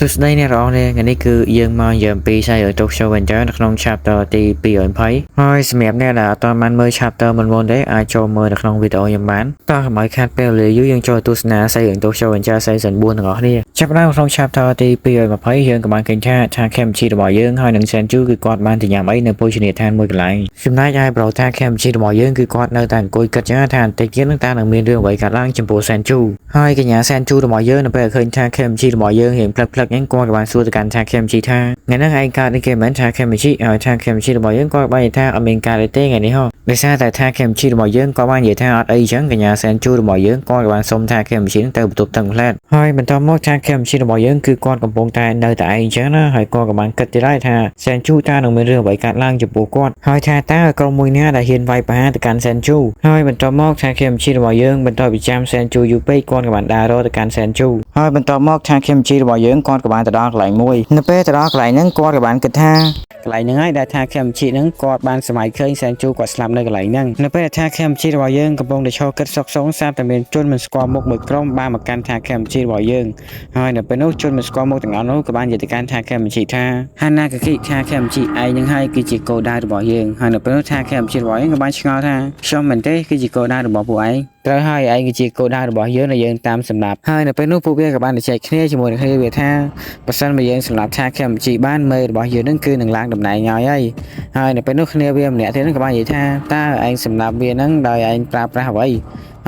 สุดท้ายเนี่ยร้องเนี่ยอันนี้คือยังมาเยี่ยมปีใช่หรือตกโชว์วันเจ้านักน้องชาบต่อตีปีอ่อนไพ่ห้อยสมัยเนี่ยแหละตอนมันเมื่อชาบต่อมันวนได้อาโจเมื่อนักน้องวิดีโอยังบ้านต่อหมายคาดเปลเลยยุ่ยังโจตุสนาใส่หรือตกโชว์วันเจ้าใส่สันบุญของเขาเนี่ยชาบได้นักน้องชาบต่อตีปีอ่อนมาไพ่ยังกับมันกินชาชาเข้มชีดบ่อยยังห้อยหนึ่งเซนจูคือกอดมันถึงยามไอ้ในโพชิเนียทานมวยกันไหลสุดท้ายยายเราท่าเข้มชีดบ่อยยังคือกอดในต่างกุยกัดจ้าทานแต่เกี้ยตั้งตาหนึ่งมีเรื่องไว้กัดล่างจมโพเซนจูห้อยกันยาเซนจูบ่อยยังในเปลเคยท่าเข้มชีดบ่อยยังเห็นพลักยังกอดกับมันสู้กันท่าเข้มชีท่างั้นนั่งไอ้การในเกมเหมือนท่าเข้มชีท่าเข้มชีบ่อยยังก็ไปท่าอเมริกาเลยเต้ไงนี่ฮะไม่ทราบแต่ท่าเข้มชีบ่อยยังก็บ้านใหญ่ท่าไอ้จังกันยาเซนจูบ่อยยังก็กับมันสมท่าเข้มชีตั้งแต่ตุบตั้งแรกห้อยมันต้องมองท่าเข้มชีบ่อยยังคือกอดกับปงตายในแต่ไอ้จังนะห้อยกอดกับมันกัดจะได้ท่าเซนจูท่าหนึ่งมีเรื่องไว้กัดล่างจมโพกอดห้อยท่าตากรงมวยเนี่ยได้เห็นไว้ปะฮะแต่การเซนจูห้อยมันต้องมองท่าเข้มชีบ่อยยังมันต้องไปจำเซนจูอยู่ไปกอดกับมันดาโรแต่การเซนจูห้อยมันต้องมองท่าเข้มชีบ่อยยังกอดกับมันแต่ดอกไหลมวยนเป้แต่ดอกไหลนั่งกอดกับมันกัดท่าไหลนั่งไอ้ได้ท่าเข้มชีนั่งกอดบานสมัยเคยเซนจูกอดสลับในไหลนั่งนเป้ท่าเข้มชีบ่อยยังกระโปรงได้โชว์กัดซอกสงซาแต่เป็นจนมันสกอร์มุกมือกล้องบ้ามาการท่าเข้มชีบ่อยยังห้อยนเป้นู้จนมันสกอร์มุกแต่งเอานู้กับบ้านใหญ่การท่าเข้มชีท่าฮันนากะกิท่าเข้มชีไอยังให้กิจิโกได้บ่อยยังห้อยนเป้นู้ท่าเข้มชีบ่อยยังกับบ้านชงอท่าชมมันเต้กิจิโกได้บ่ผู้ไอแต่ให้ไอ้กิจิโกได้บ่อยยังในยังตามสำหรับให้นเป้นู้ผู้เบี้ยกับบ้านได้ใช้เคลียร์จมูกเคลียร์เวท่าประสานมายังสำหรับท่าเข้มชีบ้านเมื่อบ่อยยังนั่นคือหนึ่งล้านดำไหนง่ายไอ้ให้นเป้นู้เคลียร์เบี้ยเนี่ยที่นั่นกับบ้านใหญ่ท่าตาไอ้สำหรับเบี้ยนั่งโดยไอ้ปราบไว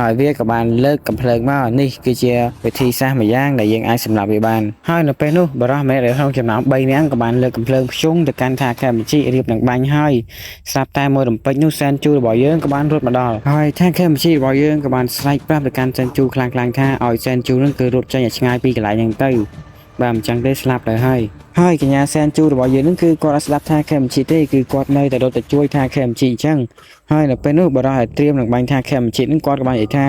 ้หอยเวียกับบ้านเลิกกับเพลิงมานี่คือเชียวิธีสร้างมาย่างแต่ยังไอ้สำหรับบ้านหอยนเป้นู้บรอแม่เดี๋ยวเราจะนำใบนี้กับบ้านเลิกกับเพลิงชุ่งแต่การท่าเข้มชีเรียบหนังบ้านให้สลับตายมวยดำไปนู้เซนจูบ่อยยังกับบ้านรถมาดอลหอยท่าเข้มชีบ่อยยังกับบ้านสไลด์ปราบแต่การเซนจูคลางท่าอ่อยเซนจูนั่นคือรถใจอย่างง่ายปีกันหลายอย่างเต้บามจังได้สลับเลยให้กัญญาเซนจูบ่อยยังนั่นคือกอดสลับท่าเข้มชีเต้คือกอดในแต่โดนแต่ช่วยท่าเข้มชีจังให้เราเป็นนู้บรอเตรียมหนังบ้านท่าเข้มชีนั่นกอดกับบ้านใหญ่ท่า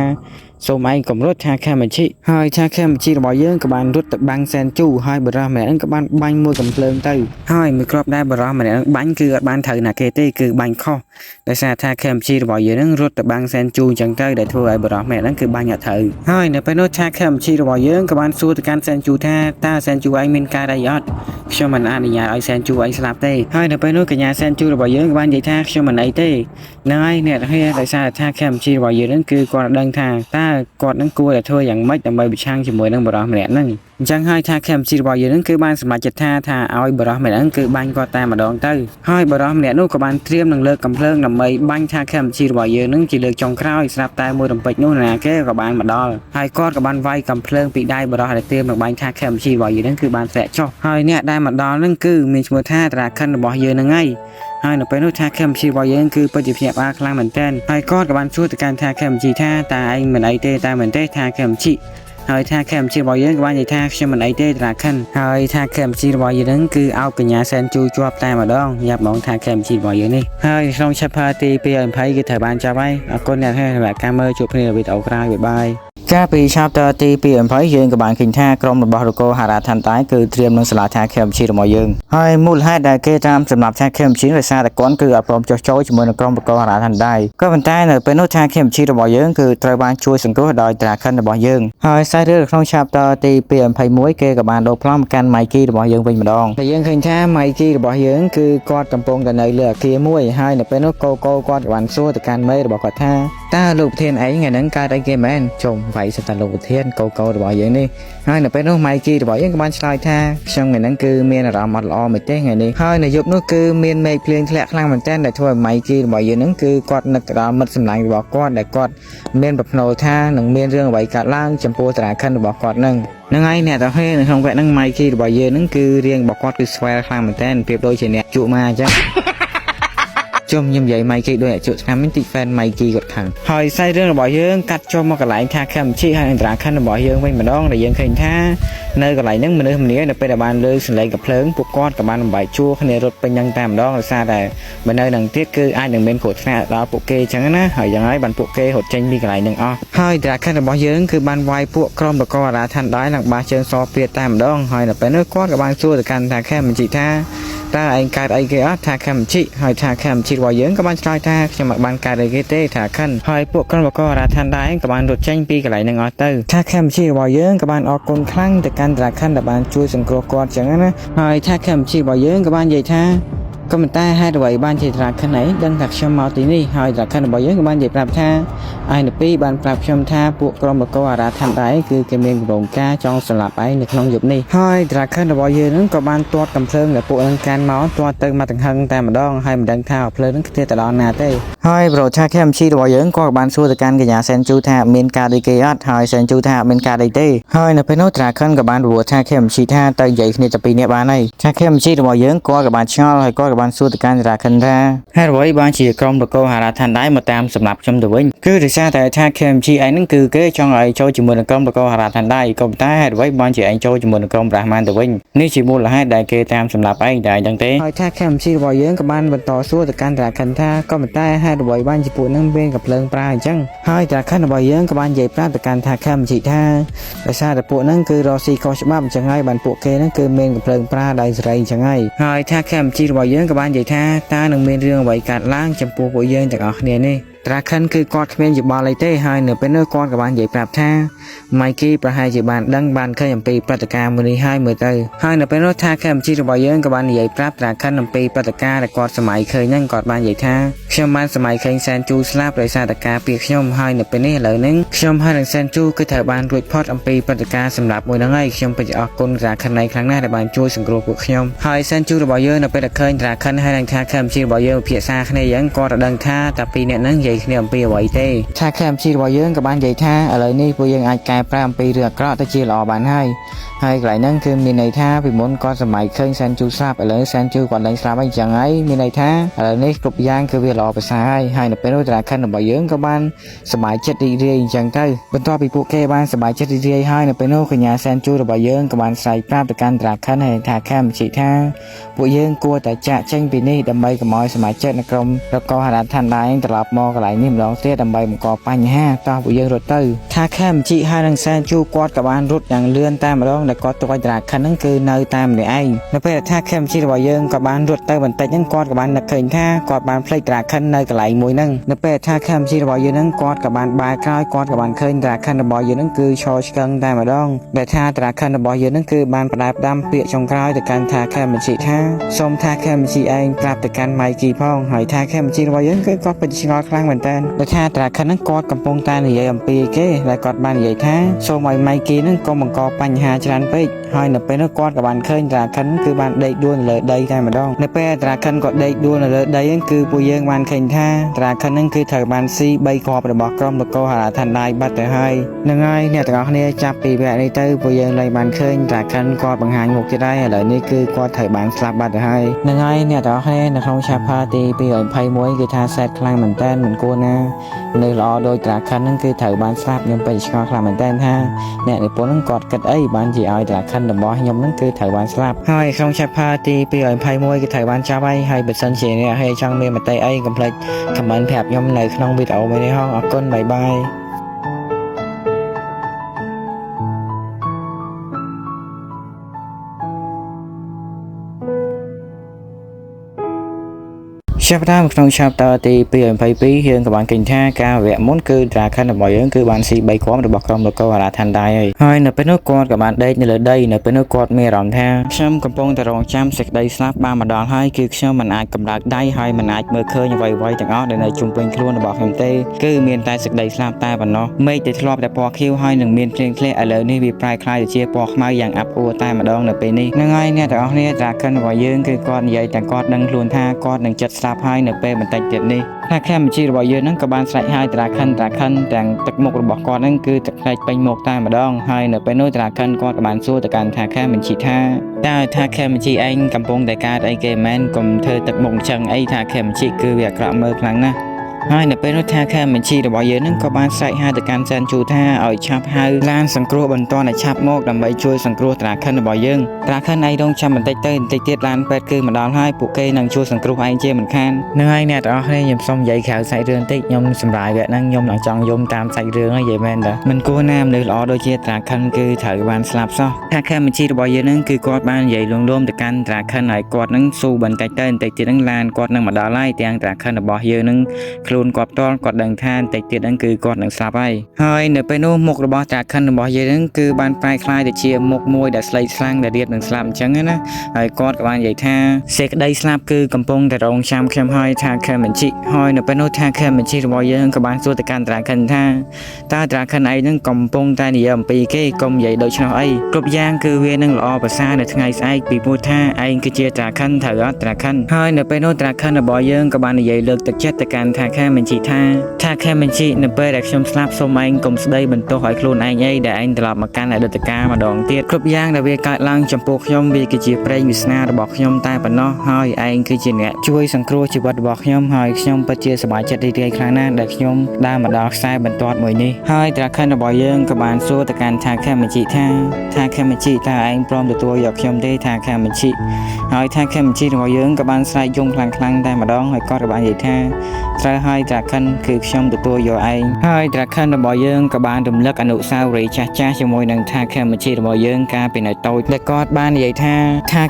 สมัยกับรถท่าเข้มชีให้ท่าเข้มชีบ่อยยังกับบ้านรถตะบังเซนจูให้บรอแม่นั่นกับบ้านบังมวยกับเพลิงเต้ให้มือกรอบได้บรอแม่นั่นบังคือบ้านเธอหนักเกเต้คือบังข้อแต่ซาท่าเข้มชีบ่อยยังนั่นรถตะบังเซนจูจังเต้ได้ทั่วไอ้บรอแม่นั่นคือบ้านหยาเธอให้เราเป็นนู้ท่าเข้มชีบ่อยยังกับบ้านสู้ตะการเซนจูท่าตาเซนจูไอ้มินกาได้ยอดช่วงมันอ่านยาไอ้เซนจูไอ้สลับเต้ให้เราเป็นนู้กัญญาเซนจูบ่อยยังกับบ้านใหญ่ท่าช่วงมันไอ้เต้นายเนี่ยให้แต่ซาท่าเข้มชีบ่อยยังนั่นคือกอดดังท่าตากอดนั่งกลัวแต่ทั่วอย่างไม่แต่ใบบิช่างจมูกนั่งบรอแม่นั่งจังให้ท่าเข้มชีบ่อยยังนั่นคือบ้านสมัยจัดท่าเอาไอ้บรอแม่นั่นคือบ้านก็ตามมาดองเต้ให้บรอแม่นู้กับบ้านเตรียมนั่งเลิกกำเพลิงนำไปบ้านท่าเข้มชีบ่อยยังนั่งจีเลิกจงคราวสลับตายมวยดำไปนู้นนะแค่กับบ้านมาดอลให้กอดกับบ้านไว้กำเพลิงปีได้บรอให้เตรียมกับบ้านท่าเข้มชีบ่อยยังนั่นคือบ้านแสะชอบให้เนี่ยได้มาดอลนั่นคือมีจมูกท่าตราขันบ่อยยังนั่งไงให้หนูไปนู้ท่าเข้มชีบ่อยยังคือปฏิเพียบอาคลังเหมือนเต้นให้กอดกับบ้านสู้แต่การท่าเข้มชีท่าตาไอเหมือนไอเต้ตาเหมือนเต้ท่าเข้มชีให้ท่าเข้มชีบ่อยยังกับบ้านใหญ่ท่าเชื่อมันไอเต้ตราขันให้ท่าเข้มชีบ่อยยังนั่นคือเอากัญญาเซนจูจวบตามาดองยับมองท่าเข้มชีบ่อยยังนี่ให้ลองชัพพาตีเปลี่ยนไพ่คือถ่ายบ้านจะไว้คนเนี่ยให้แบบการเมื่อจุดเพลินวิดเอากลางบายกาปีชาบตาตีเปลี่ยนไพ่ยืนกับบ้านขิงท่ากรมบอรุโกหาราทันตายคือเตรียมนังสลาท่าเข้มชีบ่อยยังให้มูลให้ได้เกตามสำหรับท่าเข้มชีในซาแต่ก้อนคืออารมณ์โจจมูกกรมบอรุโกหาราทันได้ก็เป็นใต้เนี่ยเป็นนู้ท่าเข้มชีบ่อยยังคือตราบ้านช่วยสังกัดโดยตราขันบ่อยยังให้ใส่เรื่องของชาบตาตีเปลี่ยนไพ่มวยเกกับบ้านโดพร้อมกันไมกี้บ่อยยังเป็นมาดองแต่ยังขิงท่าไมกี้บ่อยยังคือกอดกำปงแต่ในเลือกเคียมวยให้เนี่ยเป็นนู้โกโก้กอดวันสู้แต่การเมื่อบอกท่าตาลูกเทียนไอ้ไงนั้นการได้เกมแมนชมไฟสตาร์ลูกเทียนโกโก้บ่อยยังนี่ให้เนี่ยเป็นนู้ไมกี้บ่อยยังกับบ้านชายท่าช่างไงนั้นคือเมียนรำมัดล้อไม่เต้ไงนี่ให้เนี่ยยุบนู้คือเมียนเมฆเพลียงแคลคลั่งมันเต้นแต่ทั่วไมกี้บ่อยยังนั้นคือกอดนักรำมัดสำนักบอกกอดแต่กอดเมียนแบบโนท่าหนึ่งเมียนเรื่องไว้กัดล่างจำปูตราขันบอกกอดนั่งนั่งไงเนี่ยแต่ให้ในห้องแวะนั่งไมกี้บ่อยยังนั้นคือเรียงบอกกอดคือสวายคลั่งมันเต้นเปรียบโดยเฉลี่ยจุมาจ้ะจมยิ้มใหญ่ไมกี้ด้วยจุดทำมิติแฟนไมกี้กดขังหอยไส้เรื่องบ่อยยังกัดจมมากับไหลท่าเข้มชี้ให้ตราขันบ่อยยังไม่มาดองแต่ยังเคยท่าเนยกับไหลนั่งมันเนื้อมันเนี้ยไปแต่บ้านเลยสิ่งไรกับเพลิงปุกกอดกับบ้านใบชั่วขณะรถเป็นยังตามดองซาแต่บันเนยหนังเทียคือไอ้หนึ่งเป็นขวดแฝดเราปุกเกจังนะหอยยังไงบันปุกเกหดเจนมีกับไหลหนึ่งอ้อหอยตราขันบ่อยยังคือบ้านไวพวกกรมตะกอราทันได้หลังบาเชิงซอเปียตามดองหอยเป็นเนื้อกอดกับบ้านชั่วแต่การท่าแค่มันจีท่า ตาไอ้การไอ้เกอทาแคมชิหอยทาแคมชิว่าเยอะกับบ้านชายทาจะมาบ้านการไอ้เกเตทาขันหอยพวกกันบอกก็ราทันได้กับบ้านรถเช่นปีกับไหลหนึ่งออเตอร์ทาแคมชิว่าเยอะกับบ้านออกคนคลั่งแต่การตราขันแต่บ้านช่วยสังเคราะห์กอดจังนะหอยทาแคมชิว่าเยอะกับบ้านใหญ่ทาก็มันใต้ให้ด้วยบ้านเจตราขันไหนดังถักชมมาตีนี่หอยตราขันบ่อยเยอะกับบ้านใหญ่ปราบท่าไอ้หนุ่มปีบ้านปราบชมท่าพวกกรมบอกก็ราทันได้คือเกมเองโรงกาจองสลับไอ้ในคลองหยุดนี่หอยตราขันบ่อยเยอะนั้นกับบ้านตัวกำเพลิงและพวกนังการเมาตัวเติมมาถึงหังแต่มาดองให้มันดังท่าเพลิงนั้นเทตลอดนาเต้หอยโปรชาแคมชีบ่อยเยอะก็บ้านสู้ตะการกับยาเซนจูท่าเมียนกาดีเกียร์หอยเซนจูท่าเมียนกาดีเต้หอยในเพนตราขันกับบ้านบัวชาแคมชีท่าเตยใหญ่ในจะปีนี้บ้านไอ้ชาแคมชีบ่อยเยอะก็กับบ้านชอลหอยก็กับบ้านสู้ตะการขันราให้ไว้บ้านชีกรมตะโกหาราทันได้มาตามสำหรับชมตัววิ่งคือที่ซาแต่ชาเข้มชีไอ้นั่นคือเกช่องไอ้โจจมูกกรมตะโกหาราทันได้ก็ได้ให้ไว้บ้านชีไอ้โจจมูกกรมประมาณตัววิ่งนี่ชีมูลให้ได้เกตามสำหรับไอ้ได้ดังเต้ชาเข้มชีบ่อยเยอะกับบ้านบรรทอสู้ตะการราคันท่าก็มาได้ให้ไว้บ้านชีปูนั่งเบ้กับเพลิงปลาจังให้ตราขันบ่อยเยอะกับบ้านใหญ่ปลาตะการท่าเข้มชีท่าแต่ซาแต่ปูนั่นคือรอซีคอชบ้าจังไงบ้านปูเกนั่นคือเมนกับเพลิงปลาได้ไรจังไงให้ชาเข้มชีบ่อยเยอะกับบ้านใหญ่ท่าตาหนึ่งเมนเรื่องไว้การล้างจำปูปุยเยินจากออกเนี่ยนี่ตราคันคือกอดเขมรอยู่บาลเลยเต้ให้เหนือเป็นเนื้อกอดกับบ้านใหญ่ปราบท่าไมกี้ประหายจีบานดังบานเคยอย่างปีปฏิการมือนี้ให้มือเตอให้เหนือเป็นรถท่าแคมชีระบายเยินกับบ้านใหญ่ปราบตราคันนำปีปฏิการแต่กอดสมัยเคยนั่งกอดบ้านใหญ่ท่าเชื่อมันสมัยเคยแซนจูสลาบเลยซาตกาเปียกชมให้เหนือเป็นนี่เหล่านึงชมให้หลังแซนจูคือแถวบ้านรวยพอดอำปีปฏิการสำหรับมือนังไอชมไปจะออกกลตราคันในครั้งหน้าแต่บ้านจูสังกรพวกชมให้แซนจูระบายเยินเหนือเป็นเคยตราคันให้หลังท่าแคมชีระบายเยินเพียซาขณะยังกอดดังท่าแต่ปีเนี่ยนั่งใหญ่ขณะปีไว้ถ้าแคมชีบ่อยเยอะกับบ้านใหญ่ท่าอะไรนี่พวกยังอาจกลายปรามปีเรือกระตะเชียรอบ้านให้ไกลนั่งคือมีในท่าไปมุนก็สมัยเคยแซนจูทราบอะไรแซนจูก่อนดังทราบไอ้จังไงมีในท่าอะไรนี่กรุบยางคือเวลาไปสายให้เป็นรูปตราคันบ่อยเยอะกับบ้านสมัยเจ็ดดีเรียจังเต้บรรทอปีพวกแค่บ้านสมัยเจ็ดดีเรียให้เป็นรูปขยะแซนจูบ่อยเยอะกับบ้านใส่ปราบตะการตราคันให้ท่าแคมชีท่าพวกยังกลัวแต่จะเช่งปีนี้ดำใบกับมอยสมัยเจ็ดนักรมแล้วก็หาทันได้ตลอดมอกไหลนิ่มร้องเตี้ยดำใบมันก็ปัญหาต่อผู้ยังรถตื้อถ้าแคมชีให้ดังแซนจูกอดกับบ้านรถอย่างเลื่อนตามมาร้องแต่กอดตัวตราคันนั่นคือเนยตามในไอ้ในเพื่อถ้าแคมชีบ่อยยังกับบ้านรถตื้อบันเตยังกอดกับบ้านนักเคยท่ากอดบ้านเพลย์ตราคันเนยกับไหลมวยนั่งในเพื่อถ้าแคมชีบ่อยยังนั่งกอดกับบ้านบายคล้ายกอดกับบ้านเคยตราคันบ่อยยังนั่นคือชอชกังตามมาร้องแต่ถ้าตราคันบ่อยยังนั่นคือบ้านประดับดำเปียชงคล้ายแต่การท่าแคมชีท่าส้มท่าแคมชีเองปรับแต่การไมกีพ่องหอยท่าแคมชีบ่อยยังคือกอดเป็นชิงอครั้งเหมือนกันแต่ถ้าตราคันนั่งกอดกับปงตาในใหญ่อำปีเก้และกอดบ้านใหญ่ท่าโซมไมกีนั่งก็มังกรปัญหาจรันเป็ดหอยนับเป็นนักกอดกับบ้านเคยตราคันคือบ้านเด็กด้วนเลยได้ได้มาดองในเป้ตราคันก็เด็กด้วนเลยได้นั่นคือปุยยังบ้านเคยท่าตราคันนั่นคือเถอบ้านซีใบคอประบอกกรมตะโกหาทันได้บัดแต่ให้ยังไงเนี่ยแต่ก็เนี่ยจับปีแบบในตื้อปุยยังเลยบ้านเคยตราคันกอดบางหางหมกจะได้อะไรนี่คือกอดเถอบ้านสลับบัดแต่ให้ยังไงเนี่ยแต่ก็เนี่ยในของชาพาตีปีเอ๋ยไพ่มวยคือท่าแซดคลั่งเหมือนเต้นเหมือนกูนะในรอโดยตราคันนั่นคือเถอบ้านสลับยังไปชอคลั่งเหมือนเต้นท่าเนี่ยในปนนั่งกอดกัดบ้านจีออยตราคันดำบอยมนั่นคือเถอบ้านสลับให้ของชาพาตีปีเอ๋ยไพ่มวยคือเถอบ้านชาใบให้เปิดสันเชียเนี่ยให้ช่างเมียมาเตะกำเพลงคำมันแผบยมในขนมวิดเอาไว้ในห้องอักก้นบายชาพดามขนมชาบตาตีเปลี่ยนไปปีเฮียงกับบ้านกินท่ากาแวะมุนคือตราคันบ่อยคือบ้านสีใบขอมระบอกกรมแล้วก็หาทันได้ให้เนเป็นนักกอดกับบ้านได้ในเลยได้เนเป็นนักกอดเมรอนแท้ช่ำกำปงแต่รองจำเสกได้สลับบ้านมาดอนให้คือช่ำมันอาจกำลังได้ให้มันอาจเมื่อเคยยังไวๆจากอ้อในจุ่มเป็นครัวระบอกเฮมเต้คือเมียนตายเสกได้สลับตาบันเนาะไม่จะทะเลาะแต่พอคิวให้หนึ่งเมียนเพลงเคลอะไรนี่วีปลายคลายจะเชียร์ปอกมาอย่างอับอัวตายมาดองในปีนี้ง่ายเนี่ยแต่อ้อเนี่ยตราคันบ่อยคือกอดใหญ่แต่กอดนังล้วนท่ากอดหนึ่งจัดสลับให้ในเป้มันเจ็ดนี่ถ้าแค่มันชีระบายเยอะนั่งกับบ้านใส่ให้ตราคันแต่งตึกหมกระบอกกอนั่นคือตึกใส่เป็นหมกตายมาดองให้เนไปโน้ตราคันกอกับบ้านสู้แต่การถ้าแค่มันชีถ้าแค่มันชีเองกำปงแต่การไอเกมแมนกลมเธอตึกหมกจังไอถ้าแค่มันชีคือเวียกระเมือครั้งนะ ហើយនៅពេលនោះថាខាបញ្ជីរបស់យើងនឹងក៏បានស្រែកហៅទៅកាន់សានជូថាឲ្យឆាប់ហៅឡានសង្គ្រោះបន្ទាន់ឲ្យឆាប់មកដើម្បីជួយសង្គ្រោះត្រាខិនរបស់យើងត្រាខិនឯងរងចាំបន្តិចទៅបន្តិចទៀតឡានពេទ្យគឺមកដល់ហើយពួកគេនឹងជួយសង្គ្រោះឯងជាមិនខាននឹងហើយអ្នកទាំងអស់គ្នាខ្ញុំសូមនិយាយក្រៅសាច់រឿងតិចខ្ញុំសម្រាប់វគ្គហ្នឹងខ្ញុំនឹងចង់យំតាមសាច់រឿងហើយនិយាយមែនតាមិនគួរណាមនុស្សល្អដូចជាត្រាខិនគឺត្រូវបានស្លាប់សោះថាខាបញ្ជីរបស់យើងហ្នឹងគឺគាត់បាននិយាយលងលោមទៅកាន់ត្រាខិនហើយគាត់នឹងស៊ូបន្តិចទៅបន្តិចទៀតហ្នឹងឡានគាត់នឹងមកដល់ហើយទាំងត្រាខិនរបស់យើងនឹងខ្លួនគាត់ផ្ទាល់គាត់ដឹងថាបន្តិចទៀតហ្នឹងគឺគាត់នឹងស្លាប់ហើយនៅពេលនោះមុខរបស់ត្រាខិនរបស់យើងហ្នឹងគឺបានប្រែคล้ายទៅជាមុខមួយដែលស្លេកស្លាំងដែលរៀបនឹងស្លាប់អញ្ចឹងណាហើយគាត់ក៏បាននិយាយថាសេចក្តីស្លាប់គឺកំពុងតែរងចាំខ្ញុំហើយថាខេមញ្ជីហើយនៅពេលនោះថាខេមញ្ជីរបស់យើងក៏បានសួរទៅកាន់ត្រាខិនថាតើត្រាខិនឯងហ្នឹងកំពុងតែនិយាយអំពីគេកុំនិយាយដូច្នោះអីគ្រប់យ៉ាងគឺវានឹងល្អប្រសើរនៅថ្ងៃស្អែកពីព្រោះថាឯងគឺជាត្រាខិនត្រូវអត់ត្រាខិនហើយនៅពេលនោះត្រាខិនរបស់យើងក៏បាននិយាយលើកទឹកចិត្តទៅកាន់ថាខេមញ្ជីថាខេមញ្ជីនៅពេលដែលខ្ញុំស្លាប់សូមឯងកុំស្ដីបន្ទោសឲ្យខ្លួនឯងអីដែលឯងត្រឡប់មកកាន់អតីតកាលម្ដងទៀតគ្រប់យ៉ាងដែលវាកើតឡើងចំពោះខ្ញុំវាគឺជាព្រេងវាសនារបស់ខ្ញុំតែប៉ុណ្ណោះហើយឯងគឺជាអ្នកជួយសង្គ្រោះជីវិតរបស់ខ្ញុំហើយខ្ញុំពិតជាសប្បាយចិត្តរីករាយខ្លាំងណាស់ដែលខ្ញុំដើរមកដល់ខ្សែបន្ទាត់មួយនេះហើយត្រាខិនរបស់យើងក៏បានសួរទៅកាន់ថាខេមញ្ជីថាខេមញ្ជីតើឯងព្រមទទួលយកខ្ញុំទេថាខេមញ្ជីហើយថាខេមញ្ជីរបស់យើងក៏បានស្រែកយំខ្លាំងៗតែម្ដងហើយគាត់ក៏បាននិយាយថាត្រូវហើយត្រាខិនគឺខ្ញុំទទួលយកឯងហើយត្រាខិនរបស់យើងក៏បានរំលឹកអនុស្សាវរីយ៍ចាស់ៗជាមួយនឹងថាខេមញ្ជីរបស់យើងកាលពីនៅតូចដែលគាត់បាននិយាយថា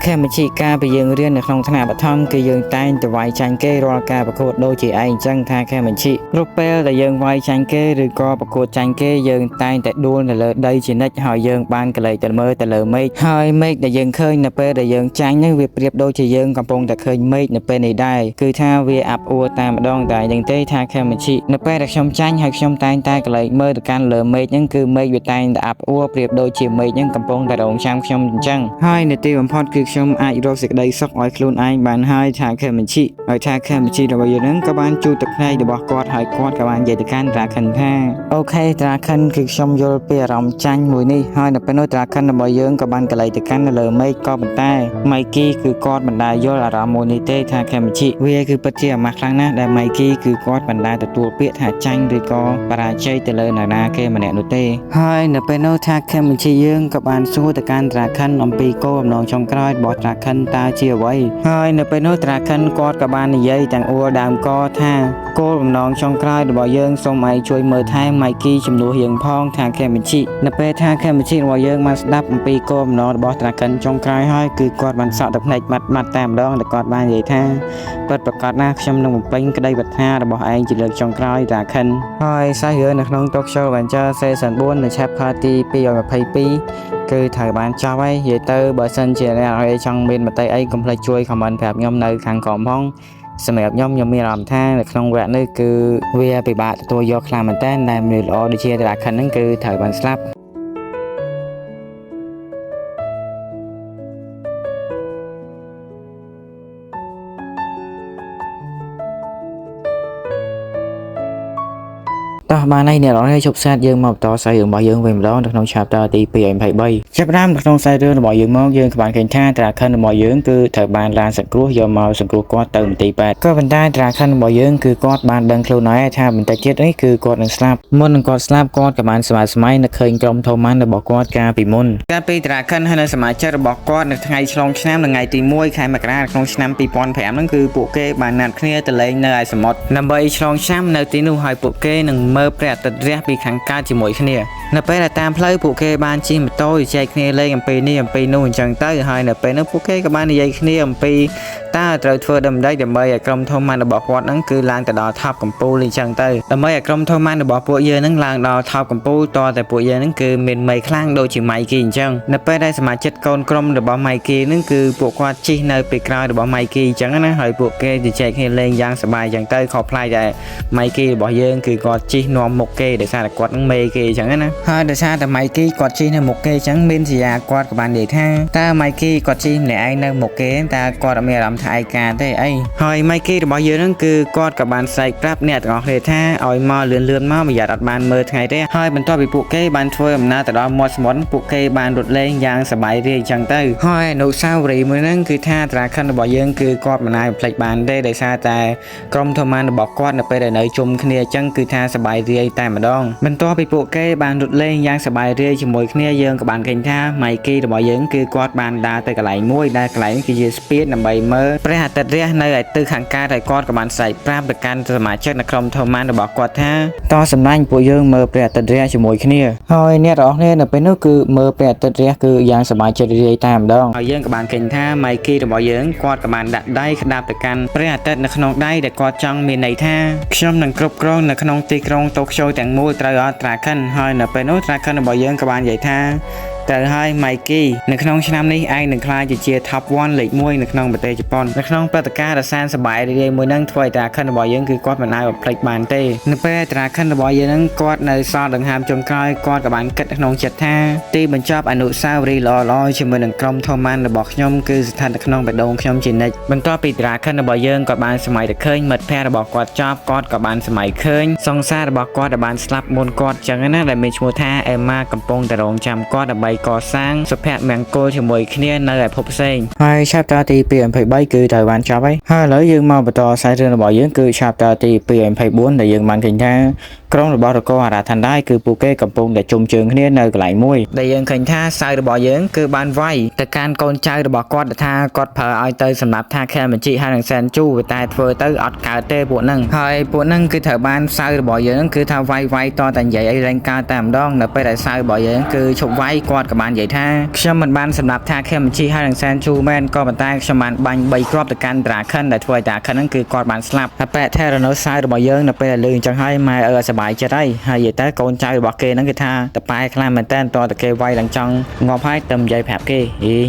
ខេមញ្ជីកាលពីយើងរៀននៅក្នុងថ្នាក់បឋមគឺយើងតែងតែវាយចាញ់គេរាល់ការប្រកួតដូចជាឯងអញ្ចឹងថាខេមញ្ជីគ្រប់ពេលដែលយើងវាយចាញ់គេឬក៏ប្រកួតចាញ់គេយើងតែងតែដួលនៅលើដីជានិច្ចហើយយើងបានកលេចទៅមើលទៅលើមេឃហើយមេឃដែលយើងឃើញនៅពេលដែលយើងចាញ់នេះវាប្រៀបដូចជាយើងកំពុងតែឃើញមេឃនៅពេលនេះដែរគឺថាវាអាប់អួរតែម្ដងតែយ៉ាងទេថាខេមញ្ជីនៅពេលដែលខ្ញុំចាញ់ហើយខ្ញុំតែងតែកលេចមើលទៅកាន់លើមេឃហ្នឹងគឺមេឃវាតែងតែអាប់អួរប្រៀបដូចជាមេឃហ្នឹងកំពុងតែរងចាំខ្ញុំអញ្ចឹងហើយនៅទីបំផុតគឺខ្ញុំអាចរកសេចក្តីសុខឲ្យខ្លួនឯងបានហើយថាខេមញ្ជីហើយថាខេមញ្ជីរបស់យើងហ្នឹងក៏បានជួបទឹកភ្នែករបស់គាត់ហើយគាត់ក៏បាននិយាយទៅកាន់ត្រាខិនថាអូខេត្រាខិនគឺខ្ញុំយល់ពីអារម្មណ៍ចាញ់មួយនេះហើយនៅពេលនោះត្រាខិនរបស់យើងក៏បានកលេចទៅកាន់នៅលើមេឃក៏ប៉ុន្តែម៉ៃគីគឺគាត់មិនដែលយល់អារម្មណ៍មួយនេះទេថាខេមញ្ជីវាគឺពិតជាអាម៉ាស់ខ្លាំងណាស់ដែលម៉ៃគីគឺគាត់មិនដែលទទួលពាក្យថាចាញ់ឬក៏បរាជ័យទៅលើនរណាគេម្នាក់នោះទេហើយនៅពេលនោះថាខេមញ្ជីយើងក៏បានសួរទៅកាន់ត្រាខិនអំពីគោលបំណងចុងក្រោយរបស់ត្រាខិនតើជាអ្វីហើយនៅពេលនោះត្រាខិនគាត់ក៏បាននិយាយទាំងអួរដើមកថាគោលបំណងចុងក្រោយរបស់យើងសូមឯងជួយមើលថែម៉ៃគីជំនួសយើងផងថាខេមញ្ជីនៅពេលថាខេមញ្ជីរបស់យើងបានស្ដាប់អំពីគោលបំណងរបស់ត្រាខិនចុងក្រោយហើយគឺគាត់បានសក់ទឹកភ្នែកម៉ាត់តែម្ដងដែលគាត់បាននិយាយថាពិតប្រាកដណាស់ខ្ញុំនឹងបំពេញក្តីប្រាថ្នារបស់ឯងជាលើកចុងក្រោយត្រាខិនហើយសាច់រឿងនៅក្នុង Tokyo Adventure Season 4 នៅ Chapter ទី222គឺត្រូវបានចប់ហើយនិយាយទៅបើសិនជាអ្នកចង់មានមតិអីកុំភ្លេចជួយ comment ប្រាប់ខ្ញុំនៅខាងក្រោមផងសម្រាប់ខ្ញុំមានអារម្មណ៍ថានៅក្នុងវគ្គនេះគឺវាពិបាកទទួលយកខ្លាំងមែនតើដែលមនុស្សល្អដូចជាតារាខិនហ្នឹងគឺត្រូវបានស្លាប់តោះបានហើយអ្នកនរនេះជប់សាទយើងមកបន្តសាច់រឿងរបស់យើងវិញម្ដងនៅក្នុង chapter ទី223ចាប់ផ្ដើមនៅក្នុងសាច់រឿងរបស់យើងមកយើងក៏បានឃើញថាត្រាខិនរបស់យើងគឺត្រូវបានឡានសង្គ្រោះយកមកសង្គ្រោះគាត់ទៅមន្ទីរពេទ្យក៏ប៉ុន្តែត្រាខិនរបស់យើងគឺគាត់បានដឹងខ្លួនហើយថាបន្តិចទៀតនេះគឺគាត់នឹងស្លាប់មុននឹងគាត់ស្លាប់គាត់ក៏បានស្មារតីនឹកឃើញក្រុមធំម៉ាន់របស់គាត់កាលពីមុនកាលពីត្រាខិនហើយនៅសមាជិករបស់គាត់នៅថ្ងៃឆ្លងឆ្នាំនៅថ្ងៃទី1ខែមករាក្នុងឆ្នាំ2005ហ្នឹងគឺពួកគេបានណាត់គ្នាទៅលេងនៅឯសមុទ្រដើម្បីឆ្លងឆ្នាំនៅទីនោះហើយពួកគេនឹងមើលព្រះអាទិត្យរះពីខាងកើតជាមួយគ្នានៅពេលដែលតាមផ្លូវពួកគេបានជិះម៉ូតូជជែកគ្នាលេងអំពីនេះអំពីនោះអញ្ចឹងទៅហើយនៅពេលនោះពួកគេក៏បាននិយាយគ្នាអំពីតើត្រូវធ្វើដំណេចដើម្បីឲ្យក្រុមធំម៉ាន់របស់គាត់ហ្នឹងគឺឡើងទៅដល់ថប់កំពូលអញ្ចឹងទៅដើម្បីឲ្យក្រុមធំម៉ាន់របស់ពួកយើងហ្នឹងឡើងដល់ថប់កំពូលតតែពួកយើងហ្នឹងគឺមានមេខ្លាំងដូចជាម៉ៃគីអញ្ចឹងនៅពេលដែលសមាជិកកូនក្រុមរបស់ម៉ៃគីហ្នឹងគឺពួកគាត់ជិះនៅពីក្រោយរបស់ម៉ៃគីអញ្ចឹងណាហើយពួកគេជជែកគ្នាលេងយ៉ាងសប្បាយអញ្ចឹងទៅខុសប្លែកតែម៉ៃគីរបស់យើងគឺគាត់ជិះនាំ នាំមុខគេដោយសារតែគាត់នឹងមេគេអញ្ចឹងណាហើយដោយសារតែម៉ៃគីគាត់ជិះនៅមុខគេអញ្ចឹងមានជាយ៉ាគាត់ក៏បាននិយាយថាតើម៉ៃគីគាត់ជិះម្នាក់ឯងនៅមុខគេតើគាត់អត់មានអារម្មណ៍ថាឯកាទេអីហើយម៉ៃគីរបស់យើងហ្នឹងគឺគាត់ក៏បានស្រែកប្រាប់អ្នកទាំងអស់គ្នាថាឲ្យមកលឿនមកប្រយ័ត្នអត់បានមើលថ្ងៃទេហើយបន្ទាប់ពីពួកគេបានធ្វើដំណើរទៅដល់មាត់សមុទ្រពួកគេបានរត់លេងយ៉ាងសប្បាយរីកអញ្ចឹងទៅហើយអនុស្សាវរីយ៍មួយហ្នឹងគឺថាត្រាខិនរបស់យើងគឺគាត់មិនអាចបំភ្លេចបានទេដោយសារតែក្រុមធម្មតារបស់គាត់នៅពេលដែលនៅជុំគ្នាអញ្ចឹងគឺថាសប្បាយរីកតែម្ដងបន្ទាប់ពីពួកគេបានរត់លេងយ៉ាងសប្បាយរីកជាមួយគ្នាយើងក៏បានឃើញថាម៉ៃគីរបស់យើងគឺគាត់បានដើរទៅកន្លែងមួយដែលកន្លែងនេះគឺជាស្ពានដើម្បីមើលព្រះអាទិត្យរះនៅឯទិសខាងកើតហើយគាត់ក៏បានស្រែកប្រាប់ទៅកាន់សមាជិកនៅក្រុមធម្មតារបស់គាត់ថាតសម្លាញ់ពួកយើងមើលព្រះអាទិត្យរះជាមួយគ្នាហើយអ្នកទាំងអស់គ្នានៅពេលនោះគឺមើលព្រះអាទិត្យរះគឺយ៉ាងសប្បាយចិត្តរីកតែម្ដងហើយយើងក៏បានឃើញថាម៉ៃគីរបស់យើងគាត់ក៏បានដាក់ដៃក្តាប់ទៅកាន់ព្រះអាទិត្យនៅក្នុងដៃដែលគាត់ចង់មានន័យថាខ្ញុំនឹងគ្រប់គ្រងនៅក្នុងទីក្រុងតូក្យូទាំងមូលត្រូវអត់ត្រាខិនហើយនៅពេលនោះត្រាខិនរបស់យើងក៏បាននិយាយថាត្រូវហើយម៉ៃគីនៅក្នុងឆ្នាំនេះឯងនឹងក្លាយជា Top 1 លេខ 1នៅក្នុងប្រទេសជប៉ុននៅក្នុងព្រឹត្តិការណ៍ដ៏សែនសប្បាយរីករាយមួយហ្នឹងធ្វើឲ្យត្រាខិនរបស់យើងគឺគាត់មិនអាចបំភ្លេចបានទេនៅពេលត្រាខិនរបស់យើងហ្នឹងគាត់នៅសល់ដង្ហើមចុងក្រោយគាត់ក៏បានគិតក្នុងចិត្តថាទីបញ្ចប់អនុស្សាវរីយ៍ល្អៗជាមួយនឹងក្រុមធម្មតារបស់ខ្ញុំគឺស្ថិតនៅក្នុងបេះដូងខ្ញុំជានិច្ចបន្ទាប់ពីត្រាខិនរបស់យើងគាត់បានសម័យទៅឃើញមិត្តភ័ក្តិរបស់គាត់ចប់គាត់ក៏បានសម័យឃើញសង្សាររបស់គាត់ដែលបានស្លាប់មុនគាត់ចឹងណាដែលមានឈ្មោះថាអេម៉ាកំពុងតែរងចាំគាត់ដើម្បីកសាងសុភមង្គលជាមួយគ្នានៅឯភពផ្សេងហើយ chapter ទី223គឺត្រូវបានចប់ហើយឥឡូវយើងមកបន្តខ្សែរឿងរបស់យើងគឺ chapter ទី224ដែលយើងបានឃើញថាក្រុមរបស់រកអារាថណ្ដាយគឺពួកគេកំពុងតែជុំជើងគ្នានៅកន្លែងមួយដែលយើងឃើញថាសៅរបស់យើងគឺបានវាយទៅកាន់កូនចៅរបស់គាត់ថាគាត់ប្រើឲ្យទៅសម្រាប់ថាខែមជីហើយនឹងសែនជូតែធ្វើទៅអត់កើតទេពួកហ្នឹងហើយពួកហ្នឹងគឺត្រូវបានសៅរបស់យើងគឺថាវាយតតែនិយាយអីរែងកើតតែម្ដងនៅពេលដែលសៅរបស់យើងគឺឈប់វាយគាត់ក៏បាននិយាយថាខ្ញុំមិនបានសម្រាប់ថាខែមជីហើយនឹងសែនជូមែនក៏ប៉ុន្តែខ្ញុំបានបាញ់3គ្រាប់ទៅកាន់ត្រាខិនដែលធ្វើឲ្យត្រាខិនហ្នឹងគឺគាត់បានស្លាប់ហើយបែរថេរណូសៅរបស់យើងនៅពេលដែលលឺអញ្ចឹងហើយម៉ែសប្បាយចិត្តហើយនិយាយទៅកូនចៅរបស់គេហ្នឹងគឺថាតប៉ែខ្លាំងមែនតើតតែគេវាយឡើងចង់ងាប់ហើយទៅនិយាយប្រាប់គេ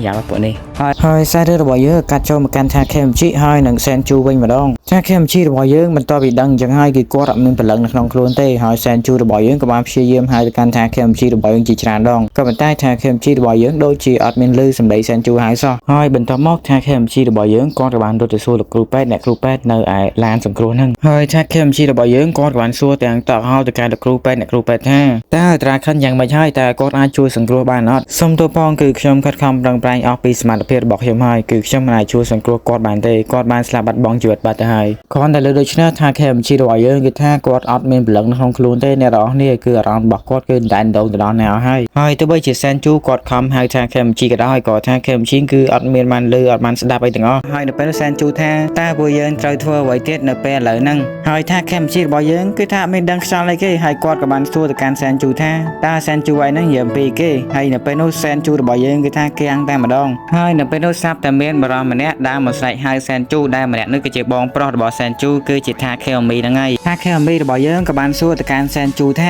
យ៉ាប់ពួកនេះហើយខ្សែរឿងរបស់យើងកាត់ចូលមកកាន់ថាខេមជីហើយនឹងសែនជូវិញម្ដងថាខេមជីរបស់យើងបន្ទាប់ពីដឹងអញ្ចឹងហើយគឺគាត់អត់មានព្រលឹងនៅក្នុងខ្លួនទេហើយសែនជូរបស់យើងក៏បានព្យាយាមហៅទៅកាន់ថាខេមជីរបស់យើងជាច្រើនដងក៏ប៉ុន្តែថាខេមជីរបស់យើងដូចជាអត់មានលឺសម្ដីសែនជូហៅសោះហើយបន្ទាប់មកថាខេមជីរបស់យើងគាត់ក៏បានរត់ទៅសួរលោកគ្រូពេទ្យអ្នកគ្រូពេទ្យនៅឯឡានសង្គ្រោះហ្នឹងហើយថាខេមជីរបស់យើងគាត់ក៏បានសួរទាំងតបហៅទៅកាន់លោកគ្រូពេទ្យអ្នកគ្រូពេទ្យថាតើត្រាខិនយ៉ាងម៉េចហើយតើគាត់អាចជួយសង្គ្រោះបានអត់សុំទោសផងគឺខ្ញុំខិតខំប្រឹងប្រែងអស់ពីសមត្ថភាពរបស់ខ្ញុំហើយគឺខ្ញុំមិនអាចជួយសង្គ្រោះគាត់បានទេគាត់បានស្លាប់បាត់បង់ជីវិតបាត់ទៅហើយគ្រាន់តែលើដូច្នេះថាខេមជីរបស់យើងគឺថាគាត់អត់មានព្រលឹងក្នុងខ្លួនទេអ្នកនរអស់នេះគឺអារម្មណ៍របស់គាត់គឺដែនដងទៅដល់ណាហើយទោះបីជាសែនជូគាត់ខំហៅថាខេមជីក៏ដោយក៏ថាខេមជីគឺអត់មានបានលឺអត់បានស្ដាប់អីទាំងអស់ហើយនៅពេលសែនជូថាតើពួកយើងត្រូវធ្វើអ្វីទៀតនៅពេលឥឡូវហ្នឹងហើយថាខេមជីរបស់យើងគឺថាអត់មានដឹងខ្យល់អីគេហើយគាត់ក៏បានសួរទៅកាន់សែនជូថាតើសែនជូឯហ្នឹងនិយាយអំពីគេហើយនៅពេលនោះសែនជូរបស់យើងគឺថាគេអាំងតែម្ដងហើយនៅពេលនោះស្រាប់តែមានបរិមម្នាក់ដើរមកស្រែកហៅសែនជូដែលម្នាក់នោះគឺជាបងប្រុសរបស់សែនជូគឺជាថាខេអមីហ្នឹងហើយថាខេអមីរបស់យើងក៏បានសួរទៅកាន់សែនជូថា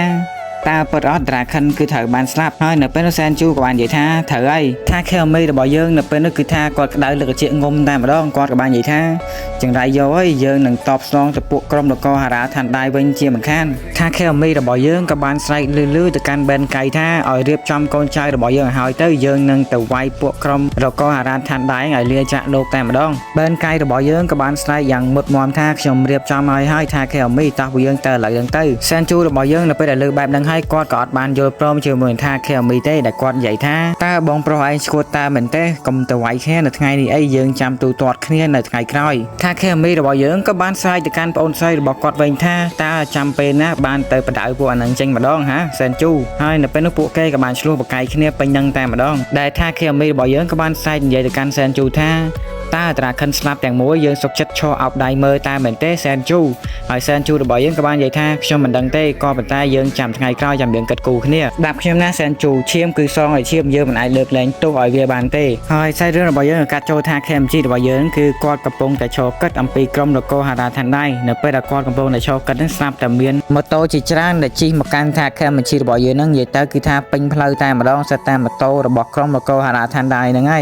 តើពិតអត់ត្រាខិនគឺត្រូវបានស្លាប់ហើយនៅពេលនោះសែនជូក៏បាននិយាយថាត្រូវហើយថាខេអមីរបស់យើងនៅពេលនោះគឺថាគាត់ក្តៅលើកជាងុំតែម្ដងគាត់ក៏បាននិយាយថាចង្រៃយកហើយយើងនឹងតបស្នងទៅពួកក្រុមនគរហារាឋានដៃវិញជាមិនខានថាខេអមីរបស់យើងក៏បានស្រែកលឺទៅកាន់បែនកៃថាឲ្យរៀបចំកូនចៅរបស់យើងឲ្យហើយទៅយើងនឹងទៅវាយពួកក្រុមនគរហារាឋានដៃឲ្យលាចាក់លោកតែម្ដងបែនកៃរបស់យើងក៏បានស្រែកយ៉ាងមុតមមថាខ្ញុំរៀបចំឲ្យហើយថាខេអមីតោះពួកយើងទៅឥឡូវហ្នឹងទៅសែនជូរបស់យើងនៅពេលដែលលើបែបហ្នឹងហើយគាត់ក៏អត់បានយល់ព្រមជាមួយថាខេអមីទេដែលគាត់និយាយថាតើបងប្រុសឯងឈួតតើមែនទេកុំទៅវាយគ្នានៅថ្ងៃនេះអីយើងចាំទូទាត់គ្នានៅថ្ងៃក្រោយថាខេអមីរបស់យើងក៏បានស្រែកទៅកាន់ប្អូនស្រីរបស់គាត់វិញថាតើចាំពេលណាបានទៅបដៅពួកអានឹងចេញម្ដងហាសែនជូហើយនៅពេលនោះពួកគេក៏បានឆ្លោះបកាយគ្នាពេញនឹងតែម្ដងដែលថាខេអមីរបស់យើងក៏បានស្រែកនិយាយទៅកាន់សែនជូថាតើត្រាខិនស្លាប់ទាំងមួយយើងសុកចិត្តឈរអោបដៃមើលតែមែនទេសែនជូហើយសែនជូរបស់យើងក៏បាននិយាយថាខ្ញុំមិនដឹងទេក៏ប៉ុន្តែយើងចាំថ្ងៃក្រោយចាំយើងគិតគូរគ្នាដាប់ខ្ញុំណាសែនជូឈាមគឺសងឲ្យឈាមយើងមិនអាចលើកលែងទោសឲ្យវាបានទេហើយខ្សែរឿងរបស់យើងកាត់ចូលថាខេមជីរបស់យើងគឺគាត់កំពុងតែឈរគិតអំពីក្រុមនគរហារាឋានដៃនៅពេលដែលគាត់កំពុងតែឈរគិតហ្នឹងស្រាប់តែមានម៉ូតូជាច្រើនដែលជិះមកកាន់ថាខេមជីរបស់យើងហ្នឹងនិយាយទៅគឺថាពេញផ្លូវតែម្ដងសិតតែម៉ូតូរបស់ក្រុមនគរហារាឋានដៃហ្នឹងហ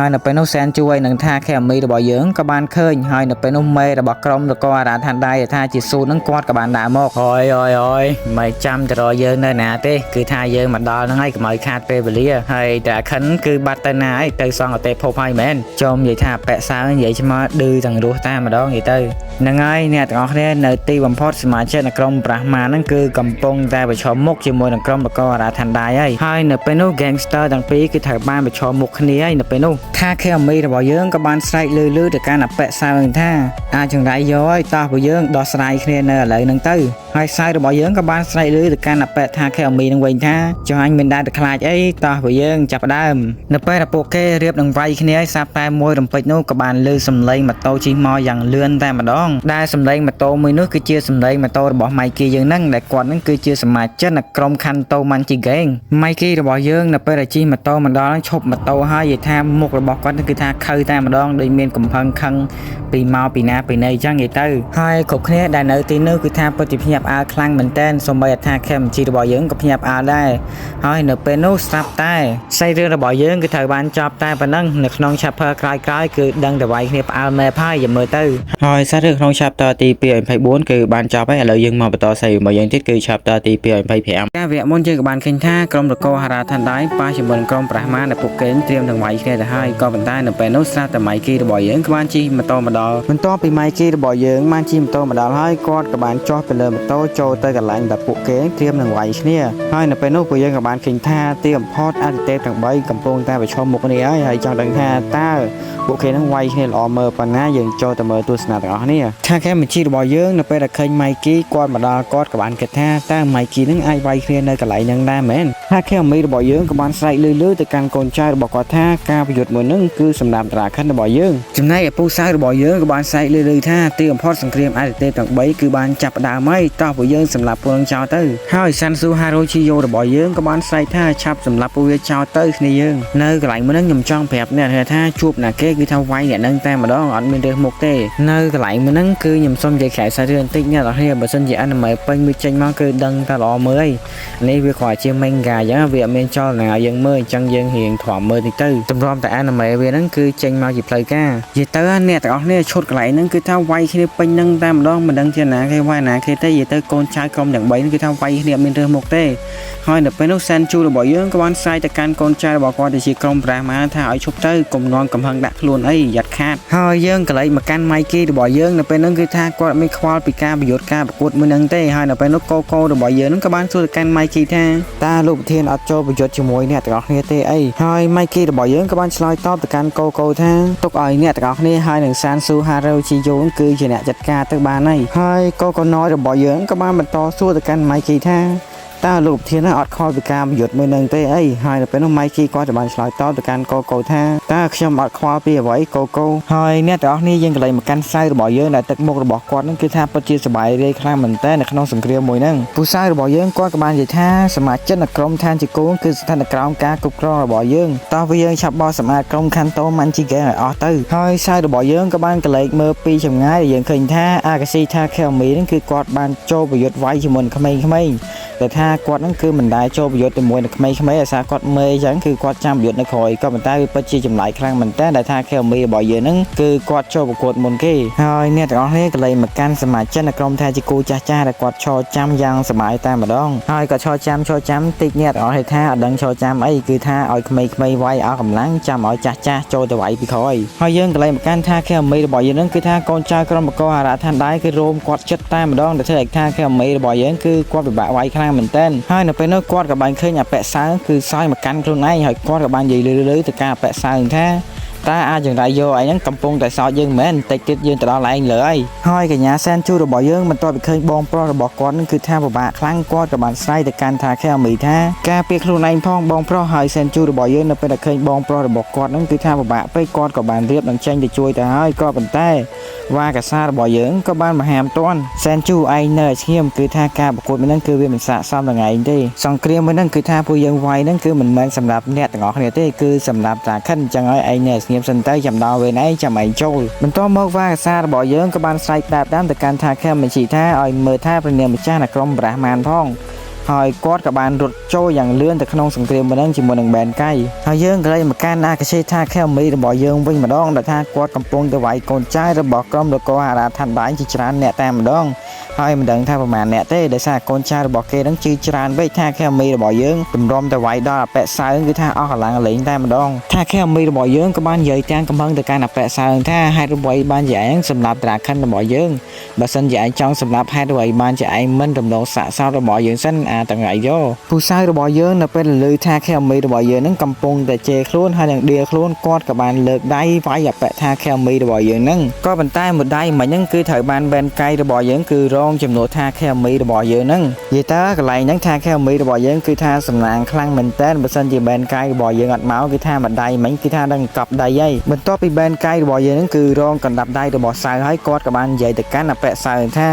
ើយនៅពេលនោះសែនជូហើយនឹងថា แค่มีระบอยเยื้องกับบานเคยให้ในเป็นนุ่มเมย์ระบอกกรมแล้วก็อาราทันได้ท่าจิตสูนั่งกอดกับบานดามอกโอยไม่จำจะรอเยื้องเนินหนาเต้คือท่าเยื้องมันดอนั่งให้กับไม่ขาดเปเบลียให้แต่ขันคือบัตเตอร์นายเตยซองเอาเตะพบให้แมนจมใหญ่ท่าแปะซ้ายใหญ่ชะมาดื้อต่างรู้ตามาดองใหญ่เตยนั่งไงเนี่ยต่างออกเนี่ยในตีบัมพอดสมาชิกในกรมประมานั่นคือกำปงแต่ไปชมมุกจมวยในกรมแล้วก็อาราทันได้ให้ในเป็นนุ่มแกงสเตอร์ต่างปีคือถ่ายบ้านไปชมมุกนี้ในเป็นนุ่มท่าแค่มีระบอยเยื้องกับบานใส่ลื่นแต่การแปะซ้ายท่าจังไรย้อยตาบอยเยื้องดอสไลเคลียร์เนอร์เลยนั่งเตยให้ใส่ระบอยเยื้องกับบานใส่ลื่นแต่การแปะท่าแค่มีนั่งเวงท่าจะให้มันได้แต่คลายตาบอยเยื้องจับได้ในเป็นระโปเกเรียบดังไรเคลียร์ซับแต่มวยลำไปนู้กับบานลื่นสำเร็จมาโตชิมออย่างเลื่อนแต่มาดองได้สำเร็จมาโตมือนู้คือเชื่อสำเร็จมาโตระบอยไมกี้ยังนั่งแต่ก่อนนั่นคือเชื่อสมาชิกนักกรมคันโตมันจีเก่งไมกี้ระบอยเยื้องในเป็นระจีมาโตมันดองชบมาโตให้ยัยท่ามุกระบอกก่อนนั่นคือท่าเคยแต่มาดองโดยเมียนกำพังคังปีเมาปีหน้าปีในจังยัยเตอให้ขบเคลียร์ได้เนื้อตีนู้คือท่าปฏิพยับอาคลังเหมือนเต้นสมบัติท่าเข้มจีระบอยเยื้องกับพยับอาได้ให้เนื้อเป็นนู้สับใต้ใส่เรื่องระบอยเยื้องคือถ่ายบ้านจอบใต้ปนังเนื้อขนมชับเพอคลายคือดังแต่ไว้เนี่ยอาเมพายอย่าเมื่อเตอให้ใส่เรื่องขนมชับต่อตีเปลี่ยนไพ่บ้วนคือบ้านจอบให้เรายังมาต่อใส่บอยยังที่คือชับต่อตีเปลี่ยนไพ่แผงการเวียมนเจอกับบ้านเข่งท่ากรมตะโกหาราทันได้ป้าชิบนกรมประมาณในปุกเกนเตรียมดังไว้แค่แต่ให้ก็เป็นได้เนื้อเป็นนู้สับแต่ไมกี้ระบอยเยื้องกับบ้านจีมาโตมาดอมันโตปีไมกี้ระบอยเยื้องบ้านจีมาโตมาดอให้กอดกับบ้านจอบไปเลยมาโตโจเตอกับหลังแต่ปุกเกนเตรียมดังไว้เนี่ยให้เนื้อเป็นนู้ปุยยังกับบ้านเข่งท่าเตรียมพอดอาร์เตต่างใบกำปงตาไปชมมุกนี้ให้จังดังท่าตาบุกเคนั่งไว้เนี่ยออเมอร์ปัญหาอย่างโจแต่เมื่อตัวสนาต่างเนี่ยถ้าแค่มันชีระบอยเยื้องเนื้อเป็นแต่เคยไมกี้กอดมาดอกอดกับบ้านเข่งท่าตาไมกี้นั่งไอไว้เนี่ยในกับไหลยังได้เหม็นถ้าแค่มีระบอยเยื้องกับบ้านใส่ลื่นแต่การโกนใจระบอกกอดท่าการประโยชน์เหมือนนึงคือสำหรับตราขั้นระบอยเยื้องจำได้ผู้ใส่ระบอยเยื้องกับบ้านใส่ลื่นท่าเตรียมพอดสังเกตอาร์เตต่างใบคือบ้านจับดาวไม่ต่อระบอยเยื้องสำหรับพลังเจ้าเตอร์ให้ซันซูฮาโรชิโยระบอยเยื้องกับบ้านใส่ท่าชับสำหรับผู้เจ้าเตอร์ในเยื้องเนื้อกับไหลมันนั่งยำจ้องแบบเนี่ยท่าจูบหน้าเก๊คือท่าไว้เนี่ยนั่งแต่มาดองอ่อนเป็นเรื่องหมกเต้เนื้อกับไหลมันนั่งคือยำส้มใจแขกสะเทือนติ๊กเนี่ยเราให้บะเส้นใหญ่อันใหม่เป็นมีใจมากคือดังตลอดเมื่อยนี่วิเคราะห์เชียงแมงกาอย่างเวียเมนจอหนายังเมื่อยจังยังเหียงถอมเมื่อที่ตื้อจำรอมแต่อันใหม่เวียนั่นคือใจมาหยิบเลยก้ายี่เตอร์เนี่ยแต่ออกเนี่ยชดไหลนั่นคือท่าไว้ที่เป็นนั่งแต่มาดองมันดังเชียหนาแค่ว่าหนาแค่เต้ยี่เตอร์โกนชายกรมอย่างใบนั่นคือท่าไว้เนี่ยเป็นเรื่องหมกเต้หอยเด็กเป็นลูกแซนจูระบอยเยื้องกับบ้านใส่แต่การโกนชายบอกว่าจะชีกรมประมาท่าเอาชุบเตอร์กลมนอนกำพังดักล้วนหยัดขาดหอยเยื้องกับไหลมากันไมกี้ระบอยเยื้องเด็กเป็นนั่นคือท่าก็ไม่ควาลปีกาประโยชน์การประกวดมือนังเต้หอยเด็กเป็นลูกโกระบอยเยื้องกับบ้านสู้แต่การไมกี้ท่าตาลูกเทียนอัดโจประโยชน์จมวยเนี่ยแต่ออกเนี่ยเต้หอยไมกี้ระบอยเยื้องกับบ้านชลอยตอบแต่การโกท่าตกอ่อยเนี่ยแต่ออกเนี่ยหอยหนึ่งซานซูฮาเรลชิโยนคือเจเนจัดการตึกบ้านนี่หอยโกน้อยระบอยเยื้องกับบ้านมันต่อสู้แต่การไมกี้ท่าตาลูกเทียนอัดคอยไปการประโยชน์มือหนึ่งเต้หอยเป็นน้องไมกี้ก็จะบานสลายต่อจากการโกท่าตาขยมอัดคอยไปไว้โกหอยเนี่ยแต่ออกนี่ยังกระไรมากันไส้ระบอยเยอะในตึกมุกระบอกกอดนั่นคือท่าปฏิสบายเลยครั้งเหมือนเต้ในขนมสังเกตมวยนั่งผู้ไส้ระบอยเยอะก็กระบาลใหญ่ท่าสมาชิกนักกรมท่านจิโก้คือสถานกรรมการกุกรองระบอยเยอะต่อไปยังฉับบอสมาร์กรมคันโตมันจิเกออเตอร์หอยไส้ระบอยเยอะกระบาลกระไรเมื่อปีชมง่ายอย่างเคยท่าอากาศท่าแคลมีนั่นคือกอดบานโจประโยชน์ไว้ชมนขมิ้นแต่ท่ากอดนั่นคือมันได้โจประโยชน์แต่มวยขมิ้นสากอดเมย์ยังคือกอดจำประโยชน์ในคอยก็มันได้ปัจจัยจำหลายครั้งมันแต่ท่าแคลมีบ่อยเยอะนั่นคือกอดโจประกวดมนกี้หอยเนี่ยแต่ออกนี่ก็เลยมากันสมาชิกนักกรมท่านจิโก้จ้าแต่กอดโชจำยังสบายตามมาดองหอยก็โชจำติดเนี่ยออกให้ท่าดังโชจำคือท่าเอาขมิ้นไว้เอากำลังจำเอาจ้าโจแต่ไหวพี่คอยหอยยังก็เลยมากันท่าแคลมีบ่อยเยอะนั่นคือท่ากอนใจกรมก็หาราทันได้คือโรมกอดจัดตามมาดองแต่เธอท่าแคลมีบ่อยเยอะคือกอดแบบไว้ครั้งเหมือนเต้นให้เนาะเป็นเนาะกอดกับบ้านเคยแปะซ้ายคือซอยมากันคนไหนหอยกอดกับบ้านใหญ่เลยแต่การแปะซ้ายท่าตาอาอย่างไรโยไอ้ยังกำปงแต่ซอยยังเหม็นติดยืนแต่เราlạiเลยหอยกับยาแซนจูระบอยยังมันตัวไปเคยบองปลอระบอกกอดนั่นคือท่าประบะครั้งกอดกับบ้านไส้แต่การทาแค่มีท่าการเปียกคนไหนพ่องบองปลอหอยแซนจูระบอยยังเป็นแต่เคยบองปลอระบอกกอดนั่นคือท่าประบะไปกอดกับบ้านเรียบดังเช่นจะช่วยแต่หอยก็เป็นแต่ว่ากับซาระบอยยังก็บ้านมาแฮมต้นแซนจูไอเนอร์เชี่ยมคือท่าการประกวดมันนั่นคือเวียนสะซ้ำยังไงดิสองเกลียมมันนั่นคือท่าผู้ยังไวนั่นคือเหมือนสำหรับเนี่ยแต่งออกเนี่ยที่คือสำหรับจากขั้นจังไอเนอร์เชี่ยมสันเตยจำดาวเวนัยจะไม่โจยมันต้องบอกว่าซาระบอยยังก็บ้านใส่ดาบด้ามแต่การท่าแค่มันฉีท่าไอเมื่อท่าเป็นเนื้อมันจ้าหนักกรมประมาณพ่อง ហើយគាត់ក៏បានរត់ចូលយ៉ាងលឿនទៅក្នុងសង្គ្រាមម្ដងជាមួយនឹងបែនកៃហើយយើងក៏เลยមកកាន់អាកាសេថាខេមីរបស់យើងវិញម្ដងដែលថាគាត់កំពុងទៅវាយកូនចៅរបស់ក្រុមនគរអារាធិបតីជាច្រើនអ្នកតែម្ដងហើយមិនដឹងថាប្រមាណអ្នកទេដោយសារកូនចៅរបស់គេនឹងជឿច្រើនពេកថាខេមីរបស់យើងទម្រាំទៅវាយដល់អបិសើគឺថាអស់កម្លាំងលេងតែម្ដងថាខេមីរបស់យើងក៏បាននិយាយទាំងកំហឹងទៅកាន់អបិសើថាហេតុអ្វីបានជាឯងសម្រាប់ត្រាខិនរបស់យើងបើសិនជាឯងចង់សម្រាប់ហេតុអ្វីបានជាឯងមិនដំណងសាកសោតរបស់យើងសិនទាំងថ្ងៃយោពូសៅរបស់យើងនៅពេលឮថាខេមីរបស់យើងនឹងកំពុងតែជេរខ្លួនហើយនឹងដៀខ្លួនគាត់ក៏បានលើកដៃវាយអបិថាខេមីរបស់យើងនឹងក៏ប៉ុន្តែមួយដៃមិញហ្នឹងគឺត្រូវបានបែនកៃរបស់យើងគឺរងចំនួនថាខេមីរបស់យើងហ្នឹងនិយាយតើកន្លែងហ្នឹងថាខេមីរបស់យើងគឺថាសំណាងខ្លាំងមែនតើបើសិនជាបែនកៃរបស់យើងអត់មកគឺថាមួយដៃមិញគឺថានឹងកប់ដៃហើយបន្ទាប់ពីបែនកៃរបស់យើងហ្នឹងគឺរងកណ្ដាប់ដៃរបស់សៅហើយគាត់ក៏បាននិយាយទៅកាន់អបិសៅថា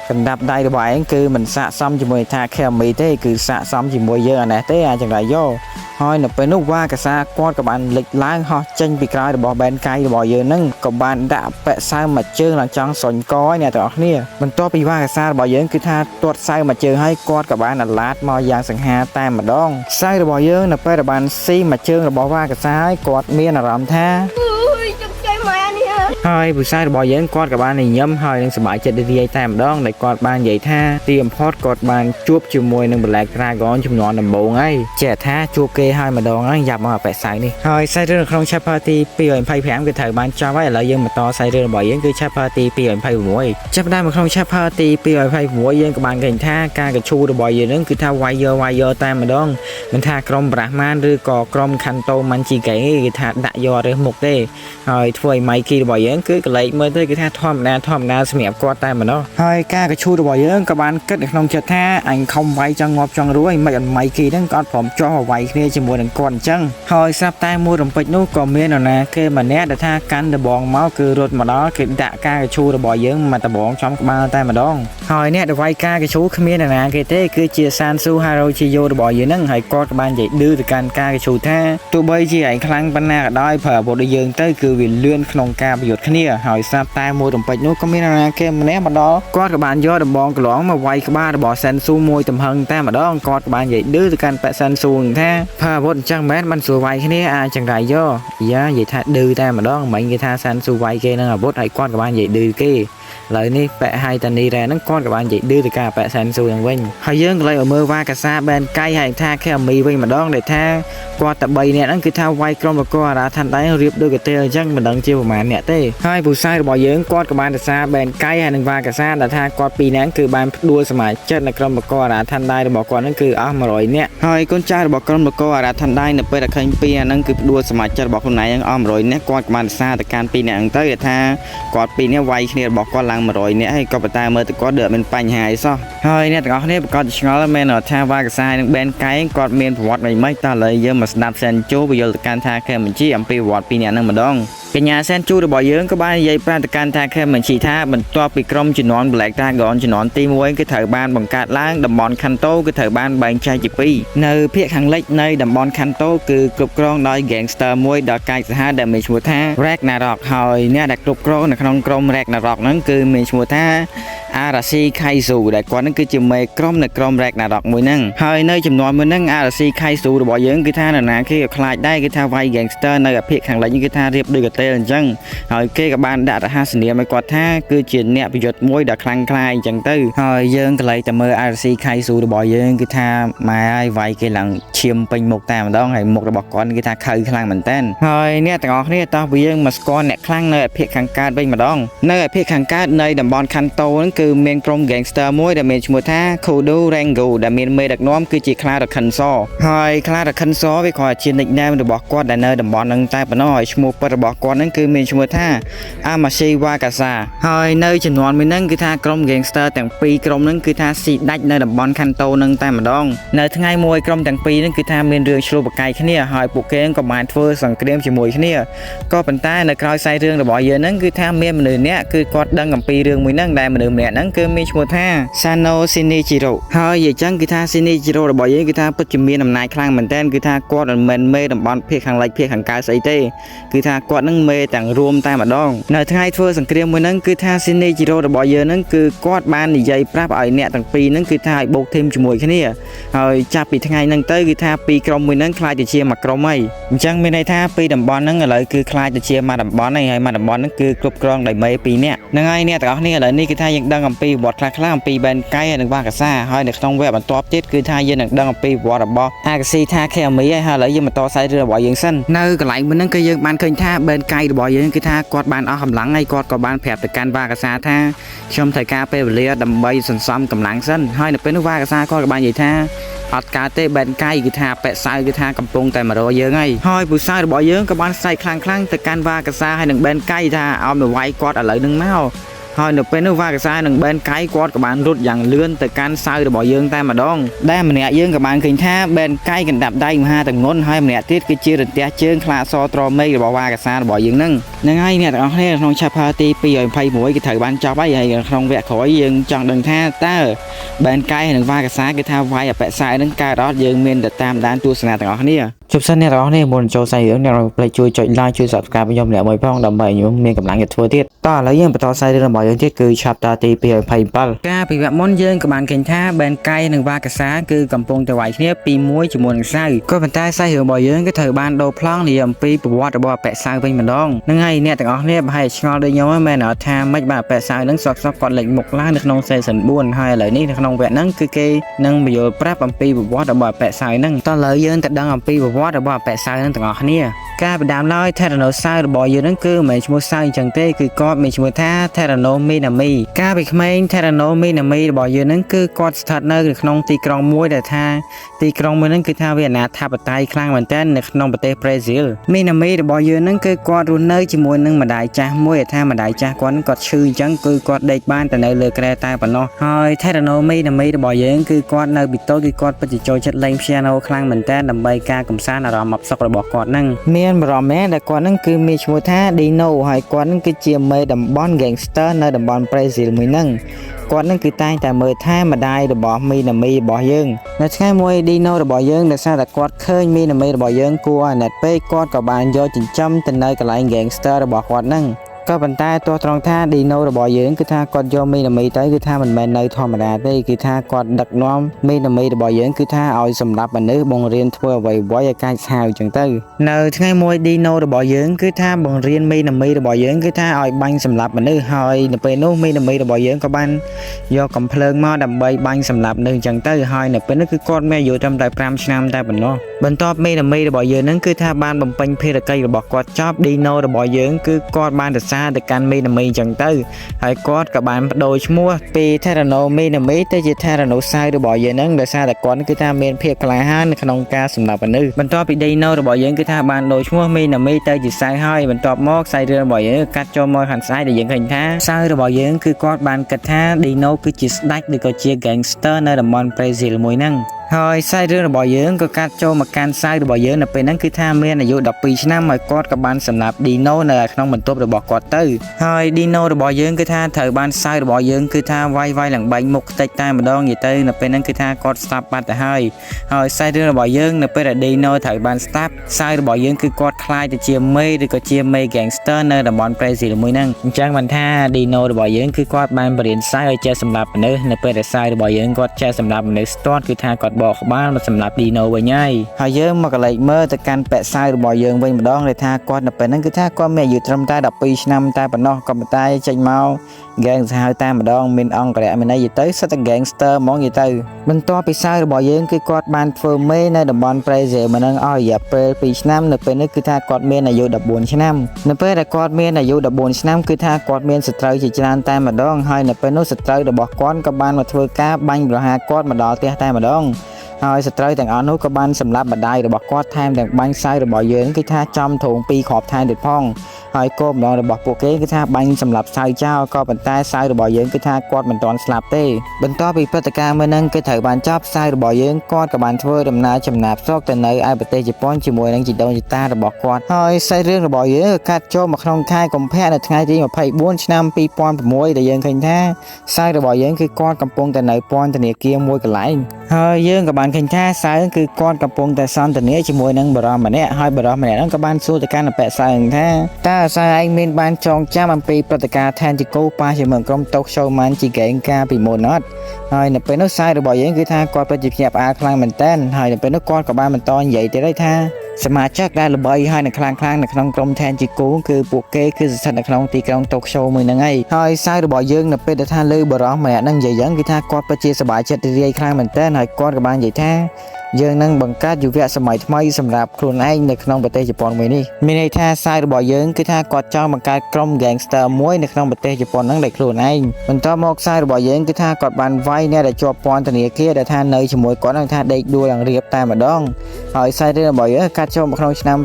កណ្ដាប់ដៃរបស់ឯងគឺមិនស័ក្តិសមជាមួយថាខេមីទេគឺស័ក្តិសមជាមួយយើងអានេះទេអាចង្រៃយោហើយនៅពេលនោះវ៉ាកាសាគាត់ក៏បានលេចឡើងហោះចេញពីក្រោយរបស់បែនកៃរបស់យើងហ្នឹងក៏បានដាក់បិសៅមួយជើងឡើងចង់សុញកឲ្យអ្នកទាំងអស់គ្នាបន្ទាប់ពីវ៉ាកាសារបស់យើងគឺថាទាត់សៅមួយជើងហើយគាត់ក៏បានអាឡាតមកយ៉ាងសង្ហាតែម្ដងសៅរបស់យើងនៅពេលដែលបានស៊ីមួយជើងរបស់វ៉ាកាសាហើយគាត់មានអារម្មណ៍ថាហើយពូសាយរបស់យើងគាត់ក៏បានញញឹមហើយនឹងសប្បាយចិត្តរីកតែម្ដងដែលគាត់បាននិយាយថាទីបំផុតគាត់បានជួបជាមួយនឹង Black Dragon ចំនួនដំបូងហើយចេះថាជួបគេហើយម្ដងហើយយ៉ាប់មកអបិស័យនេះហើយសាច់រឿងនៅក្នុង Chapter ទី225គឺត្រូវបានចប់ហើយឥឡូវយើងបន្តសាច់រឿងរបស់យើងគឺ Chapter ទី226ចាប់ផ្ដើមនៅក្នុង Chapter ទី226យើងក៏បានឃើញថាការកញ្ឈូរបស់យើងនឹងគឺថាវាយយោតែម្ដងមិនថាក្រុមប្រាស់ម៉ានឬក៏ក្រុមខាន់តូម៉ាន់ជីកេគឺថាដាក់យករើសមុខទេហើយធ្វើឲ្យ Mikey របស់យើងគឺកលេចមើលទៅគឺថាធម្មតាសម្រាប់គាត់តែម្ដងហើយការកញ្ឈូរបស់យើងក៏បានគិតនៅក្នុងចិត្តថាអញខំវាយចង់ងាប់ចង់រួយមិនអត់ Mikey ហ្នឹងក៏អត់ព្រមចោះវាយគ្នាជាមួយនឹងគាត់អញ្ចឹងហើយស្រាប់តែមួយរំពេចនោះក៏មាននរណាគេម្នាក់ដែលថាកាន់ដបងមកគឺរត់មកដល់គេដាក់ការកញ្ឈូរបស់យើងមកដបងចំក្បាលតែម្ដងហើយអ្នកដែលវាយការកញ្ឈូគ្មាននរណាគេទេគឺជាសានស៊ូហារ៉ូជីយ៉ូរបស់យើងហ្នឹងហើយគាត់ក៏បាននិយាយឌឺទៅកាន់ការកញ្ឈូថាទោះបីជាឯងខ្លាំងប៉ុណ្ណាក៏ដោយប្រើអាវុធរបស់យើងទៅគឺវាលឿនក្នុងការប្រយុទ្ធគ្នាហើយស្រាប់តែមួយរំពេចនោះក៏មាននរណាគេម្នាក់មកដល់គាត់ក៏បានយកដបងកន្លងមកវាយក្បាលរបស់សានស៊ូមួយទំហឹងតែម្ដងគាត់ក៏បាននិយាយឌឺទៅកាន់ប៉សានស៊ូថាប្រើអាវុធអញ្ចឹងមែនមិនស្រួលវាយគ្នាអាចង្រៃយកយ៉ានិយាយថាឌឺតែម្ដងមិនគេថាសានស៊ូវាយគេនឹងអាវុធហើយគាត់ក៏បាននិយាយឌឺគេឥឡូវនេះប៉ហៃតានីរ៉ែហ្នឹងគាត់ក៏បាននិយាយឌឺទៅការប៉សានស៊ូយ៉ាងវិញហើយយើងក៏เลยមើលវ៉ាកាសាបែនកៃហើយថាខេមីវិញម្ដងដែលថាគាត់តែ3នាក់ហ្នឹងគឺថាវាយក្រុមនគរអារាធិបតីរៀបដូចកទេអញ្ចឹងមិនដឹងជាប្រមាណអ្នកទេហើយពូសាយរបស់យើងគាត់ក៏បានរសារបែនកៃហើយនឹងវ៉ាកាសាដែលថាគាត់2នាក់គឺបានផ្ដួលសមាជិកនៅក្រុមនគរអារាធិបតីរបស់គាត់ហ្នឹងគឺអស់100នាក់ហើយកូនចៅរបស់ក្រុមនគរអារាធិបតីនៅពេលដែលឃើញ2នាក់ហ្នឹងគឺផ្ដួលសមាជិករបស់ខ្លួនឯងអស់100នាក់គាត់ក៏បានរសារទៅកាន់2នាក់ហ្នឹងទៅថាគាត់2នាក់វាយគ្នារបស់គាត់ឡើង100នាក់ហើយក៏ប៉ុន្តែមើលទៅគាត់ដូចមានបញ្ហាអីសោះហើយអ្នកទាំងអស់គ្នាប្រកាសឆ្ងល់មែនថាវ៉ាកាសានិងបែនកៃគាត់មានប្រវត្តិមិនតើឥឡូវយើងមកស្ដាប់សិនចូលបញ្យល់ទៅកាន់ថាខេមបញ្ជីអំពីប្រវត្តិ2នាក់ហ្នឹងម្ដងកញ្ញាសែនជូរបស់យើងក៏បាននិយាយប្រាប់ទៅកាន់ថាខេមបញ្ជីថាបន្ទាប់ពីក្រុមជំនាន់ Black Dragon ជំនាន់ទី1គឺត្រូវបានបង្កើតឡើងតំបន់ខាន់តូគឺត្រូវបានបែងចែកជា2នៅភាគខាងលិចនៃតំបន់ខាន់តូគឺគ្រប់គ្រងដោយ Gangster មួយដ៏កាចសាហាវដែលមានឈ្មោះថា Ragnarok ហើយអ្នកដែលគ្រប់គ្រងនៅក្នុងក្រុម Ragnarok ហ្នឹងគឺមានឈ្មោះថា Arashi Kaizu ដែលគាត់ហ្នឹងគឺជាមេក្រុមនៅក្រុម Ragnarok មួយហ្នឹងហើយនៅចំនួនមួយហ្នឹង Arashi Kaizu របស់យើងគឺថានរណាគេក៏ខ្លាចដែរគឺថាវាយ Gangster នៅភាគខាងលិចគឺថារៀបដូចកទេអញ្ចឹងហើយគេក៏បានដាក់រហស្សនាមឲ្យគាត់ថាគឺជាអ្នកប្រយុទ្ធមួយដ៏ខ្លាំងក្លាអញ្ចឹងទៅហើយយើងក៏เลยតែមើល Arashi Kaizu របស់យើងគឺថាម៉ែឲ្យវាយគេឡើងឈាមពេញមុខតែម្ដងហើយមុខរបស់គាត់គឺថាខៅខ្លាំងមែនតើហើយអ្នកទាំងអស់គ្នាតោះយើងមកស្គាល់អ្នកខ្លាំងនៅភាគខាងកើតវិញម្ដងនៅភាគខាងកើតនៃតំបន់ខាន់តូហ្នឹងគឺមានក្រុម Gangster មួយដែលមានឈ្មោះថា Kudo Rango ដែលមានមេដឹកនាំគឺជា Clarakenso ហើយ Clarakenso វាក៏ជា nickname របស់គាត់ដែលនៅតំបន់ហ្នឹងតែប៉ុណ្ណោះហើយឈ្មោះពិតរបស់គាត់ហ្នឹងគឺមានឈ្មោះថា Amashi Wakasa ហើយនៅចំនួនមួយហ្នឹងគឺថាក្រុម Gangster ទាំងពីរក្រុមហ្នឹងគឺថាស៊ីដាច់នៅតំបន់ខាន់តូហ្នឹងតែម្ដងនៅថ្ងៃមួយក្រុមទាំងពីរហ្នឹងគឺថាមានរឿងឆ្លោះប្រកែកគ្នាហើយពួកគេក៏បានធ្វើសង្គ្រាមជាមួយគ្នាក៏ប៉ុន្តែនៅក្រោយខ្សែរឿងរបស់យើងហ្នឹងគឺថាមានមនុស្សម្នាក់គឺគាត់ដឹងអំពីរឿងមួយហ្នឹងដែលមនុស្សម្នាក់ ហ្នឹងគឺមានឈ្មោះថា Sano Shinichiro ហើយនិយាយចឹងគឺថា Shinichiro របស់យើងគឺថាពិតជាមានអំណាចខ្លាំងមែនទែនគឺថាគាត់មិនមែនមេតំបន់ភាគខាងលិចភាគខាងកើតស្អីទេគឺថាគាត់នឹងមេទាំងរួមតែម្ដងនៅថ្ងៃធ្វើសង្គ្រាមមួយហ្នឹងគឺថា Shinichiro របស់យើងហ្នឹងគឺគាត់បាននិយាយប្រាប់ឲ្យអ្នកទាំងពីរហ្នឹងគឺថាឲ្យបូកធីមជាមួយគ្នាហើយចាប់ពីថ្ងៃហ្នឹងទៅគឺថាពីរក្រុមមួយហ្នឹងខ្លាចទៅជាមួយក្រុមហើយអញ្ចឹងមានន័យថាពីរតំបន់ហ្នឹងឥឡូវគឺខ្លាចទៅជាមួយតំបន់ហើយមួយតំបន់ហ្នឹងគឺគ្រប់គ្រងដោយមេពីរនាក់ហ្នឹងហើយអ្នកទាំងអស់គ្នាឥឡូវនេះគឺថាយើងដឹងអំពីប្រវត្តិខ្លះៗអំពីបែនកៃហើយនិងវ៉ាកាសាហើយនៅក្នុងវគ្គបន្ទាប់ទៀតគឺថាយើងនឹងដឹងអំពីប្រវត្តិរបស់អាកាស៊ីថាខេមីហើយឥឡូវយើងបន្តសាយរឿងរបស់យើងសិននៅកន្លែងមុនហ្នឹងគឺយើងបានឃើញថាបែនកៃរបស់យើងគឺថាគាត់បានអស់កម្លាំងហើយគាត់ក៏បានប្រាប់ទៅកាន់វ៉ាកាសាថាខ្ញុំត្រូវការពេលវេលាដើម្បីសន្សំកម្លាំងសិនហើយនៅពេលនោះវ៉ាកាសាគាត់ក៏បាននិយាយថាអត់កើតទេបែនកៃគឺថាប៉ែសៅគឺថាកំពុងតែមករកយើងហើយពូសៅរបស់យើងក៏បានស្រែកខ្លាំងៗទៅកាន់វ៉ាកាសាហើយនឹងបែនកៃថាឲ្យមកវាយគាត់ឥឡូវនឹងមកហើយនៅពេលនោះវ៉ាកាសានិងបែនកៃគាត់ក៏បានរត់យ៉ាងលឿនទៅកាន់សៅរបស់យើងតែម្ដងដែលម្នាក់យើងក៏បានឃើញថាបែនកៃកណ្ដាប់ដៃមហាតងន់ហើយម្នាក់ទៀតគឺជារន្ទះជើងខ្លាអសត្រមេឃរបស់វ៉ាកាសារបស់យើងហ្នឹងហើយអ្នកទាំងអស់គ្នាក្នុង chapter ទី221គឺត្រូវបានចប់ហើយក្នុងវគ្គក្រោយយើងចង់ដឹងថាតើបែនកៃនិងវ៉ាកាសាគឺថាវាយអបិសាយហ្នឹងកើតអត់យើងមានតែតាមដានទស្សនាទាំងអស់គ្នាជប់សិនអ្នកទាំងអស់គ្នាមុនចូលសាយរឿងអ្នករំលែកជួយចុច like ជួយ subscribe ខ្ញុំម្នាក់មួយផងដើម្បីខ្ញុំមានកម្លាំងទៅធ្វើទៀតតោះឥឡូវយើងបន្តសាយរឿងរបស់យើងទៀតគឺ chapter ទី227ការពីវគ្គមុនយើងក៏បានឃើញថាបែនកៃនិងវ៉ាកាសាគឺកំពុងតែវាយគ្នាពីមួយជាមួយនឹងសៅក៏ប៉ុន្តែសាយរឿងរបស់យើងគឺត្រូវបានដូរប្លង់និយាយអំពីប្រវត្តិរបស់អបិសាយវិញម្ដងហ្នឹងហើយអ្នកទាំងអស់គ្នាប្រហែលឆ្ងល់ដូចខ្ញុំមែនអត់ថាមិនបាទអបិសាយហ្នឹងសក់គាត់លេចមុខឡើងនៅក្នុង season 4ហើយឥឡូវនេះនៅក្នុងវគ្គហ្នឹងគឺគេនឹងបញ្យល់ប្រាប់អំពីប្រវត្តិរបស់អបិសាយហ្នឹងតោះឥឡូវយើងទៅដឹងអំពីប្រវត្តិរបស់អបិសាយហ្នឹងទាំងអស់គ្នាការផ្ដាំឡើយ Tyrannosaurus របស់យើងហ្នឹងគឺមិនមែនឈ្មោះសៅអញ្ចឹងទេគឺគាត់មានឈ្មោះថា Tyrannominami កាលពីក្មេង Tyrannominami របស់យើងហ្នឹងគឺគាត់ស្ថិតនៅក្នុងទីក្រុងមួយដែលថាទីក្រុងមួយហ្នឹងគឺថាវាអនាធិបតេយ្យខ្លាំងមែនទែននៅក្នុងប្រទេសប្រេស៊ីល Minami របស់យើងហ្នឹងគឺគាត់រស់នៅជាមួយនឹងម្ដាយចាស់មួយដែលថាម្ដាយចាស់គាត់ឈឺអញ្ចឹងគឺគាត់ដេកបានតែនៅលើគ្រែតែប៉ុណ្ណោះហើយ Tyrannominami របស់យើងគឺគាត់នៅពីតូចគឺគាត់ពិតជាចូលចិត្តលេង piano ខ្លាំងមែនទែនដើម្បីការកំសាន្តអារម្មណ៍អបសុខរបស់គាត់ហ្នឹងមានបរិមាណដែលគាត់ហ្នឹងគឺមានឈ្មោះថា Dino ហើយគាត់ហ្នឹងគឺជាមេតំបន់ gangster នៅតំបន់ប្រេស៊ីលមួយហ្នឹងគាត់នឹងគឺតែងតែមើលថែម្ដាយរបស់មីណាមីរបស់យើងនៅថ្ងៃមួយ Dino របស់យើងដែលសារតែគាត់ឃើញមីណាមីរបស់យើងគួរអាណិតពេកគាត់ក៏បានយកចិញ្ចឹមទៅនៅកន្លែង gangster របស់គាត់ហ្នឹងក៏ប៉ុន្តែទោះត្រង់ថា Dino របស់យើងគឺថាគាត់យកមីណាមីទៅគឺថាមិនមែននៅធម្មតាទេគឺថាគាត់ដឹកនាំមីណាមីរបស់យើងគឺថាឲ្យសម្រាប់មនុស្សបង្រៀនធ្វើអ្វីៗឲ្យកាចសាហាវចឹងទៅនៅថ្ងៃមួយ Dino របស់យើងគឺថាបង្រៀនមីណាមីរបស់យើងគឺថាឲ្យបាញ់សម្រាប់មនុស្សហើយនៅពេលនោះមីណាមីរបស់យើងក៏បានយកកំភ្លើងមកដើម្បីបាញ់សម្រាប់មនុស្សចឹងទៅហើយនៅពេលនោះគឺគាត់មានអាយុត្រឹមតែ5ឆ្នាំតែប៉ុណ្ណោះបន្ទាប់មីណាមីរបស់យើងហ្នឹងគឺថាបានបំពេញភារកិច្ចរបស់គាត់ចប់ Dino របស់យើងគឺគាត់បានទៅទៅកាន់មីណាមីអញ្ចឹងទៅហើយគាត់ក៏បានបដូរឈ្មោះពី Tyrannominami ទៅជា Tyrannosaurus របស់យើងហ្នឹងដោយសារតែគាត់គឺថាមានភាពក្លាហាននៅក្នុងការសម្លាប់មនុស្សបន្ទាប់ពី Dino របស់យើងគឺថាបានដូរឈ្មោះមីណាមីទៅជាសៅហើយបន្ទាប់មកខ្សែរឿងរបស់យើងកាត់ចូលមកខាងស្ដាយដែលយើងឃើញថាសៅរបស់យើងគឺគាត់បានគិតថា Dino គឺជាស្ដេចឬក៏ជា gangster នៅតំបន់ប្រេស៊ីលមួយហ្នឹងហើយខ្សែរឿងរបស់យើងក៏កាត់ចូលមកកាន់សៅរបស់យើងនៅពេលហ្នឹងគឺថាមានអាយុ12ឆ្នាំហើយគាត់ក៏បានសម្លាប់ Dino នៅក្នុងបន្ទប់របស់គាត់ទៅហើយ Dino របស់យើងគឺថាត្រូវបានសៅរបស់យើងគឺថាវាយឡើងបែកមុខខ្ទេចតែម្ដងនិយាយទៅនៅពេលហ្នឹងគឺថាគាត់ស្លាប់បាត់ទៅហើយខ្សែរឿងរបស់យើងនៅពេលដែល Dino ត្រូវបានស្លាប់សៅរបស់យើងគឺគាត់ខ្លាយទៅជាមេឬក៏ជាមេ gangster នៅតំបន់ប្រេស៊ីលមួយហ្នឹងអញ្ចឹងបានថា Dino របស់យើងគឺគាត់បានបរៀនសៅឲ្យចេះសម្លាប់មនុស្សនៅពេលដែលសៅរបស់យើងគាត់ចេះសម្លាប់មនុស្សស្ទាត់គឺថាគាត់បកក្បាលមកសម្រាប់ Dino វិញហើយយើងមកកលេចមើលទៅកាន់ប៉ែសៅរបស់យើងវិញម្ដងដែលថាគាត់នៅពេលហ្នឹងគឺថាគាត់មានអាយុត្រឹមតែ12ឆ្នាំតែប៉ុណ្ណោះក៏ប៉ុន្តែចេញមក gang សាហាវតែម្ដងមានអង្គរៈមានអីទៅសិតតែ gangster ហ្មងនិយាយទៅបន្ទាប់ពីសៅរបស់យើងគឺគាត់បានធ្វើមេនៅតំបន់ប្រេស៊ីលមកនឹងឲ្យរយៈពេល2ឆ្នាំនៅពេលនេះគឺថាគាត់មានអាយុ14ឆ្នាំនៅពេលដែលគាត់មានអាយុ14ឆ្នាំគឺថាគាត់មានសត្រូវជាច្រើនតែម្ដងហើយនៅពេលនោះសត្រូវរបស់គាត់ក៏បានមកធ្វើការបាញ់ប្រហារគាត់មកដល់ផ្ទះតែម្ដង ហើយស្ត្រីទាំងអស់នោះក៏បានសម្លាប់ម្ដាយរបស់គាត់ថែមទាំងបាញ់សៅរបស់យើងគឺថាចំធង2គ្រាប់ថែមទៀតផងហើយគោលបំណងរបស់ពួកគេគឺថាបាញ់សម្លាប់សៅចោលក៏ប៉ុន្តែសៅរបស់យើងគឺថាគាត់មិនទាន់ស្លាប់ទេបន្ទាប់ពីព្រឹត្តិការណ៍មួយហ្នឹងគឺត្រូវបានចាប់សៅរបស់យើងគាត់ក៏បានធ្វើដំណើរចំណាប់ស្រុកទៅនៅឯប្រទេសជប៉ុនជាមួយនឹងជីដូនជីតារបស់គាត់ហើយសាច់រឿងរបស់យើងក៏កាត់ចូលមកក្នុងខែកុម្ភៈនៅថ្ងៃទី24ឆ្នាំ2006ដែលយើងឃើញថាសៅរបស់យើងគឺគាត់កំពុងតែនៅពន្ធនាគារមួយកន្លែងហើយយើងក៏បានឃើញថាសៅគឺគាត់កំពុងតែសន្ទនាជាមួយនឹងបរិសម្នាក់ហើយបរិសម្នាក់ហ្នឹងក៏បានសួរទៅកាន់អបិសៅថាតើសៅឯងមានបានចងចាំអំពីព្រឹត្តិការណ៍ថែនជីកូប៉ះជាមួយក្រុមតុកឈូម៉ាន់ជីហ្គេងកាពីមុនអត់ហើយនៅពេលនោះសៅរបស់យើងគឺថាគាត់ពិតជាភ្ញាក់ផ្អើលខ្លាំងមែនតើហើយនៅពេលនោះគាត់ក៏បានបន្តនិយាយទៀតថាសមាជិកដែលល្បីហើយនៅខ្លាំងៗនៅក្នុងក្រុមថែនជីកូគឺពួកគេគឺស្ថិតនៅក្នុងទីក្រុងតុកឈូមួយហ្នឹងហើយសៅរបស់យើងនៅពេលដែលថាលើបរិសម្នាក់ហ្នឹងនិយាយហ្នឹងគឺថាគាត់ពិតជាសប្បាយចិត្តរីករាយខ្លាំងមែនតើហើយគាត់ក៏បាននិយាយថាយើងនឹងបង្កើតយុវសម័យថ្មីសម្រាប់ខ្លួនឯងនៅក្នុងប្រទេសជប៉ុនមួយនេះមានន័យថាសៅរបស់យើងគឺថាគាត់ចង់បង្កើតក្រុម gangster មួយនៅក្នុងប្រទេសជប៉ុនហ្នឹងដោយខ្លួនឯងបន្ទាប់មកសៅរបស់យើងគឺថាគាត់បានវាយអ្នកដែលជាប់ពន្ធនាគារដែលថានៅជាមួយគាត់ហ្នឹងថាដេកដួលឡើងរៀបតែម្ដងហើយសៅរបស់យើងកាត់ចូលមកក្នុងឆ្នាំ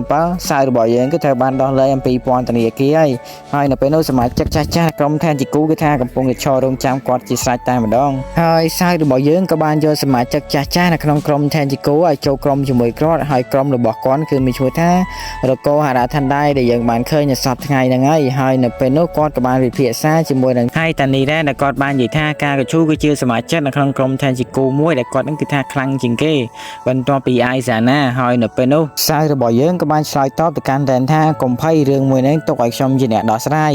2007សៅរបស់យើងគឺត្រូវបានដោះលែងអំពីពន្ធនាគារហើយនៅពេលនោះសមាជិកចាស់ៗក្រុមថែនជីគូគឺថាកំពុងតែឈររងចាំគាត់ជាស្រេចតែម្ដងហើយសៅរបស់យើងក៏បានយកសមាជិកចាស់ៗនៅក្នុងក្រុមថែនជីគូឲ្យចូលក្រុមជាមួយគាត់ហើយក្រុមរបស់គាត់គឺមានឈ្មោះថារកោហារ៉ាថាន់ដៃដែលយើងបានឃើញនៅសប្តាហ៍ថ្ងៃហ្នឹងហើយនៅពេលនោះគាត់ក៏បានវិភាសាជាមួយនឹងហៃតានីដែរដែលគាត់បាននិយាយថាការកជូគឺជាសមាជិកនៅក្នុងក្រុមថែនជីគូមួយដែលគាត់ហ្នឹងគឺថាខ្លាំងជាងគេបន្ទាប់ពីអាយសាណាហើយនៅពេលនោះសៅរបស់យើងក៏បានឆ្លើយតបទៅកាន់តែនថាកុំភ័យរឿងមួយហ្នឹងទុកឲ្យខ្ញុំជាអ្នកដោះស្រាយ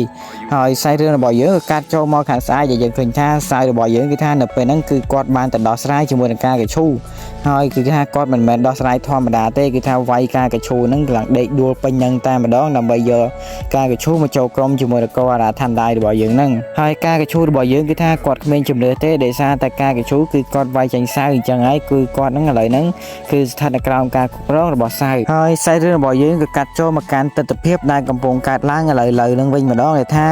ហើយសៅរឿងរបស់យើងក៏កាត់ចូលមកខាងស្អាយដែលយើងឃើញថាសៅរបស់យើងគឺថានៅពេលហ្នឹងគឺគាត់បានទៅដោះស្រាយជាមួយនឹងការកជូហើយគឺថាគាត់មិនមែនដោះស្រាយធម្មតាទេគឺថាវាយការកជូហ្នឹងកន្លងដេកដួលពេញហ្នឹងតែម្ដងដើម្បីយកការកជូមកចូលក្រុមជាមួយរកោអារ៉ាថាន់ដៃរបស់យើងហ្នឹងហើយការកជូរបស់យើងគឺថាគាត់គ្មានជំនឿទេដោយសារតែការកជូគឺគាត់វាយចាញ់សៅអញ្ចឹងហើយគឺគាត់ហ្នឹងឥឡូវហ្នឹងគឺស្ថិតនៅក្រោមការគ្រប់គ្រងរបស់សៅហើយសាច់រឿងរបស់យើងក៏កាត់ចូលមកកាន់ទស្សនវិជ្ជាដែលកំពុងកើតឡើងឥឡូវហ្នឹងវិញម្ដងដែលថា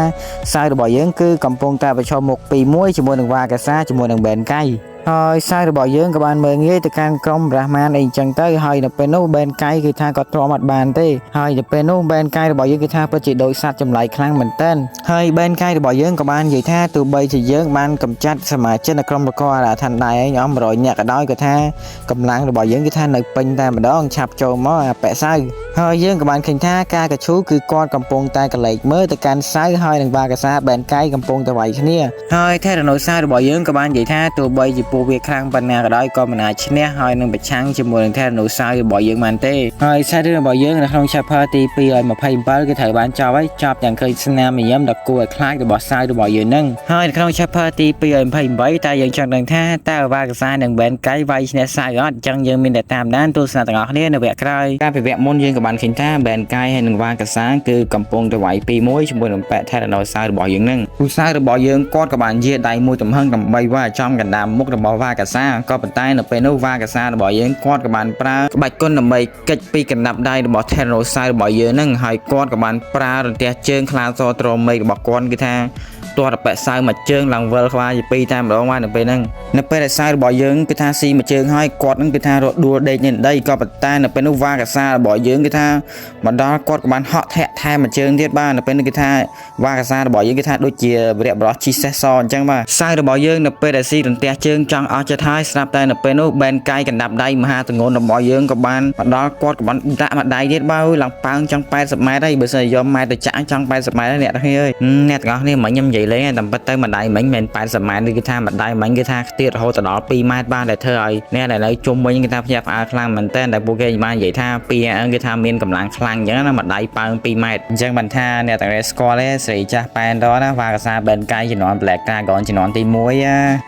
សៅរបស់យើងគឺកំពុងតែប្រឈមមុខពីមួយជាមួយនឹងវ៉ាកាសាជាមួយនឹងបែនកៃហើយសៅរបស់យើងក៏បានមើលងាយទៅកាន់ក្រុមរ៉ាហ្មានអីអញ្ចឹងទៅហើយនៅពេលនោះបែនកៃគឺថាគាត់ទ្រាំអត់បានទេហើយនៅពេលនោះបែនកៃរបស់យើងគឺថាពិតជាដូចសត្វចម្លែកខ្លាំងមែនទែនហើយបែនកៃរបស់យើងក៏បាននិយាយថាទោះបីជាយើងបានកម្ចាត់សមាជិកនៅក្រុមរកោអារ៉ាថាន់ដៃឯង100នាក់ក៏ដោយក៏ថាកម្លាំងរបស់យើងគឺថានៅពេញតែម្ដងឆាប់ចូលមកអាប៉ែសៅហើយយើងក៏បានឃើញថាការកឈូគឺគាត់កំពុងតែកលេចមើលទៅកាន់សៅហើយនឹងវ៉ាកាសាបែនកៃកំពុងតែវាយគ្នាហើយថេរណូសៅរបស់យើងក៏បាននិយាយថាទោះបីជាពួកវាខ្លាំងប៉ុណ្ណាក៏ដោយក៏មិនអាចឈ្នះហើយនឹងប្រឆាំងជាមួយនឹងថេរណូសៅរបស់យើងបានទេហើយសាច់រឿងរបស់យើងនៅក្នុង chapter ទី227គឺត្រូវបានចប់ហើយចប់យ៉ាងឃើញស្នាមញញឹមដ៏គួរឲ្យខ្លាចរបស់សៅរបស់យើងនឹងហើយនៅក្នុង chapter ទី228តែយើងចង់ដឹងថាតើវ៉ាកាសានិងបែនកៃវាយឈ្នះសៅអត់អញ្ចឹងយើងមានតែតាមដានទស្សនាទាំងអស់គ្នានៅវគ្គក្រោយការពីវគ្គមុនយើងក៏បានឃើញថាបែនកៃហើយនិងវ៉ាកាសាគឺកំពុងតែវាយ2-1ជាមួយនឹងប៉ែថេរណូសៅរបស់យើងនឹងគូសៅរបស់យើងគាត់ក៏បានយាដៃមួយទំហឹងដើម្បីវាយចំកណ្ដាលមុខរបស់វ៉ាកាសាក៏ប៉ុន្តែនៅពេលនោះវ៉ាកាសារបស់យើងគាត់ក៏បានប្រើក្បាច់គុណដើម្បីកិច្ចពីកណ្ដាប់ដៃរបស់ថេរណូសៅរបស់យើងនឹងហើយគាត់ក៏បានប្រើរន្ទះជើងខ្លាសត្រមេឃរបស់គាត់គឺថាទាត់អបិសៅមួយជើងឡើងវិលខ្វាយពីតែម្ដងមកនៅពេលហ្នឹងនៅពេលដែលសៅរបស់យើងគឺថាស៊ីមួយជើងហើយគាត់ហ្នឹងគឺថារត់ដួលដេកនៅដីក៏ប៉ុន្តែនៅពេលនោះវ៉ាកាសារបស់យើងគឺថាមកដល់គាត់ក៏បានហក់ធាក់ថែមមួយជើងទៀតបាទនៅពេលនេះគឺថាវ៉ាកាសារបស់យើងគឺថាដូចជាវរៈបរោះជីសេះសអញ្ចឹងបាទសៅរបស់យើងនៅពេលដែលស៊ីរន្ទះជើងចង់អស់ចិត្តហើយស្រាប់តែនៅពេលនោះបែនកៃកណ្ដាប់ដៃមហាទងន់របស់យើងក៏បានមកដល់គាត់ក៏បានដាក់មួយដៃទៀតបើឡើងប៉ើងចង់80ម៉ែត្រហើយបើសិនយកម៉ែត្រទៅចាក់ចង់80ម៉ែត្រអ្នកទាំងគ្នាអើយអ្នកទាំងអស់គ្នាមិញខ្ញុំនិយាយលេងតែប៉ុន្តែម្ដាយមិញមិន80ម៉ែត្រគឺថាម្ដាយមិញគឺថាទៀតរហូតដល់2ម៉ែត្របានតែធ្វើឲ្យអ្នកដែលនៅជុំវិញគឺថាភ្ញាក់ផ្អើលខ្លាំងមែនតើតែពួកគេបាននិយាយថា2គឺថាមានកម្លាំងខ្លាំងអញ្ចឹងណាម្ដាយប៉ើង2ម៉ែត្រអញ្ចឹងបានថាអ្នកទាំងស្គាល់ទេស្រីចាស់ប៉ែនតណាវ៉ាកាសាបែនកៃជំនាន់ Black Dragon ជំនាន់ទី1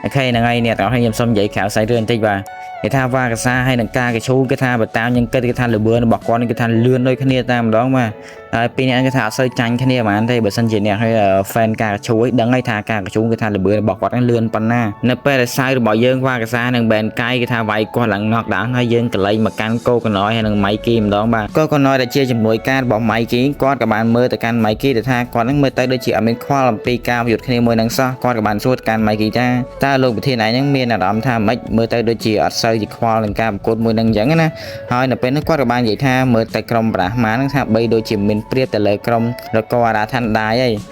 អូខេហ្នឹងហើយអ្នកទាំងអស់គ្នាខ្ញុំសូមនិយាយក្រៅសាច់រឿងបន្តិចបាទគេថាវ៉ាកាសាហើយនឹងការកឈូគេថាបើតាមយើងគិតគេថាលឿនរបស់គាត់នេះគេថាលឿនដូចគ្នាតែម្ដងបាទ ហើយពីនេះគេថាអត់សូវចាញ់គ្នាហ្មងទេបើសិនជាអ្នកឲ្យ fan ការកជួយដឹងហើយថាការកជួយគេថាល្បឿនរបស់គាត់ហ្នឹងលឿនប៉ុណ្ណានៅពេលដែលសាយរបស់យើងវ៉ាកាសានិងបែនកាយគេថាវាយគាត់ឡើង knock down ហើយយើងកលែងមកកាន់កូកណយហើយនឹង Mikey ម្ដងបាទកូកណយដែលជាជំនួយការរបស់ Mikey គាត់ក៏បានមើលទៅកាន់ Mikey ដែលថាគាត់ហ្នឹងមើលទៅដូចជាអត់មានខ្វល់អំពីការប្រយុទ្ធគ្នាមួយនឹងសោះគាត់ក៏បានសួរទៅកាន់ Mikey ថាតើលោកប្រធានឯងហ្នឹងមានអារម្មណ៍ថាម៉េចមើលទៅដូចជាអត់សូវជាខ្វល់នឹងការប្រកួតមួយនឹងអញ្ចឹងណាហើយនៅពេលនោះគាត់ក៏បាននិយាយថាមើលទៅក្រុមប្រាស់ម៉ាហ្នឹងថាបីដូចជាមានព្រៀបទៅលើក្រុមរកអារ៉ាថាន់ដែ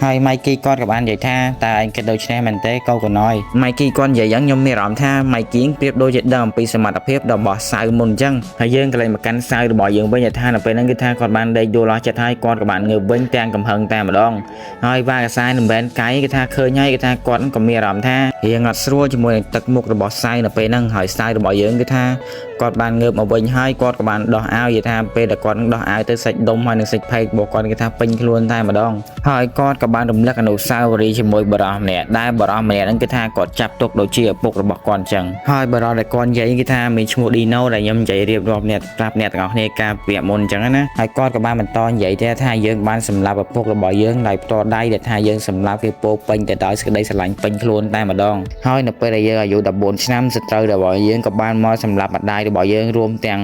រហើយ Mikey គាត់ក៏បាននិយាយថាតើឯងគិតដូចនេះមែនទេកូកណយ Mikey គាត់និយាយយ៉ាងខ្ញុំមានអារម្មណ៍ថា Mikey ព្រៀបដូចជាដឹងអំពីសមត្ថភាពរបស់សៅមុនអញ្ចឹងហើយយើងក៏លេងមកកាន់សៅរបស់យើងវិញថានៅពេលហ្នឹងគឺថាគាត់បានដេកយល់អស់ចិត្តហើយគាត់ក៏បានងើបវិញទាំងកំហឹងតែម្ដងហើយវ៉ាកាសាមិនមែនកាយគេថាឃើញហើយគេថាគាត់ក៏មានអារម្មណ៍ថារៀងអត់ស្រួលជាមួយនឹងទឹកមុខរបស់សៅនៅពេលហ្នឹងហើយសៅរបស់យើងគឺថាគាត់បានងើបមកវិញហើយគាត់ក៏បានដោះអាវនិយាយថាពេលដែលគាត់ដោះអាវទៅសាច់ដុំហើយនឹងសាច់ផែករបស់គាត់គេថាពេញខ្លួនតែម្ដងហើយគាត់ក៏បានរំលឹកអនុស្សាវរីយ៍ជាមួយបរិសម្នាក់ដែលបរិសម្នាក់ហ្នឹងគឺថាគាត់ចាប់ទុកដូចជាឪពុករបស់គាត់អញ្ចឹងហើយបរិសដែលគាត់និយាយគឺថាមានឈ្មោះ Dino ដែលខ្ញុំនិយាយរៀបរាប់អ្នកប្រាប់អ្នកទាំងអស់គ្នាការពាក្យមុនអញ្ចឹងណាហើយគាត់ក៏បានបន្តនិយាយថាយើងបានសម្លាប់ឪពុករបស់យើងដោយផ្ទាល់ដៃដែលថាយើងសម្លាប់គេពោពេញទៅដោយសេចក្តីស្រឡាញ់ពេញខ្លួនតែម្ដងហើយនៅពេលដែលយើងអាយុ14ឆ្នាំសត្រូវរបស់យើងក៏បានមកសម្លាប់ម្ដាយរបស់យើងរួមទាំ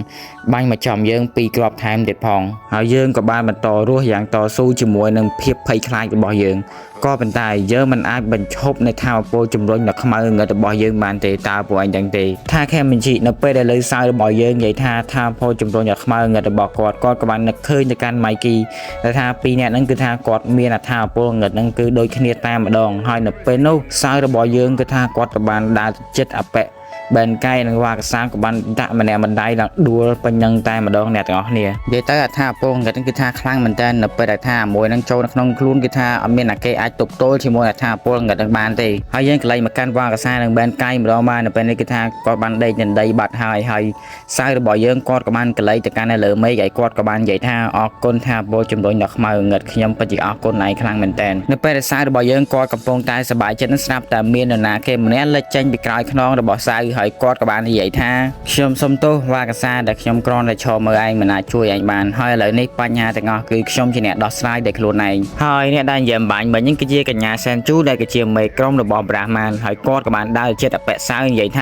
ងបាញ់មកចំយើង2គ្រាប់ថែមទៀតផងហើយយើងក៏បានបន្តរស់យ៉ាងតស៊ូជាមួយនឹងភាពភ័យខ្លាចរបស់យើងក៏ប៉ុន្តែយើងមិនអាចបញ្ឈប់នៅថាមពលជំរុញដ៏ខ្មៅងឹតរបស់យើងបានទេតើពួកឯងដឹងទេថាខេមបញ្ជីនៅពេលដែលលើសៅរបស់យើងនិយាយថាថាមពលជំរុញដ៏ខ្មៅងឹតរបស់គាត់ក៏បាននឹកឃើញទៅកាន់ Mikey ដែលថាពីរនាក់ហ្នឹងគឺថាគាត់មានអថាមពលងឹតហ្នឹងគឺដូចគ្នាតែម្ដងហើយនៅពេលនោះសៅរបស់យើងគឺថាគាត់ក៏បានដើរចិត្តអបិបែនកាយនិងវ៉ាកាសាក៏បានដាក់ម្នាក់ម្ដាយឡើងដួលពេញនឹងតែម្ដងអ្នកទាំងអស់គ្នានិយាយទៅអថាពលងឹតហ្នឹងគឺថាខ្លាំងមែនតើនៅពេលដែលថាមួយនឹងចូលនៅក្នុងខ្លួនគឺថាអត់មានអាគេអាចទប់ទល់ជាមួយអថាពលងឹតហ្នឹងបានទេហើយយើងកលែងមកកាន់វ៉ាកាសានិងបែនកាយម្ដងបាននៅពេលនេះគឺថាគាត់បានដេកនៅដីបាត់ហើយសៅរបស់យើងគាត់ក៏បានកលែងទៅកាន់នៅលើមេឃហើយគាត់ក៏បាននិយាយថាអរគុណថាពលជំរុញដល់ខ្មៅងឹតខ្ញុំពិតជាអរគុណឯងខ្លាំងមែនតើនៅពេលដែលសៅរបស់យើងគាត់កំពុងតែសប្បាយចិត្តនឹងស្រាប់តែមាននរណាគេម្នាក់លេចចេញពីក្រោយខ្នងរបស់សៅហើយគាត់ក៏បាននិយាយថាខ្ញុំសុំទោសវ៉ាកាសាដែលខ្ញុំគ្រាន់តែឈរមើលឯងមិនអាចជួយឯងបានហើយឥឡូវនេះបញ្ហាទាំងអស់គឺខ្ញុំជាអ្នកដោះស្រាយដោយខ្លួនឯងហើយអ្នកដែលនិយាយអំបញ្ញមិញហ្នឹងគឺជាកញ្ញាសែនជូដែលគឺជាមេក្រុមរបស់ប្រាហ្មានហើយគាត់ក៏បានដើរចិត្តអបិសៅនិយាយថ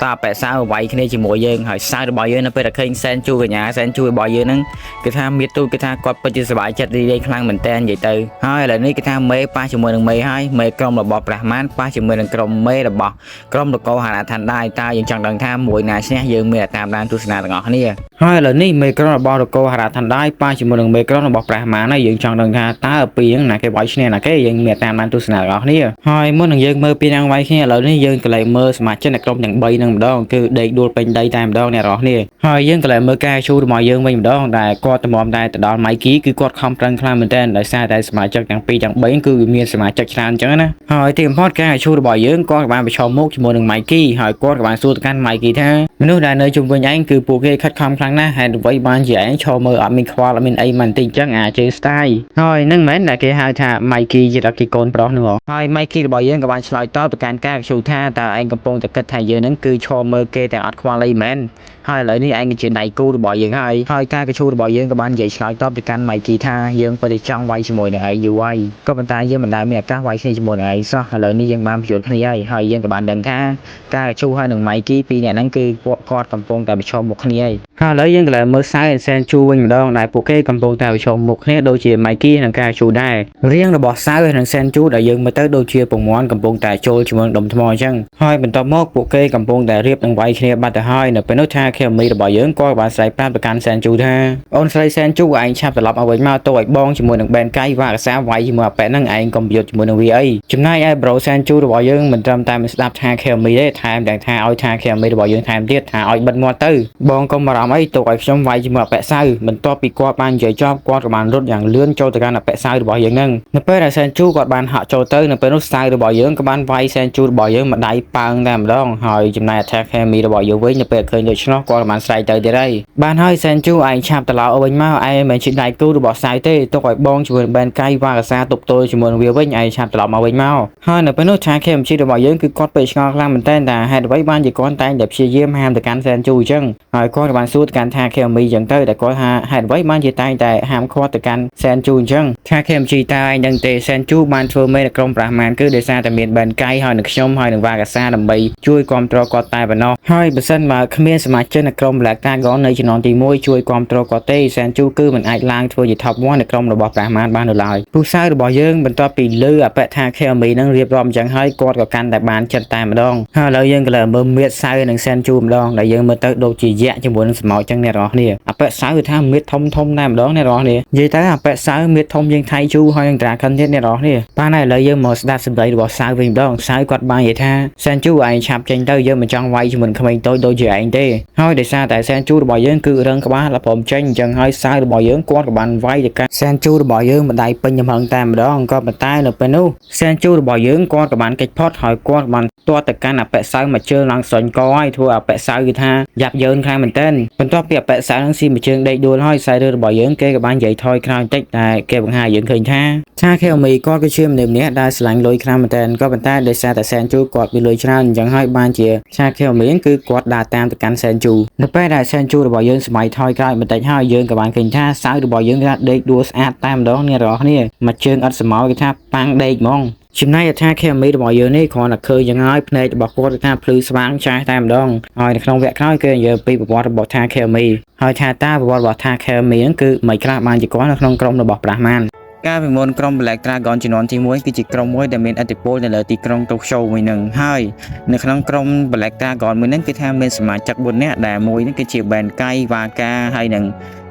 ាតើអបិសៅវាយគ្នាជាមួយយើងហើយសៅរបស់យើងនៅពេលដែលឃើញសែនជូកញ្ញាសែនជូរបស់យើងហ្នឹងគឺថាមានទូគឺថាគាត់ពិតជាសប្បាយចិត្តរីករាយខ្លាំងមែនតើនិយាយទៅហើយឥឡូវនេះគឺថាមេប៉ះជាមួយនឹងមេហើយមេក្រុមរបស់ប្រាហ្មានប៉ះជាមួយនឹងក្រុមមេរបស់ក្រុមនគរហារាឋានដែរតើយើងចង់ដឹងថាមួយណាឈ្នះយើងមានតាមដានទស្សនាទាំងអស់គ្នាហើយឥឡូវនេះមេក្រុមរបស់នគរហារាឋានដែរប៉ះជាមួយនឹងមេក្រុមរបស់ប្រាហ្មានហើយយើងចង់ដឹងថាតើពីហ្នឹងណាគេវាយឈ្នះណាគេយើងមានតាមដានទស្សនាទាំងអស់គ្នាហើយមុននឹងយើងមើលពីណាវាយគ្នាឥឡូវនេះយើងក៏លេខមើលសមាជិកនៃក្រុមទាំង3នឹងម្ដងគឺដេកដួលពេញដីតែម្ដងអ្នកនរគ្នាហើយយើងក៏លេខមើលការឈូរបស់យើងវិញម្ដងដែលគាត់តម្រាំតែទៅដល់ Mikey គឺគាត់ខំប្រឹងខ្លាំងមែនទែនដោយសារតែសមាជិកទាំង2ទាំង3គឺមានសមាជិកច្រើនអញ្ចឹងណាហើយទីបំផុតការឈូរបស់យើងគាត់ក៏បានប្រឈមមុខជាមួយនឹង Mikey ហើយគាត់ក៏បានសួរទៅកាន់ Mikey ថាមនុស្សដែលនៅជុំវិញឯងគឺពួកគេខិតខំខ្លាំងណាស់ហេតុអ្វីបានជាឯងឈរមើលអត់មានខ្វល់អត់មានអីមិនតិចអញ្ចឹងអាចើស្ទាយហើយនឹងមិនមែនតែគេហៅថា Mikey ជាតែគេកូនប្រុសនោះហើយ Mikey របស់យើងក៏បានឆ្លើយតបទៅកាន់ការឈូថាតើឯងកំពុងតែគិតថាយើងនឹងគឺឈរមើលគេតែអត់ខ្វល់អីមែនហើយឥឡូវនេះឯងគឺជាដៃគូរបស់យើងហើយការកឈូរបស់យើងក៏បាននិយាយឆ្លើយតបទៅកាន់ Mikey ថាយើងពិតជាចង់វាយជាមួយនឹងឯងយូរហើយក៏ប៉ុន្តែយើងមិនដែលមានឱកាសវាយគ្នាជាមួយនឹងឯងសោះឥឡូវនេះយើងបានបញ្យល់គ្នាហើយយើងក៏បានដឹងថាការកឈូហើយនឹង Mikey ពីរនាក់ហ្នឹងគឺពួកគាត់កំពុងតែប្រឈមមុខគ្នាហើយឥឡូវយើងក៏លើមើលសៅសែនជូវិញម្ដងដែលពួកគេកំពុងតែប្រឈមមុខគ្នាដូចជា Mikey និងការជូដែររៀងរបស់សៅនិងសែនជូដែលយើងមើលទៅដូចជាពងមាន់កំពុងតែចូលជាមួយដុំថ្មអញ្ចឹងហើយបន្ទាប់មកពួកគេកំពុងតែរៀបនឹងវាយគ្នាបាត់ទៅហើយនៅពេលនោះថាខេមីរបស់យើងក៏បានស្រែកប្រាប់ទៅកាន់សែនជូថាអូនស្រីសែនជូឯងឆាប់ត្រឡប់មកវិញមកទៅឲ្យបងជាមួយនឹងបែនកាយវ៉ាកាសាវាយជាមួយអាប៉ែហ្នឹងឯងកុំប្រយុទ្ធជាមួយនឹងវាអីចំណែកឯប្រូសែនជូរបស់យើងមិនត្រឹមតែមិនស្ដាប់ថាខេមីទេថែមទាំងថាឲ្យថាខេមីរបស់យើងថែមទៀតថាឲ្យបិទមាត់ទៅបងកុំបារម្ភអីទុកឲ្យខ្ញុំវាយជាមួយអាប៉ែសៅបន្ទាប់ពីគាត់បាននិយាយចប់គាត់ក៏បានរត់យ៉ាងលឿនចូលទៅកាន់អាប៉ែសៅរបស់យើងហ្នឹងនៅពេលដែលសែនជូគាត់បានហាក់ចូលទៅនៅពេលនោះសៅរបស់យើងក៏បានវាយសែនជូរបស់យើងម្ដាយប៉ើងតែម្ដងហើយចំណែក attack ខេមីរបស់យើងវិញនៅពេលឃើញដូច្នោះ គាត់ក៏បានស្រែកទៅទៀតហើយបានហើយសែនជូឯងឆាប់ត្រឡប់វិញមកឯងមិនជាដៃគូរបស់សាយទេទុកឲ្យបងជាមួយបែនកាយវ៉ាកាសាទប់ទល់ជាមួយនឹងវាវិញឯងឆាប់ត្រឡប់មកវិញមកហើយនៅពេលនោះឆាខេមជីរបស់យើងគឺគាត់ពេកឆ្ងល់ខ្លាំងមែនតើតែហេតុអ្វីបានជាគាត់តែងតែព្យាយាមហាមទៅកាន់សែនជូអញ្ចឹងហើយគាត់ក៏បានសួរទៅកាន់ថាខេមីអញ្ចឹងទៅតែគាត់ថាហេតុអ្វីបានជាតែងតែហាមឃាត់ទៅកាន់សែនជូអញ្ចឹងថាខេមជីតែឯងដឹងទេសែនជូបានធ្វើមេនៅក្រុមប្រាហ្មានគឺដោយសារតែមានបែនកាយហើយនឹងខ្ញុំហើយនឹងវ៉ាកាសាដើម្បីជួយគ្រប់គ្រងគាត់តែប៉ុណ្ណោះហើយបើសិនបើគ្មានសមាជិកនៅក្រុម Black Dragon នៅជំនាន់ទី1ជួយគ្រប់គ្រងគាត់ទេសែនជូគឺមិនអាចឡើងធ្វើជា Top 1នៅក្រុមរបស់ប្រាហ្មានបាននៅឡើយពូសៅរបស់យើងបន្ទាប់ពីលើអបថាខេមីនឹងរៀបរាប់អញ្ចឹងហើយគាត់ក៏កាន់តែបានចិត្តតែម្ដងហើយឥឡូវយើងក៏លើមើលមៀតសៅនិងសែនជូម្ដងដែលយើងមើលទៅដូចជាយក្សជាមួយនឹងស្មោចអញ្ចឹងអ្នកនរគ្នាអបសៅគឺថាមៀតធំតែម្ដងអ្នកនរគ្នានិយាយទៅអបសៅមៀតធំជាងថៃជូហើយនឹងត្រាខិនទៀតអ្នកនរគ្នាបានហើយឥឡូវយើងមកស្ដាប់សម្ដីរបស់សៅវិញម្ដងសៅគាត់បាននិយាយថាសែនជូឯងឆាប់ចេញទៅយើងមិនចង់វាយជាមួយក្មេងតូចដូចជាឯងទេហើយដោយសារតែសែនជូរបស់យើងគឺរឹងក្បាលដល់ព្រមចេញអញ្ចឹងហើយសៅរបស់យើងគាត់ក៏បានវាយទៅកាន់សែនជូរបស់យើងម្ដាយពេញចំហឹងតែម្ដងក៏ប៉ុន្តែនៅពេលនោះសែនជូរបស់យើងគាត់ក៏បានកិច្ចផុតហើយគាត់បានទាត់ទៅកាន់អបសៅមួយជើងឡើងស្រុញកហើយធ្វើអបសៅគឺថាយ៉ាប់យ៉ឺនខ្លាំងមែនទែនបន្ទាប់ពីអបសៅនឹងស៊ីមួយជើងដេកដួលហើយខ្សែរឿងរបស់យើងគេក៏បាននិយាយថយក្រោយបន្តិចតែគេបង្ហាញយើងឃើញថាខេមីគាត់គឺជាមនុស្សម្នាក់ដែលស្រឡាញ់លុយខ្លាំងមែនទែនក៏ប៉ុន្តែដោយសារតែសែនជូគាត់មានលុយច្រើនអញ្ចឹងហើយបានជាខេមីគឺគាត់ដើរតាមទៅកាន់សែនជូនៅពេលដែលសែនជូរបស់យើងសម័យថយក្រោយបន្តិចហើយយើងក៏បានឃើញថាសៅរបស់យើងថាដេកដួលស្អាតតែម្ដងអ្នកនរគ្នាមួយជើងអត់សមោគេថាប៉ាំងដេកហ្មងចំណែកថាខេមីរបស់យើងនេះគ្រាន់តែឃើញយ៉ាងហើយភ្នែករបស់គាត់ថាភ្លឺស្វាងចាស់តែម្ដងហើយនៅក្នុងវគ្គក្រោយគេនិយាយពីប្រវត្តិរបស់ថាខេមីហើយថាតើប្រវត្តិរបស់ថាខេមីហ្នឹងគឺមិនខ្លះបានជាគាត់នៅក្នុងក្រុមរបស់ប្រាហ្មានការពីមុនក្រុម Black Dragon ជំនាន់ទី1គឺជាក្រុមមួយដែលមានឥទ្ធិពលនៅលើទីក្រុង Tokyo មួយនឹងហើយនៅក្នុងក្រុម Black Dragon មួយនឹងគឺថាមានសមាជិក4នាក់ដែលមួយនឹងគឺជា Ben Kai Waka ហើយនឹង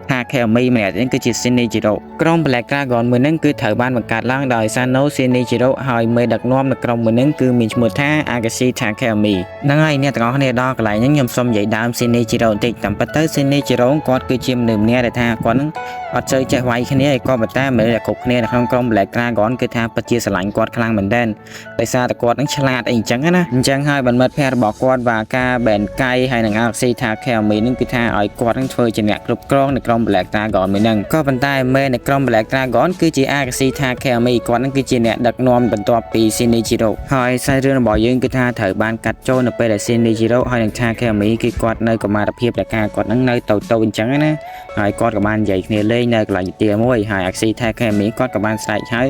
ថាខេមីម្នាក់នេះគឺជា Shinichiro ក្រុម Black Dragon មួយនឹងគឺត្រូវបានបង្កើតឡើងដោយ Sano Shinichiro ហើយមេដឹកនាំនៅក្រុមមួយនឹងគឺមានឈ្មោះថា Akashi Takemi ហ្នឹងហើយអ្នកទាំងអស់គ្នាដល់កន្លែងហ្នឹងខ្ញុំសូមនិយាយដើម Shinichiro បន្តិចតាមពិតទៅ Shinichiro គាត់គឺជាមនុស្សម្នាក់ដែលថាគាត់នឹងអត់សូវចេះវាយគ្នាឯក៏ប៉ុន្តែមនុស្សដែលគ្រប់គ្នានៅក្នុងក្រុម Black Dragon គឺថាពិតជាស្រឡាញ់គាត់ខ្លាំងមែនទែនដោយសារតែគាត់នឹងឆ្លាតអីអញ្ចឹងណាអញ្ចឹងហើយបណ្ឌិតភ័ក្ររបស់គាត់វ៉ាកាបែនកាយហើយនឹង Akashi Takemi នឹងគឺថាឲ្យគាត់នឹងធ្វើជាអ្នកគ្រប់គ្រងនៅក្រុម Black Dragon មួយហ្នឹងក៏ប៉ុន្តែមេនៅក្រុម Black Dragon គឺជា Akashi Takemi គាត់នឹងគឺជាអ្នកដឹកនាំបន្ទាប់ពី Shinichiro ហើយខ្សែរឿងរបស់យើងគឺថាត្រូវបានកាត់ចូលនៅពេលដែល Shinichiro ហើយនឹង Takemi គឺគាត់នៅកុមារភាពដែលគាត់នឹងនៅតូចៗអញ្ចឹងណាហើយគាត់ក៏បាននិយាយគ្នាលេងនៅកន្លែងទីមួយហើយ Akashi Takemi គាត់ក៏បានស្រែកហៅ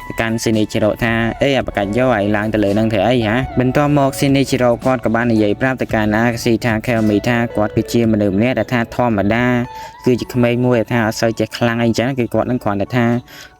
ទៅកាន់ Shinichiro ថាអេអបកាច់យកឲ្យឡើងទៅលើនឹងធ្វើអីហ៎បន្ទាប់មក Shinichiro គាត់ក៏បាននិយាយប្រាប់ទៅកាន់ Akashi Takemi ថាគាត់គឺជាមនុស្សម្នាក់ដែលថាធម្មតាគឺជាក្មេងមួយដែលថាអត់សូវចេះខ្លាំងអីចឹងគឺគាត់នឹងគ្រាន់តែថ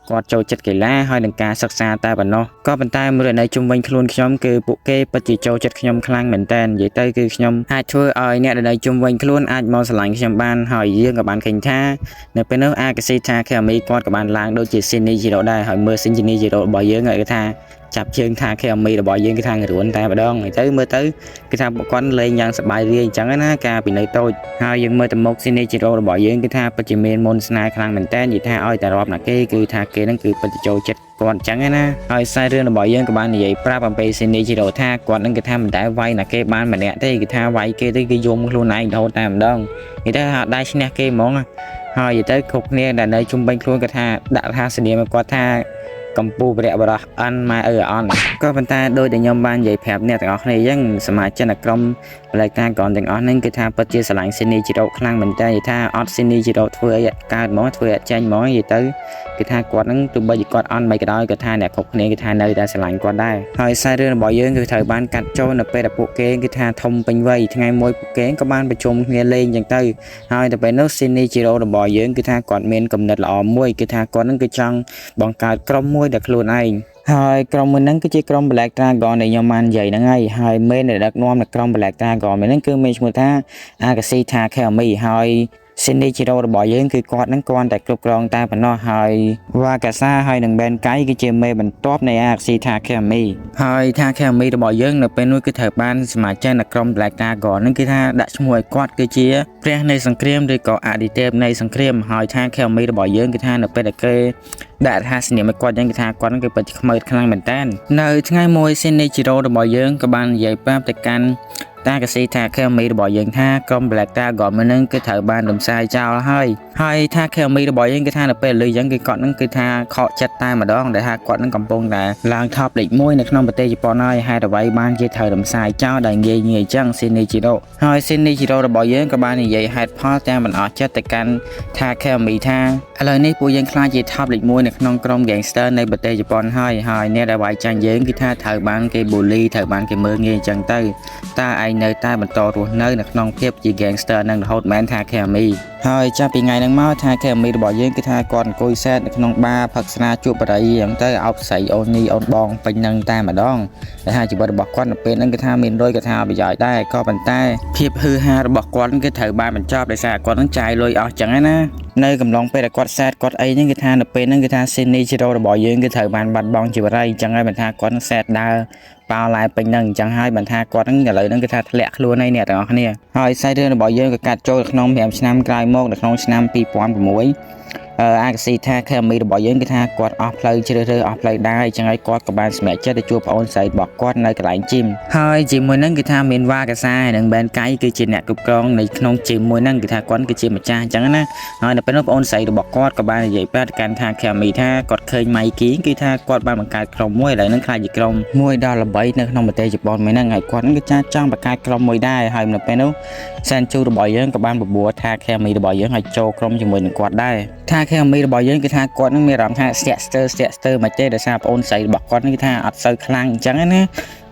ាគាត់ចូលចិត្តកីឡាហើយនឹងការសិក្សាតែប៉ុណ្ណោះក៏ប៉ុន្តែមើលនៅជុំវិញខ្លួនខ្ញុំគឺពួកគេពិតជាចូលចិត្តខ្ញុំខ្លាំងមែនតើនិយាយទៅគឺខ្ញុំអាចធ្វើឲ្យអ្នកដែលនៅជុំវិញខ្លួនអាចមកស្រឡាញ់ខ្ញុំបានហើយយើងក៏បានឃើញថានៅពេលនោះ Akashi Takemi គាត់ក៏បានឡើងដូចជា Shinichiro ដែរហើយមើល Shinichiro របស់យើងគេថាចាប់ជើងថាខេមីរបស់យើងគឺថាងរួនតែម្ដងទៅមើលទៅគឺថាពួកគាត់លេងយ៉ាងសប្បាយរីកអញ្ចឹងណាកាលពីនៅតូចហើយយើងមើលទៅមុខ Shinichiro របស់យើងគឺថាពិតជាមានមន្តស្នេហ៍ខ្លាំងមែនតើនិយាយថាឲ្យតែរាប់ណាគេគឺថាគេហ្នឹងគឺពិតជាចូលចិត្តគាត់អញ្ចឹងណាហើយខ្សែរឿងរបស់យើងក៏បាននិយាយប្រាប់អំពី Shinichiro ថាគាត់នឹងគឺថាមិនដែលវាយណាគេបានម្នាក់ទេគឺថាវាយគេទៅគឺយំខ្លួនឯងរហូតតែម្ដងនិយាយទៅថាដៃឈ្នះគេហ្មងហើយនិយាយទៅគ្រប់គ្នាដែលនៅជុំវិញខ្លួនគាត់ថាដាក់ថាសនាមគាត់ថាកម្ពុជាព្រះបរោះអន់ម៉ែអឺអន់ក៏ប៉ុន្តែដោយតែខ្ញុំបាននិយាយប្រាប់អ្នកទាំងអស់គ្នាអញ្ចឹងសមាជិកនៃក្រុម Black Dragon ទាំងអស់ហ្នឹងគឺថាពិតជាស្រឡាញ់ Shinichiro ខ្លាំងមែនតើនិយាយថាអត់ Shinichiro ធ្វើអីកើតហ្មងធ្វើអត់ចាញ់ហ្មងនិយាយទៅគឺថាគាត់ហ្នឹងទោះបីជាគាត់អន់មិនក៏ដោយក៏ថាអ្នកគ្រប់គ្នាគឺថានៅតែស្រឡាញ់គាត់ដែរហើយខ្សែរឿងរបស់យើងគឺត្រូវបានកាត់ចូលនៅពេលដែលពួកគេគឺថាធំពេញវ័យថ្ងៃមួយពួកគេក៏បានប្រជុំគ្នាលេងអញ្ចឹងទៅហើយទៅពេលនោះ Shinichiro របស់យើងគឺថាគាត់មានគំនិតល្អមួយគឺថាគាត់ហ្នឹងគឺចង់បង្កើតក្រុមមួយដែលខ្លួនឯងហើយក្រុមមួយហ្នឹងគឺជាក្រុម Black Dragon ដែលខ្ញុំបាននិយាយហ្នឹងហើយមេដែលដឹកនាំនៅក្រុម Black Dragon ហ្នឹងគឺមានឈ្មោះថា Akashi Takemi ហើយ Shinichiro របស់យើងគឺគាត់នឹងគ្រាន់តែគ្រប់គ្រងតែប៉ុណ្ណោះហើយ Wakasa ហើយនឹង Ben Kai គឺជាមេបន្ទាប់នៃ Akashi Takemi ហើយ Takemi របស់យើងនៅពេលនោះគឺត្រូវបានសមាជិកនៅក្រុម Black Dragon នឹងគឺថាដាក់ឈ្មោះឲ្យគាត់គឺជាព្រះនៃសង្គ្រាមឬក៏អតីតទេពនៃសង្គ្រាមហើយ Takemi របស់យើងគឺថានៅពេលដែលគេដាក់ថាសញ្ញាមកគាត់យ៉ាងគឺថាគាត់នឹងគឺពិតជាខ្មើខ្លាំងមែនតើនៅថ្ងៃមួយ Shinichiro របស់យើងក៏បាននិយាយប្រាប់ទៅកាន់ តាកស៊ីថាខេមីរបស់យើងថាក្រុម Black Star ក៏មិននឹងគឺត្រូវបានរំសាយចោលហើយថាខេមីរបស់យើងគឺថានៅពេលលើអញ្ចឹងគឺគាត់នឹងគឺថាខកចិត្តតែម្ដងដែលថាគាត់នឹងកំពុងតែឡើង top លេខ1នៅក្នុងប្រទេសជប៉ុនហើយហេតុអ្វីបានជាត្រូវរំសាយចោលដោយងាយអញ្ចឹង Shinichiro ហើយ Shinichiro របស់យើងក៏បាននិយាយហេតុផលទាំងមិនអស់ចិត្តទៅកាន់ថាខេមីថាឥឡូវនេះពួកយើងខ្លាចជា top លេខ1នៅក្នុងក្រុម Gangster នៃប្រទេសជប៉ុនហើយអ្នកដែលវាយចាញ់យើងគឺថាត្រូវបានគេ bully ត្រូវបានគេមើលងាយអញ្ចឹងទៅតើឯងនៅតែបន្តរស់នៅក្នុងភាពជា Gangster នឹងរហូតមែនថាខេមីហើយចាប់ពីថ្ងៃហ្នឹងមកថាខេមីរបស់យើងគឺថាគាត់អង្គុយសែតនៅក្នុងបារផឹកស្រាជួបបរិយាអញ្ចឹងទៅអោបស្រីអូននីអូនបងពេញនឹងតែម្ដងដែលថាជីវិតរបស់គាត់នៅពេលហ្នឹងគឺថាមានលុយក៏ថាប្រយោជន៍ដែរក៏ប៉ុន្តែភាពហឺហារបស់គាត់គឺត្រូវបានបញ្ចប់ដោយសារគាត់នឹងចាយលុយអស់អញ្ចឹងណានៅកំឡុងពេលដែលគាត់សែតគាត់អីហ្នឹងគឺថានៅពេលហ្នឹងគឺថា Shinichiro របស់យើងគឺត្រូវបានបាត់បង់ជីវិតហើយអញ្ចឹងហើយមិនថាគាត់នឹងសែតដើរប៉ាឡែពេញហ្នឹងអញ្ចឹងហើយមិនថាគាត់ហ្នឹងឥឡូវហ្នឹងគឺថាធ្លាក់ខ្លួនហើយអ្នកទាំងអស់គ្នាហើយសាច់រឿងរបស់យើងក៏កាត់ចូលក្នុង5ឆ្នាំក្រោយមកនៅក្នុងឆ្នាំ2006អាកាស៊ីថាខេមីរបស់យើងគឺថាគាត់អស់ផ្លូវជ្រើសរើសអស់ផ្លូវដែរអញ្ចឹងហើយគាត់ក៏បានសម្រេចចិត្តទៅជួបប្អូនស្រីរបស់គាត់នៅកន្លែងជីមហើយជាមួយនឹងគឺថាមានវ៉ាកាសានិងបែនកៃគឺជាអ្នកគ្រប់គ្រងនៅក្នុងជីមមួយហ្នឹងគឺថាគាត់គឺជាម្ចាស់អញ្ចឹងណាហើយនៅពេលនោះប្អូនស្រីរបស់គាត់ក៏បាននិយាយប្រាប់ទៅកាន់ថាខេមីថាគាត់ឃើញម៉ៃគីគឺថាគាត់បានបង្កើតក្រុមមួយឥឡូវហ្នឹងខ្លាចជាក្រុមមួយដល់ល្បីនៅក្នុងប្រទេសជប៉ុនមួយហ្នឹងហើយគាត់ហ្នឹងគឺចង់បង្កើតក្រុមមួយដែរហើយនៅពេលនោះសែនជូរបស់យើងក៏បានបបួលថាខេមីរបស់យើងឲ្យចូលក្រុមជាមួយនឹងគាត់ដែរថាខេមីរបស់យើងគឺថាគាត់នឹងមានអារម្មណ៍ថាស្ទាក់ស្ទើរមកទេដោយសារប្អូនស្រីរបស់គាត់នេះគឺថាអត់សូវខ្លាំងអញ្ចឹងណា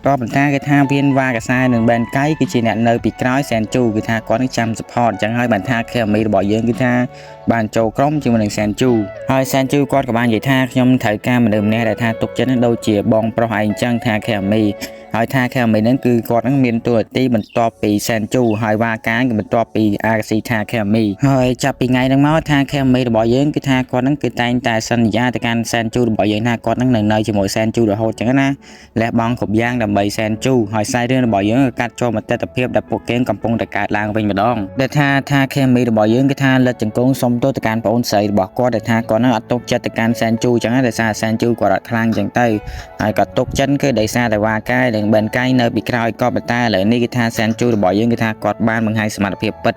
ក៏ប៉ុន្តែគេថាវៀនវ៉ាកាសានិងបែនកៃគឺជាអ្នកនៅពីក្រោយសែនជូគឺថាគាត់នឹងចាំ support អញ្ចឹងហើយបានថាខេមីរបស់យើងគឺថាបានចូលក្រុមជាមួយនឹងសែនជូហើយសែនជូគាត់ក៏បាននិយាយថាខ្ញុំត្រូវការមនុស្សម្នាក់ដែលថាទុកចិត្តនឹងដូចជាបងប្រុសឯងអញ្ចឹងថាខេមីហើយថាខេមីហ្នឹងគឺគាត់នឹងមានតួនាទីបន្ទាប់ពីសែនជូហើយវ៉ាកានគឺបន្ទាប់ពីអាកាស៊ីថាខេមីហើយចាប់ពីថ្ងៃហ្នឹងមកថាខេមីរបស់យើងគឺថាគាត់ហ្នឹងគឺតែងតែសន្យាទៅកាន់សែនជូរបស់យើងថាគាត់នឹងនៅជាមួយសែនជូរហូតអញ្ចឹងណាលះបង់គ្រប់យ៉ាងដើម្បីសែនជូហើយខ្សែរឿងរបស់យើងក៏កាត់ចូលមកទស្សនភាពដែលពួកគេកំពុងតែកើតឡើងវិញម្ដងដែលថាខេមីរបស់យើងគឺថាលិតចង្គង់សុំទោសទៅកាន់ប្អូនស្រីរបស់គាត់ដែលថាគាត់នឹងអត់ទុកចិត្តទៅកាន់សែនជូអញ្ចឹងដោយសារសែនជូគាត់អត់ខ្លាំងអញ្ចឹងទៅហើយគាត់ទុកចិត្តគឺដោយសារតែវ៉ាកែនិងបែនកៃនៅពីក្រោយក៏ប៉ុន្តែឥឡូវនេះគឺថាសែនជូរបស់យើងគឺថាគាត់បានបង្ហាញសមត្ថភាពពិត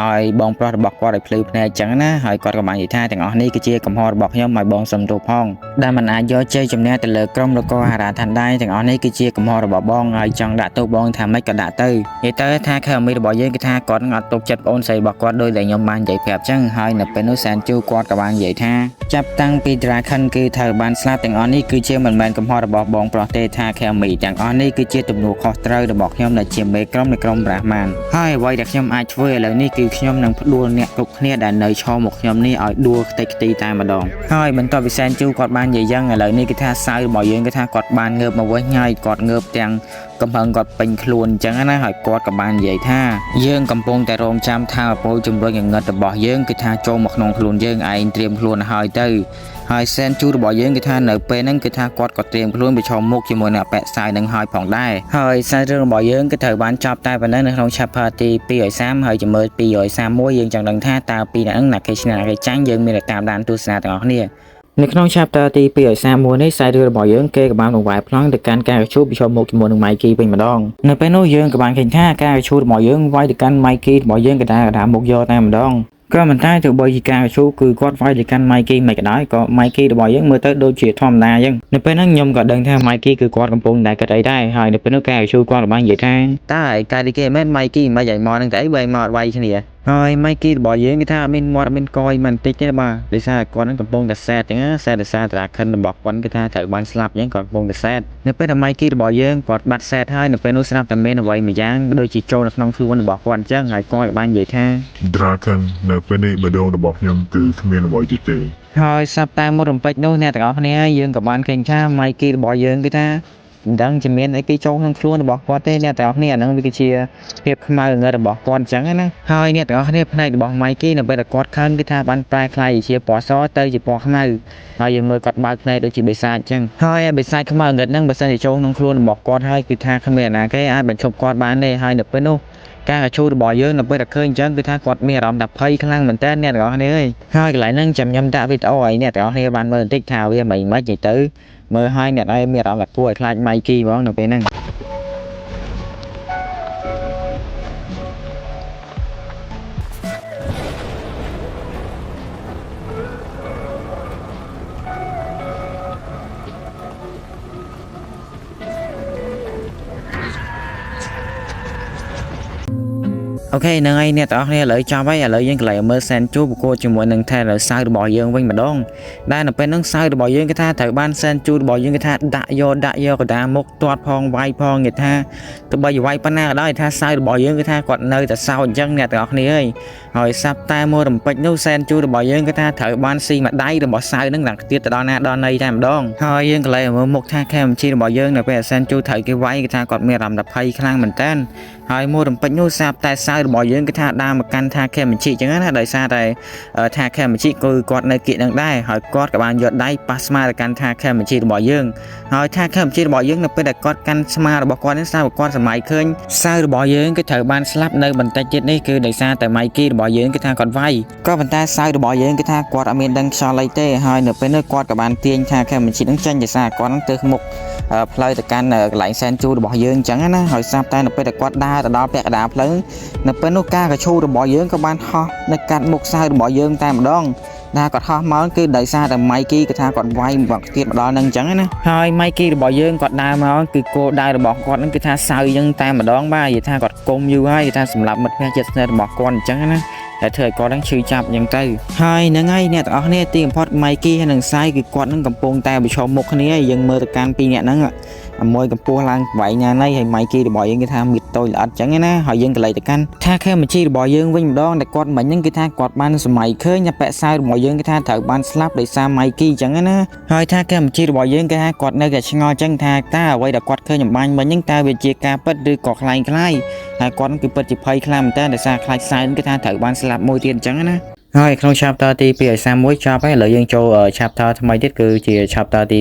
ហើយបងប្រុសរបស់គាត់ឲ្យភ្លឺភ្នែកអញ្ចឹងណាហើយគាត់ក៏បាននិយាយថាទាំងអស់នេះគឺជាកំហុសរបស់ខ្ញុំឲ្យបងសុំទោសផងដែលមិនអាចយកជ័យជំនះទៅលើក្រុមនគរហារ៉ាឋានដែរទាំងអស់នេះគឺជាកំហុសរបស់បងហើយចង់ដាក់ទោសបងថាម៉េចក៏ដាក់ទៅនិយាយទៅថាខេមីរបស់យើងគឺថាគាត់អត់ទុកចិត្តប្អូនស្រីរបស់គាត់ដោយដែលខ្ញុំបាននិយាយប្រាប់អញ្ចឹងហើយនៅពេលនោះសែនជូគាត់ក៏បាននិយាយថាចាប់តាំងពី Dragon គឺត្រូវបានស្លាប់ទាំងអស់នេះគឺជាមិនមែនកំហុសរបស់បងប្រុសទេថាខេមីទាំងអស់នេះគឺជាទំនួលខុសត្រូវរបស់ខ្ញុំដែលជាមេក្រុមនៃក្រុមប្រាហ្មានហើយអ្វីដែលខ្ញុំអាចធ្វើឥឡូវនេះគឺខ្ញុំនឹងផ្ដួលអ្នកគ្រប់គ្នាដែលនៅឈរមកខ្ញុំនេះឲ្យដួលខ្ទេចខ្ទីតែម្ដងហើយបន្ទាប់ពីសែនជូគាត់បាននិយាយយ៉ាងឥឡូវនេះគឺថាសៅរបស់យើងគឺថាគាត់បានងើបមកវិញហើយគាត់ងើបទាំងកំហឹងគាត់ពេញខ្លួនអញ្ចឹងណាហើយគាត់ក៏បាននិយាយថាយើងកំពុងតែរងចាំថាអពលជំរុញងងឹតរបស់យើងគឺថាចូលមកក្នុងខ្លួនយើងឯងត្រៀមខ្លួនហើយទៅហើយសែនជូរបស់យើងគឺថានៅពេលហ្នឹងគឺថាគាត់ក៏ត្រៀមខ្លួនប្រឈមមុខជាមួយអ្នកពាក់ខ្សែនឹងហើយផងដែរហើយខ្សែរឿងរបស់យើងគឺត្រូវបានចប់តែប៉ុណ្ណឹងនៅក្នុង chapter ទី230ហើយជាមួយ231យើងចង់ដឹងថាតើពីរអ្នកហ្នឹងណាគេឈ្នះណាគេចាញ់យើងមានតែតាមដានទស្សនាទាំងអស់គ្នានៅក្នុង chapter ទី231នេះខ្សែរឿងរបស់យើងគេក៏បានបង្វែរប្លង់ទៅកាន់ការជួបប្រឈមមុខជាមួយនឹង Mikey វិញម្ដងនៅពេលនោះយើងក៏បានឃើញថាការជួបរបស់យើងវាយទៅកាន់ Mikey របស់យើងក៏ដាមុខយកតែម្ដងក៏មិនតែទោះបីជាការជួបគឺគាត់វាយទៅកាន់ Mikey មិនក៏ដោយក៏ Mikey របស់យើងមើលទៅដូចជាធម្មតាអញ្ចឹងនៅពេលហ្នឹងខ្ញុំក៏ដឹងថា Mikey គឺគាត់កំពុងតែគិតអីដែរហើយនៅពេលនោះការជួបគាត់ក៏បាននិយាយថាតើឯកាយគេមែន Mikey មិនឲ្យមកហ្នឹងតែអីបើមកវាយគ្នាហើយ Mikey របស់យើងគេថាអត់មានមាត់អត់មានកយមិនតិចទេបាទដោយសារគាត់នឹងកំពុងតែសែតអញ្ចឹងសែតដោយសារតាខិនរបស់គាត់គេថាត្រូវបានស្លាប់អញ្ចឹងគាត់កំពុងតែសែតនៅពេលដែល Mikey របស់យើងគាត់បាត់សែតហើយនៅពេលនោះស្រាប់តែមានអ្វីមួយយ៉ាងដូចជាចូលនៅក្នុងខ្លួនរបស់គាត់អញ្ចឹងហើយគាត់ក៏បាននិយាយថា Dragon នៅពេលនេះបេះដូងរបស់ខ្ញុំគឺគ្មានអ្វីទេហើយសាប់តែមករំពេចនោះអ្នកទាំងអស់គ្នាយើងក៏បានឃើញថា Mikey របស់យើងគឺថាមិនដឹងជាមានអីគេចូលក្នុងខ្លួនរបស់គាត់ទេអ្នកទាំងអស់គ្នាអាហ្នឹងវាគឺជាភាពខ្មៅងឹតរបស់គាត់អញ្ចឹងណាហើយអ្នកទាំងអស់គ្នាផ្នែករបស់ Mikey នៅពេលដែលគាត់ខឹងគឺថាបានប្រែក្លាយជាពណ៌សទៅជាពណ៌ខ្មៅហើយយើងមើលគាត់បើកភ្នែកដូចជាបិសាចអញ្ចឹងហើយបិសាចខ្មៅងឹតហ្នឹងបើសិនជាចូលក្នុងខ្លួនរបស់គាត់ហើយគឺថាគ្មានអ្នកណាគេអាចបញ្ឈប់គាត់បានទេហើយនៅពេលនោះការកញ្ជូរបស់យើងនៅពេលដែលឃើញអញ្ចឹងគឺថាគាត់មានអារម្មណ៍ថាភ័យខ្លាំងមែនតើអ្នកទាំងអស់គ្នាអើយហើយកន្លែងហ្នឹងចាំខ្ញុំដាក់វីដេអូឲ្យអ្នកទាំងអស់គ្នាបានមើលបន្តិចថាវាមិនម៉េចទេទៅមើលឲ្យអ្នកឯងមានអារម្មណ៍ថាគួរឲ្យខ្លាច Mikey ហ្មងនៅពេលហ្នឹង អូខេនឹងហើយអ្នកទាំងអស់គ្នាឥឡូវចាប់ហើយឥឡូវយើងកន្លែងមើលសែនជូប្រកួតជាមួយនឹងថែរសៅរបស់យើងវិញម្ដងដែលនៅពេលហ្នឹងសៅរបស់យើងគេថាត្រូវបានសែនជូរបស់យើងគេថាដាក់យកកដាមុខទាត់ផងវាយផងគេថាទៅបីវាយប៉ុណ្ណាក៏ដោយថាសៅរបស់យើងគេថាគាត់នៅតែសោចអញ្ចឹងអ្នកទាំងអស់គ្នាហើយសាប់តែមករំពេចនោះសែនជូរបស់យើងគេថាត្រូវបានស៊ីមួយដៃរបស់សៅហ្នឹងឡើងទៀតទៅដល់ណាដល់ណីតែម្ដងហើយយើងកន្លែងមើលមុខថាខេមជីរបស់យើងនៅពេលសែនជូត្រូវគេវាយគេថាគាត់មានអារម្មណ៍ភ័យខ្លាំងមែនតើហើយមករំពេចនោះសាប់តែសៅរបស់យើងគេថាដើរមកកាន់ថាខេមជីអញ្ចឹងណាដោយសារតែថាខេមជីគឺគាត់នៅគៀកនឹងដែរហើយគាត់ក៏បានយកដៃប៉ះស្មាទៅកាន់ថាខេមជីរបស់យើងហើយថាខេមជីរបស់យើងនៅពេលដែលគាត់កាន់ស្មារបស់គាត់នេះសារគាត់សម័យឃើញសៅរបស់យើងគឺត្រូវបានស្លាប់នៅបន្តិចទៀតនេះគឺដោយសារតែម៉ៃគីរបស់យើងគឺថាគាត់វាយក៏ប៉ុន្តែសៅរបស់យើងគឺថាគាត់អត់មានដឹងខ្យល់អីទេហើយនៅពេលនេះគាត់ក៏បានទាញថាខេមជីនឹងចេញដោយសារគាត់នឹងទើសមុខផ្លូវទៅកាន់កន្លែងសែនជូរបស់យើងអញ្ចឹងណាហើយសាប់តែនៅពេលដែលគាត់ដើរទៅដល់ពាក់កណ្ដាលផ្លូវនៅពេលនោះការកឈូរបស់យើងក៏បានហោះនៅកាត់មុខសៅរបស់យើងតែម្ដងដែលគាត់ហោះមកគឺដោយសារតែម៉ៃគីគាត់ថាគាត់វាយមកទៀតមកដល់នឹងអញ្ចឹងណាហើយម៉ៃគីរបស់យើងគាត់ដើរមកគឺគោលដៅរបស់គាត់នឹងគឺថាសៅយើងតែម្ដងបាទនិយាយថាគាត់គុំយូរហើយនិយាយថាសម្រាប់មិត្តភក្តិជិតស្និទ្ធរបស់គាត់អញ្ចឹងណាតែធ្វើឲ្យគាត់នឹងឈឺចាប់អញ្ចឹងទៅហើយហ្នឹងហើយអ្នកទាំងអស់គ្នាទីបំផុតម៉ៃគីហើយនឹងសៃគឺគាត់នឹងកំពុងតែប្រឈមមុខគ្នាយើងមើលទៅកាន់ពីរអ្នកហ្នឹងមួយកម្ពស់ឡើងវែងណាស់ហើយម៉ៃគីរបស់យើងគេថាមានតូចល្អិតអញ្ចឹងណាហើយយើងកន្លែងទៅកាន់ថាខេមជីរបស់យើងវិញម្ដងតែគាត់មិញហ្នឹងគឺថាគាត់បានសម័យឃើញតែពាក់សៅរបស់យើងគេថាត្រូវបានស្លាប់ដោយសារម៉ៃគីអញ្ចឹងណាហើយថាខេមជីរបស់យើងគេថាគាត់នៅតែឆ្ងល់អញ្ចឹងថាតើអ្វីដែលគាត់ឃើញអំបញ្ញមិញហ្នឹងតើវាជាការពិតឬក៏ខ្លាំងហើយគាត់គឺពិតជាភ័យខ្លាំងមែនតើដោយសារខ្លាចសៅគេថាត្រូវបានស្លាប់មួយទៀតអញ្ចឹងណាហើយក្នុង chapter ទី231ចប់ហើយឥឡូវយើងចូល chapter ថ្មីទៀតគឺជា chapter ទី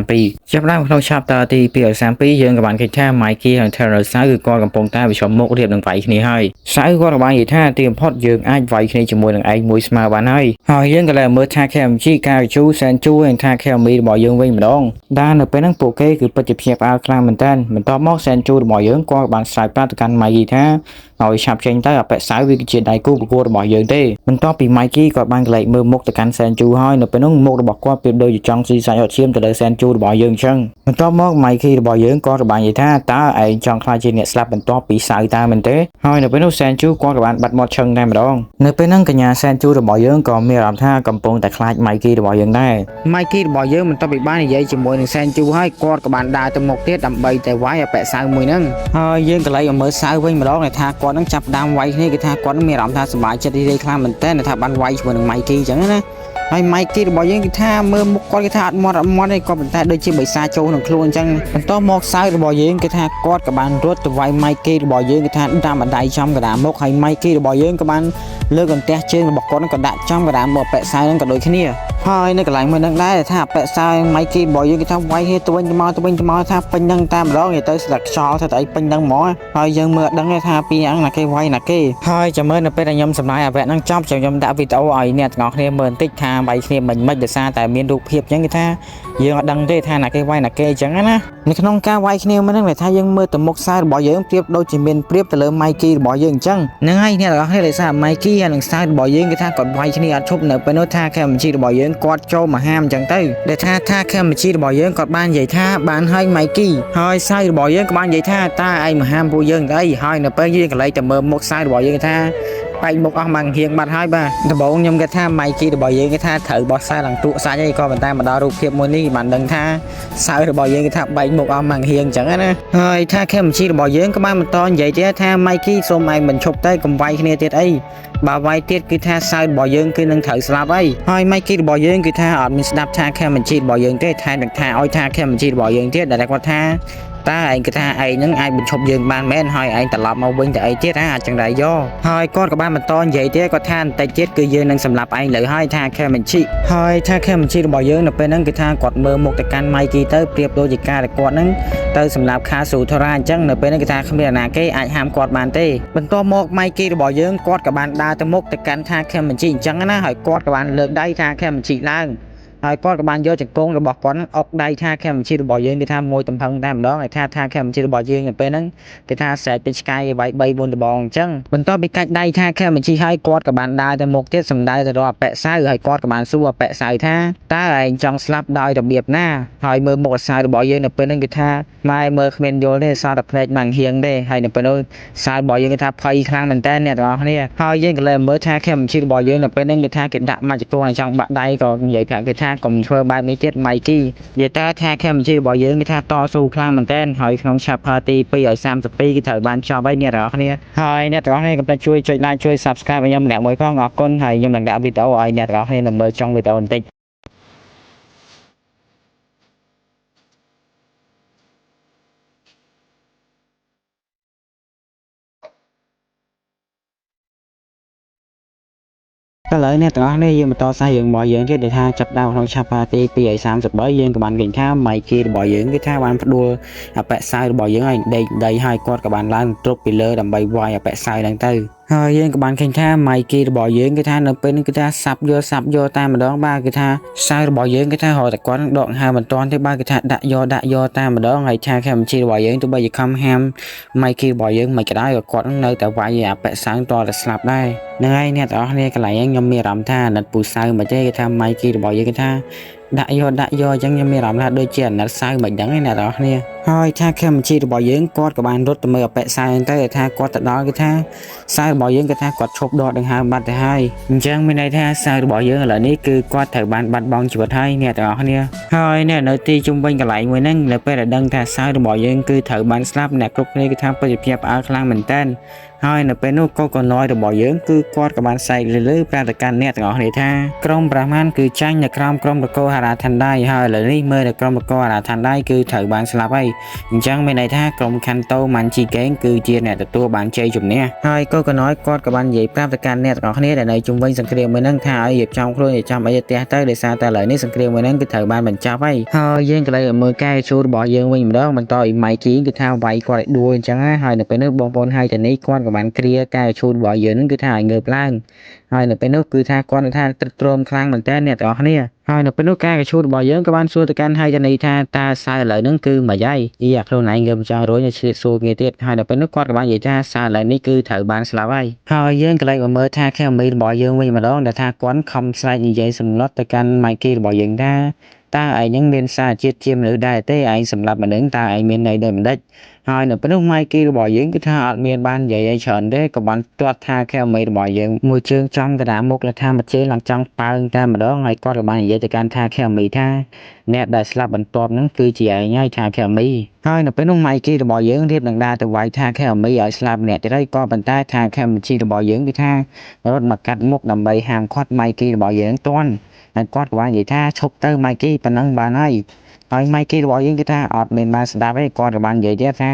232ចាប់ដើមក្នុង chapter ទី232យើងក៏បានឃើញថា Mikey និង Terror សៅគឺគាត់កំពុងតែប្រឈមមុខរៀបនឹងវាយគ្នាហើយសៅគាត់ក៏បាននិយាយថាទីបំផុតយើងអាចវាយគ្នាជាមួយនឹងឯងមួយស្មើបានហើយយើងក៏เลยមើលថា KMG ការជូសែនជូនិងថា KMI របស់យើងវិញម្ដងដែលនៅពេលហ្នឹងពួកគេគឺពិតជាភ្ញាក់ផ្អើលខ្លាំងមែនតើបន្ទាប់មកសែនជូរបស់យើងគាត់បានឆ្លើយប្រាប់ទៅកាន់ Mikey ថាឲ្យឆាប់ចេញទៅអបិសៅវាគឺជាដៃគូប្រកួតរបស់យើងទេបន្ទាប់ពី Mikey គាត់បានកលែកមើលមុខទៅកាន់សែនជូហើយនៅពេលនោះមុខរបស់គាត់ប្រៀបដូចជាចង់ស៊ីសាច់អត់ឈាមទៅលើសែនជូរបស់យើងអញ្ចឹងបន្ទាប់មក Mikey របស់យើងក៏បាននិយាយថាតើឯងចង់ខ្លាចជាអ្នកស្លាប់បន្ទាប់ពីសៅតើមែនទេហើយនៅពេលនោះសែនជូគាត់ក៏បានបាត់មាត់ឈឹងតែម្ដងនៅពេលហ្នឹងកញ្ញាសែនជូរបស់យើងក៏មានអារម្មណ៍ថាកំពុងតែខ្លាច Mikey របស់យើងដែរ Mikey របស់យើងបន្ទាប់ពីបាននិយាយជាមួយនឹងសែនជូហើយគាត់ក៏បានដើរទៅមុខទៀតដើម្បីតែវាយអបិសៅមួយហ្នឹងហើយយើងក៏เลยមើលសៅវិញម្ដងដែលថាគាត់នឹងចាប់ដើមវាយគ្នាគឺថាគាត់មានអារម្មណ៍ថាសប្បាយចិត្តរីករាយខ្លាំងមែនតើថាបានវាយជាមួយនឹង Mikey អញ្ចឹងណាហើយ Mikey របស់យើងគឺថាមើលមុខគាត់គឺថាអត់មាត់ទេគាត់ប៉ុន្តែដូចជាបិសាចចូលក្នុងខ្លួនអញ្ចឹងបន្ទាប់មកសៅរបស់យើងគឺថាគាត់ក៏បានរត់ទៅវាយ Mikey របស់យើងគឺថាដាំអដៃចំកណ្ដាលមុខហើយ Mikey របស់យើងក៏បានលើកអន្ទះជើងរបស់គាត់ក៏ដាក់ចំកណ្ដាលមុខអបិសៅហ្នឹងក៏ដូចគ្នាហើយនៅកន្លែងមួយហ្នឹងដែរថាអបិសៅ Mikey របស់យើងគឺថាវាយហេទៅវិញទៅមកថាពេញហ្នឹងតែម្ដងនិយាយទៅស្ដាប់ខ្យល់ថាអីពេញហ្នឹងហ្មងហើយយើងមើលដឹងថាពីហ្នឹងណាគេវាយណាគេហើយចាំមើលនៅពេលដែលខ្ញុំសម្លាយអវៈហ្នឹងចប់ខ្ញុំដាក់វីដេអូឲ្យអ្នកទាំងអស់គ្នាមើលបន្តិចថាវាយគ្នាមិនដោយសារតែមានរូបភាពអញ្ចឹងគេថាយើងអត់ដឹងទេថាណាគេវាយណាគេអញ្ចឹងណានៅក្នុងការវាយគ្នាមិនហ្នឹងដែលថាយើងមើលទៅមុខសៅរបស់យើងប្រៀបដូចជាមានប្រៀបទៅលើ Mikey របស់យើងអញ្ចឹងហ្នឹងហើយអ្នកទាំងអស់គ្នាដោយសារ Mikey ហើយនឹងសៅរបស់យើងគេថាគាត់វាយគ្នាអត់ឈប់នៅពេលនោះថា KMG របស់យើងគាត់ចូលមកហាមអញ្ចឹងទៅដែលថា KMG របស់យើងគាត់បាននិយាយថាបានឲ្យ Mikey ហើយសៅរបស់យើងក៏បាននិយាយថាតើឯងមកហាមពួកយើងទៅអីហើយនៅពេលយើងកន្លែងតែមើលមុខសៅរបស់យើងគេថាបែកមុខអស់មកហៀងបាត់ហើយបាទដំបូងខ្ញុំគេថា Mikey របស់យើងគេថាត្រូវបោះសៅឡើងទូកសាច់អីក៏ប៉ុន្តែមកដល់រូបភាពមួយនេះបានដឹងថាសៅរបស់យើងគេថាបែកមុខអស់មកហៀងអញ្ចឹងណាហើយថា KMG របស់យើងក៏បានបន្តនិយាយទៀតថា Mikey សូមឯងមិនឈប់ទៅកុំវាយគ្នាទៀតអីបើវាយទៀតគឺថាសៅរបស់យើងគឺនឹងត្រូវស្លាប់ហើយ Mikey របស់យើងគឺថាអត់មានស្ដាប់ថា KMG របស់យើងទេថែមទាំងថាឲ្យថា KMG របស់យើងទៀតដែលគាត់ថាតើឯងគិតថាឯងនឹងអាចបញ្ឈប់យើងបានមែនហើយឯងត្រឡប់មកវិញទៅអីទៀតអាចចឹងដែរយោហើយគាត់ក៏បានបន្តនិយាយទៀតគាត់ថាបន្តិចទៀតគឺយើងនឹងសម្លាប់ឯងលើហើយថា KMG ហើយថា KMG របស់យើងនៅពេលហ្នឹងគឺថាគាត់មើលមុខទៅកាន់ Mikey ទៅប្រៀបដូចជាការដែលគាត់ហ្នឹងទៅសម្លាប់ខាស៊ូថរ៉ាអញ្ចឹងនៅពេលហ្នឹងគឺថាគ្មានអ្នកណាគេអាចហាមគាត់បានទេបន្ទាប់មក Mikey របស់យើងគាត់ក៏បានដើរទៅមុខទៅកាន់ថា KMG អញ្ចឹងណាហើយគាត់ក៏បានលើកដៃថា KMG ឡើង ហើយគាត់ក៏បានយកចង្គង់របស់គាត់អុកដៃថាខេមជីរបស់យើងគេថាមួយតំផឹងតែម្ដងហើយថាខេមជីរបស់យើងទៅពេលហ្នឹងគេថាស្រែកពេជ្រឆ្កែវាយ3 4ដបងអញ្ចឹងបន្ទាប់ពីកាច់ដៃថាខេមជីហើយគាត់ក៏បានដើរទៅមុខទៀតសំដៅទៅរកអបិសៅហើយគាត់ក៏បានសួរអបិសៅថាតើឯងចង់ស្លាប់ដោយរបៀបណាហើយមើលមុខអសៅរបស់យើងនៅពេលហ្នឹងគេថាម៉ែមើលគ្មានយល់ទេសោះតែភ្នែកមិនហៀងទេហើយនៅពេលនោះសៅរបស់យើងគេថាភ័យខ្លាំងមែនតើអ្នកទាំងអស់គ្នាហើយយើងក៏លើមើលថាខេមជីរបស់យើងនៅពេលហ្នឹងគេថាគេដាក់មជ្ឈគោចង់បាក់ដៃក៏និយាយថាគេថាកុំធ្វើបែបនេះទៀតម៉ៃគីនិយាយតើថាខេមជីរបស់យើងគេថាតស៊ូខ្លាំងមែនតើហើយក្នុង chapter ទី2ឲ្យ32គេត្រូវបានចប់ហើយអ្នកទាំងអស់គ្នាហើយអ្នកទាំងអស់គ្នាកុំភ្លេចជួយចុច like ជួយ subscribe ឲ្យខ្ញុំម្នាក់មួយផងអរគុណហើយខ្ញុំនឹងដាក់វីដេអូឲ្យអ្នកទាំងអស់គ្នានៅមើលចុងវីដេអូបន្តិចឥឡូវអ្នកទាំងអស់គ្នាយើងបន្តសាររឿងរបស់យើងទៀតដែលថាចាប់ដើមក្នុង chapter ទី2ឲ្យ33យើងក៏បានឃើញថា Mikey របស់យើងគឺថាបានផ្ដួលអបិសៅរបស់យើងឲ្យដេកដីហើយគាត់ក៏បានឡើងទ្រុបពីលើដើម្បីវាយអបិសៅហ្នឹងទៅហើយយើងក៏បានឃើញថា Mikey របស់យើងគឺថានៅពេលនេះគឺថាសាប់យកតែម្ដងបាទគឺថាសៅរបស់យើងគឺថារហូតតែគាត់ដកហើមិនតាន់ទេបាទគឺថាដាក់យកតែម្ដងហើយថាខេមជីរបស់យើងទោះបីជាខំហាម Mikey របស់យើងមិនក៏ដោយក៏គាត់នៅតែវាយអបិសៅតតែស្លាប់ដែរហ្នឹងហើយអ្នកទាំងអស់គ្នាកន្លែងខ្ញុំមានអារម្មណ៍ថាអាណិតពូសៅមិនទេគេថា Mikey របស់យើងគេថាដាក់យកអញ្ចឹងខ្ញុំមានអារម្មណ៍ថាដូចជាអាណិតសៅមិនដឹងទេអ្នកទាំងអស់គ្នាហើយថាខេមជីរបស់យើងគាត់ក៏បានរត់ទៅមើលអបិសៅទៅថាគាត់ទៅដល់គេថាសៅរបស់យើងគេថាគាត់ឈប់ដកដង្ហើមបាត់ទៅហើយអញ្ចឹងមានន័យថាសៅរបស់យើងឥឡូវនេះគឺគាត់ត្រូវបានបាត់បង់ជីវិតហើយអ្នកទាំងអស់គ្នាហើយអ្នកនៅទីជុំវិញកន្លែងមួយហ្នឹងនៅពេលដែលដឹងថាសៅរបស់យើងគឺត្រូវបានស្លាប់អ្នកគ្រប់គ្នាគឺថាប្រតិភិបផ្អើលខ្លាំងមែនតើហើយនៅពេលនោះកូកូណយរបស់យើងគឺគាត់ក៏បានសែកលើប្រាប់ទៅកាន់អ្នកទាំងអស់គ្នាថាក្រុមប្រាហ្មណ៍គឺចាញ់នៅក្រោមក្រុមនគរហារ៉ាថាន់ដៃហើយឥឡូវនេះមើលនៅក្រុមនគរហារ៉ាថាន់ដៃគឺត្រូវបានស្លាប់ហើយអញ្ចឹងមានន័យថាក្រុមខាន់តូម៉ាន់ជីកេងគឺជាអ្នកទទួលបានជ័យជំនះហើយកូកូណយគាត់ក៏បាននិយាយប្រាប់ទៅកាន់អ្នកទាំងអស់គ្នាដែលនៅជុំវិញសង្គ្រាមមួយហ្នឹងថាឲ្យរៀបចំខ្លួនរៀបចំអីទៅផ្ទះទៅដោយសារតែឥឡូវនេះសង្គ្រាមមួយហ្នឹងគឺត្រូវបានបញ្ចប់ហើយហើយយើងក៏เลยមើលកែជួររបស់យើងវិញម្ដងបន្តឲ្យម៉ៃគីគឺថាវាយគាត់ឲ្យដួលអញ្ចឹងហើយនៅពេលនោះបងប្អូនហើយតានេះគាត់ក៏បានគ្រាកែឈូតរបស់យើងហ្នឹងគឺថាឲ្យងើបឡើងហើយនៅពេលនោះគឺថាគាត់ថាត្រឹកត្រោមខ្លាំងមែនតើអ្នកទាំងអស់គ្នាហើយនៅពេលនោះការកឈូតរបស់យើងក៏បានសួរទៅកាន់ហើយតានេះថាតើសៅឥឡូវហ្នឹងគឺមិនហើយអាខ្លួនឯងងើបចង់រួចឆ្លៀតសួរគ្នាទៀតហើយនៅពេលនោះគាត់ក៏បាននិយាយថាសៅឥឡូវនេះគឺត្រូវបានស្លាប់ហើយយើងក៏เลยមកមើលថាខេមីរបស់យើងវិញម្ដងដែលថាគាត់ខំស្រែកនិយាយសំណត់ទៅកាន់ម៉ៃគីរបស់យើងថាតើឯងហ្នឹងមានសារជាតិជាមនុស្សដែរទេឯងសម្រាប់មនុស្សតើឯងមានន័យដូចម្ដេចហើយនៅពេលនោះម៉ៃគីរបស់យើងគឺថាអត់មានបាននិយាយអីច្រើនទេក៏បានទាត់ថាខេមីរបស់យើងមួយជើងចំកណ្ដាលមុខលថាមួយជើងឡើងចង់ប៉ើងតែម្ដងហើយគាត់ក៏បាននិយាយទៅកាន់ថាខេមីថាអ្នកដែលស្លាប់បន្ទាប់ហ្នឹងគឺជាឯងហើយថាខេមីហើយនៅពេលនោះម៉ៃគីរបស់យើងរៀបនឹងដើរទៅវាយថាខេមីឲ្យស្លាប់ម្នាក់ទៀតហើយក៏ប៉ុន្តែថាខេមីរបស់យើងគឺថារត់មកកាត់មុខដើម្បីហាមឃាត់ម៉ៃគីរបស់យើងទាន់ហើយគាត់ក៏បាននិយាយថាឈប់ទៅម៉ៃគីប៉ុណ្ណឹងបានហើយម៉ៃគីរបស់យើងគឺថាអត់មានបានស្ដាប់ទេគាត់ក៏បាននិយាយទៀតថា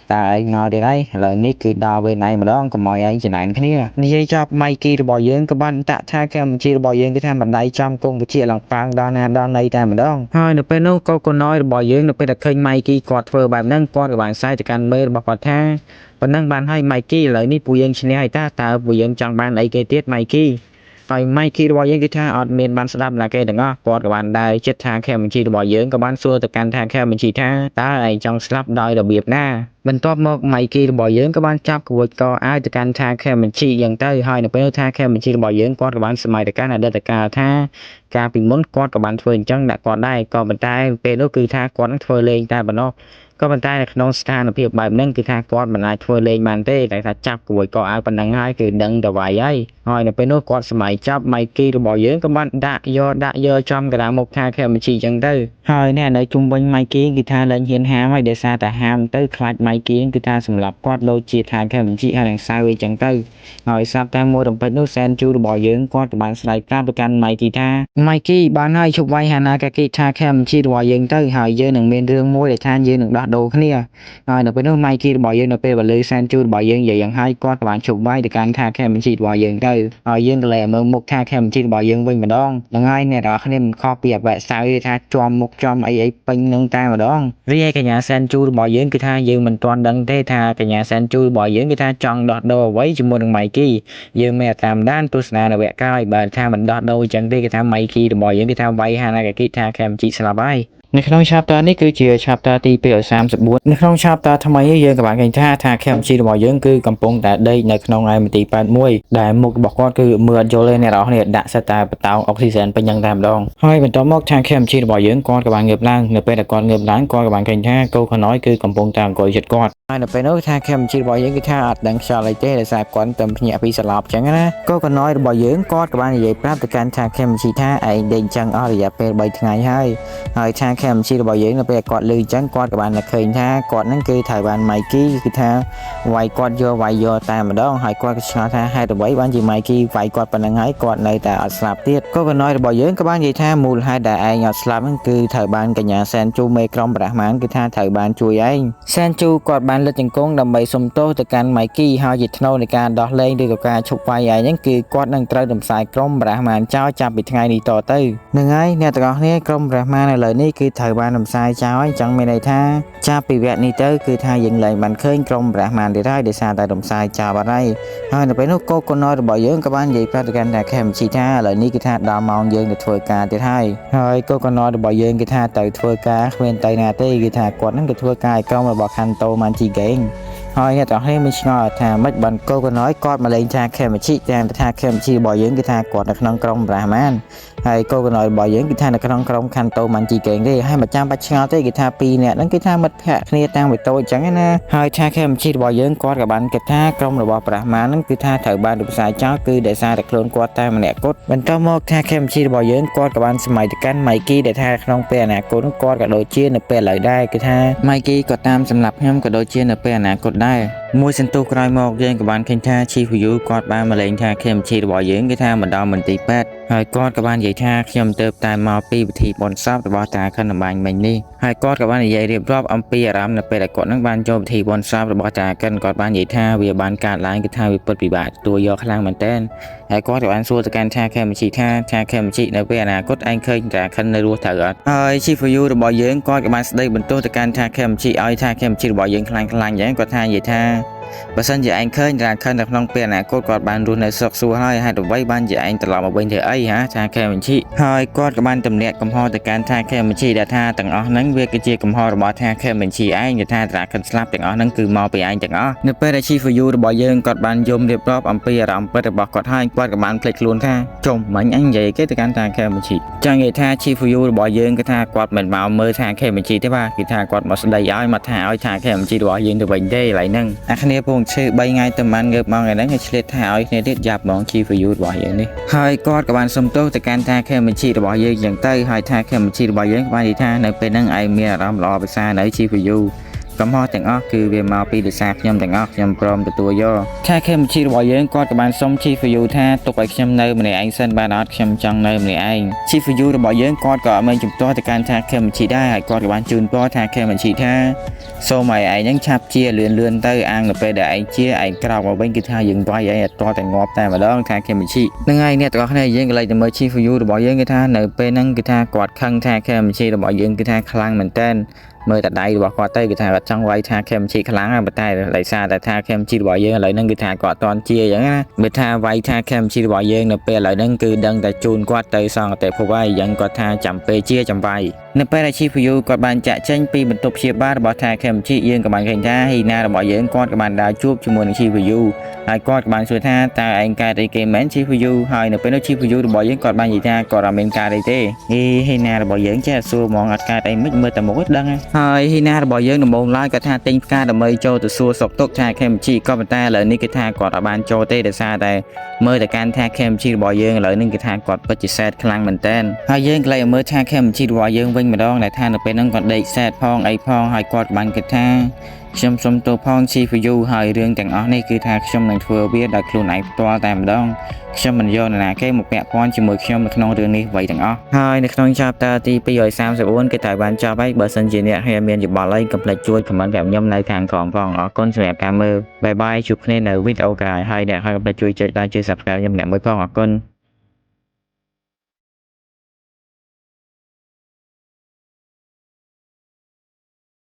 តើឯងងល់ទៀតហើយឥឡូវនេះគឺដល់ពេលណៃម្ដងកុំឲ្យឯងចំណាយគ្នានិយាយចប់ម៉ៃគីរបស់យើងក៏បានតាក់ថាខេមជីរបស់យើងគឺថាបណ្ដៃចំគង់វិជាឡើងប៉ាងដល់ណាដល់ណីតែម្ដងហើយនៅពេលនោះកូកូណយរបស់យើងនៅពេលដែលឃើញម៉ៃគីគាត់ធ្វើបែបហ្នឹងគាត់ក៏បានសើចទៅកាន់មេរបស់គាត់ថាប៉ុណ្ណឹងបានហើយម៉ៃគីឥឡូវនេះពួកយើងឈ្នះហើយតើពួកយើងចង់បានអីគេទៀតម៉ៃគីហើយម៉ៃគីរបស់យើងគឺថាអត់មានបានស្ដាប់ណាគេទាំងអស់គាត់ក៏បានដើរចិត្តថាខេមជីរបស់យើងក៏បានសួរទៅកាន់ថាខេមជីថាតើឯងចង់ស្លាប់ដោយរបៀបណាបន្ទាប់មកម៉ៃគីរបស់យើងក៏បានចាប់ក្រួយកអាវទៅកាន់ថាខេមជីយ៉ាងទៅហើយនៅពេលថាខេមជីរបស់យើងគាត់ក៏បានសម័យទៅកាន់អតីតកាលថាកាលពីមុនគាត់ក៏បានធ្វើអញ្ចឹងដាក់គាត់ដែរក៏ប៉ុន្តែពេលនោះគឺថាគាត់នឹងធ្វើលេងតែប៉ុណ្ណោះក៏ប៉ុន្តែនៅក្នុងស្ថានភាពបែបហ្នឹងគឺថាគាត់មិនអាចធ្វើលេងបានទេតែថាចាប់ក្រួយកអាវប៉ុណ្ណឹងហើយគឺដឹងទៅវាយហើយនៅពេលនោះគាត់សម័យចាប់ម៉ៃគីរបស់យើងក៏បានដាក់យកចំកណ្ដាលមុខថាខេមជីអញ្ចឹងទៅហើយអ្នកនៅជុំវិញម៉ៃគីគឺថាលែងហ៊ានហាមហើយដោយសារតែហាមទៅខ្លាចម៉ៃគីគឺថាសម្រាប់គាត់លោជាថាខេមជីហើយនឹងសៅអីចឹងទៅហើយស្រាប់តែមួយរំពេចនោះសែនជូរបស់យើងគាត់ក៏បានស្ដីប្រាប់ទៅកាន់ម៉ៃគីថាម៉ៃគីបានហើយជប់វាយហាណាកាគីថាខេមជីរបស់យើងទៅហើយយើងនឹងមានរឿងមួយដែលថាយើងនឹងដោះដូរគ្នាហើយនៅពេលនោះម៉ៃគីរបស់យើងនៅពេលវេលាសែនជូរបស់យើងនិយាយយ៉ាងហើយគាត់ក៏បានជប់វាយទៅកាន់ថាខេមជីរបស់យើងទៅហើយយើងក៏លែមើលមុខថាខេមជីរបស់យើងវិញម្ដងហ្នឹងហើយអ្នកនរគ្នាមិនខុសពីអបិសៅថាជាប់មុខចំអីពេញនឹងតែម្ដងរីឯកញ្ញាសែនជូរបស់យើងគឺថាយើងមិនទាន់ដឹងទេថាកញ្ញាសែនជូរបស់យើងគឺថាចង់ដោះដូរអ្វីជាមួយនឹងម៉ៃគីយើងមានតាមដានទស្សនានៅវគ្គក្រោយបើថាមិនដោះដូរអញ្ចឹងទេគឺថាម៉ៃ Mikey របស់យើងគេថាវាយហាណាគេថា Kamichi ស្លាប់ហើយនៅក្នុង chapter នេះគឺជា chapter ទី234នៅក្នុង chapter ថ្មីយើងក៏បានឃើញថា Kamichi របស់យើងគឺកំពុងតែដេកនៅក្នុងឯមន្ទីរពេទ្យមួយដែលមុខរបស់គាត់គឺមើលអត់យល់ទេអ្នកនរគ្នាដាក់សិតតែបតោងអុកស៊ីហ្សែនពេញយ៉ាងតែម្ដងហើយបន្ទាប់មក Kamichi របស់យើងគាត់ក៏បានងើបឡើងនៅពេលដែលគាត់ងើបឡើងគាត់ក៏បានឃើញថាកូខណយគឺកំពុងតែអង្គុយជិតគាត់ហើយនៅពេលនោះថា Kamichi របស់យើងគឺថាអត់ដឹងខ្យល់អីទេដោយសារគាត់ទៅភ្ញាក់ពីស្លាប់អញ្ចឹងណាកូខណយរបស់យើងគាត់ក៏បាននិយាយប្រាប់ទៅកាន់ថា Kamichi ថាឯងដេកអញ្ចឹងអស់រយៈពេល3ថ្ងៃហើយថា Kamichi របស់យើងនៅពេលគាត់លឺអញ្ចឹងគាត់ក៏បានឃើញថាគាត់ហ្នឹងគឺត្រូវបាន Mikey គឺថាវាយគាត់យកតែម្ដងហើយគាត់ក៏ឆ្ងល់ថាហេតុអ្វីបានជា Mikey វាយគាត់ប៉ុណ្្នឹងហើយគាត់នៅតែអត់ស្លាប់ទៀតកូខណយរបស់យើងក៏បាននិយាយថាមូលហេតុដែលឯងអត់ស្លាប់ហ្នឹងគឺត្រូវបានកញ្ញាសែនជូមេក្រុមប្រះម៉ានគឺថាត្រូវបានជួយឯងសែនជូគាត់បានលើកជង្គង់ដើម្បីសុំទោសទៅកាន់ Mikey ហើយជាថ្នូរនៃការដោះលែងឬក៏ការឈប់វាយឯងហ្នឹងគឺគាត់នឹងត្រូវរំសាយក្រុមប្រះម៉ានចោលចាប់ពីថ្ងៃនេះតទៅហ្នឹងហើយអ្នកទាំងអស់គ្នាក្រុមប្រះម៉ានឥឡូវនេះគឺត្រូវបានរំសាយចោលហើយចង់មានន័យថាចាប់ពីវគ្គនេះទៅគឺថាយើងលែងបានឃើញក្រុមប្រះម៉ានទៀតហើយដោយសារតែរំសាយចោលបាត់ហើយនៅពេលនោះកូខណយរបស់យើងក៏បាននិយាយប្រាប់ទៅកាន់ថា Kamichi ថាឥឡូវនេះគឺថាដល់ម៉ោងយើងទៅធ្វើការទៀតហើយកូខណយរបស់យើងគឺថាទៅធ្វើការគ្មានទៅណាទេគឺថាគាត់នឹងទៅធ្វើការឲ្យក្រុមរបស់ Kanto Manchi Gang ហើយអ្នកទាំងអស់គ្នាមានឆ្ងល់ថាមិនបានកូខណយគាត់មកលេងថា Kamichi តែថា Kamichi របស់យើងគឺថាគាត់នៅក្នុងក្រុមប្រះម៉ានហើយកូខណយរបស់យើងគឺថានៅក្នុងក្រុម Kanto Manchi Gang ទេហើយមិនចាំបាច់ឆ្ងល់ទេគឺថា2នាក់ហ្នឹងគឺថាមិត្តភក្តិគ្នាតាំងពីតូចអញ្ចឹងណាហើយថា Kamichi របស់យើងគាត់ក៏បានគិតថាក្រុមរបស់ប្រះម៉ានហ្នឹងគឺថាត្រូវបានរំសាយចោលគឺដោយសារតែខ្លួនគាត់តែម្នាក់គត់បន្ទាប់មកថា Kamichi របស់យើងគាត់ក៏បានសម័យទៅកាន់ Mikey ដែលថាក្នុងពេលអនាគតគាត់ក៏ដូចជានៅពេលឥឡូវដែរគឺថា Mikey ក៏តាមសម្រាប់ខ្ញុំក៏ដូចជានៅពេលអនាគតដែរមួយសន្ទុះក្រោយមកយើងក៏បានឃើញថា Chief Yu គាត់បានមកលេងថា Kamichi របស់យើងគឺថាមកដល់មន្ទីរពេទ្យហើយគាត់ក៏បាននិយាយថាខ្ញុំទៅតែមកពីពិធីបុណ្យសពរបស់តាខិនតម្បាញមិញនេះហើយគាត់ក៏បាននិយាយរៀបរាប់អំពីអារម្មណ៍នៅពេលដែលគាត់នឹងបានចូលពិធីបុណ្យសពរបស់តាខិនគាត់បាននិយាយថាវាបានកើតឡើងគឺថាវាពិតពិបាកទទួលយកខ្លាំងមែនទែនហើយគាត់ក៏បានសួរទៅកាន់ថា Kamichi ថា Kamichi នៅពេលអនាគតឯងឃើញតាខិននៅរស់ត្រូវអត់ហើយ Chief Yu របស់យើងគាត់ក៏បានស្ដីបន្ទោសទៅកាន់ថា Kamichi ឲ្យថា Kamichi របស់យើងខ្លាំងអញ្ចឹងគាត់ថានិយាយថាបើសិនជាឯងឃើញតាខិននៅក្នុងពេលអនាគតគាត់បានរស់នៅសុខសួរហើយហេតុអ្វីបានជាឯងត្រឡប់មកវិញធ្វើអីហាថា Kamichi ហើយគាត់ក៏បានទម្លាក់កំហុសទៅកាន់ថា Kamichi ដែលថាទាំងអស់ហ្នឹងវាគឺជាកំហុសរបស់ថា Kamichi ឯងថាតាខិនស្លាប់ទាំងអស់ហ្នឹងគឺមកពីឯងទាំងអស់នៅពេលដែល Chief Yu របស់យើងគាត់បានយំរៀបរាប់អំពីអារម្មណ៍ពិតរបស់គាត់ហើយគាត់ក៏បានភ្លេចខ្លួនថាចុំមិញអញនិយាយគេទៅកាន់ថា Kamichi ចង់និយាយថា Chief Yu របស់យើងគឺថាគាត់មិនមកមើលថា Kamichi ទេបាទគឺថាគាត់មកស្ដីឲ្យមកថាឲ្យថា Kamichi របស់យើងទៅវិញទេឥឡូវហ្នឹងអាគ្នាពងឈឺ3ថ្ងៃទៅមិនងើបមកថ្ងៃហ្នឹងគេឆ្លៀតថាឲ្យគ្នាទៀតយ៉ាប់ហ្មង Chief Yu របស់យើងនេះហើយគាត់ក៏បានសុំទោសទៅកាន់ថា Kamichi របស់យើងយ៉ាងទៅហើយថា Kamichi របស់យើងក៏បាននិយាយថានៅពេលហ្នឹងឯងមានអារម្មណ៍ល្អពិសានៅ Chief Yuកំហុសទាំងអស់គឺវាមកពីដោយសារខ្ញុំទាំងអស់ខ្ញុំព្រមទទួលយកថា Kamichi របស់យើងគាត់ក៏បានសុំ Chief Yu ថាទុកឲ្យខ្ញុំនៅម្នាក់ឯងសិនបានអត់ខ្ញុំចង់នៅម្នាក់ឯង Chief Yu របស់យើងគាត់ក៏មានជំទាស់ទៅកាន់ថា Kamichi ដែរហើយគាត់ក៏បានជូនពរថា Kamichi ថាសូមឲ្យឯងហ្នឹងឆាប់ជាលឿនទៅអាងនៅពេលដែលឯងជាឯងក្រោកមកវិញគឺថាយើងវាយឯងអត់តតែងាប់តែម្ដងថា Kamichi ហ្នឹងហើយអ្នកទាំងអស់គ្នាយើងក៏លេចទៅមើល Chief Yu របស់យើងគឺថានៅពេលហ្នឹងគឺថាគាត់ខឹងថា Kamichi របស់យើងគឺថាខ្លាំងមែនតើមើលតែដៃរបស់គាត់ទៅគឺថាគាត់ចង់វាយថា Kamichi ខ្លាំងហើយប៉ុន្តែដោយសារតែថា Kamichi របស់យើងឥឡូវហ្នឹងគឺថាគាត់អត់តន់ជាអញ្ចឹងណាបើថាវាយថា Kamichi របស់យើងនៅពេលឥឡូវហ្នឹងគឺដឹងតែជូនគាត់ទៅសងអតិភពហើយអញ្ចឹងគាត់ថាចាំពេលជាចាំវាយនៅពេលដែល Chief Yu គាត់បានចាក់ចេញពីបន្ទប់ព្យាបាលរបស់ថា Kamichi យើងក៏បានឃើញថាហ៊ីណារបស់យើងគាត់ក៏បានដើរជួបជាមួយនឹង Chief Yu ហើយគាត់ក៏បានសួរថាតើឯងកើតអីគេមែន Chief Yu ហើយនៅពេលនោះ Chief Yu របស់យើងគាត់បាននិយាយថាគាត់អត់មានកើតអីទេហ៊ីណារបស់យើងចេះសួរហ្មងអត់កើតអីមិនមើលតែមុខដឹងហើយហ៊ីណារបស់យើងដំបូងឡើយគាត់ថាទិញផ្កាដើម្បីចូលទៅសួរសុខទុក្ខថា Kamichi ក៏ប៉ុន្តែឥឡូវនេះគឺថាគាត់អត់បានចូលទេដោយសារតែមើលតែកាន់ថា Kamichi របស់យើងឥឡូវនេះគឺថាគាត់ពិតជាសែតខ្លាំងមែនតើហើយយើងក៏លេចមើលថា Kamichi របស់យើងវិញម្ដងដែលថានៅពេលហ្នឹងគាត់ដេកសែតផងអីផងហើយគាត់បានគិតថាខ្ញុំសូមទោសផង Chief Yu ហើយរឿងទាំងអស់នេះគឺថាខ្ញុំនឹងធ្វើវាដោយខ្លួនឯងផ្ទាល់តែម្ដងខ្ញុំមិនយកនរណាគេមកពាក់ព័ន្ធជាមួយខ្ញុំនៅក្នុងរឿងនេះអ្វីទាំងអស់ហើយនៅក្នុង chapter ទី234គឺត្រូវបានចប់ហើយបើសិនជាអ្នកមានយោបល់អីកុំភ្លេចជួយ comment ប្រាប់ខ្ញុំនៅខាងក្រោមផងអរគុណសម្រាប់ការមើលបាយបាយជួបគ្នានៅវីដេអូក្រោយហើយអ្នកហើយកុំភ្លេចជួយចុច like ជួយ subscribe ខ្ញុំម្នាក់មួយផងអរគុណ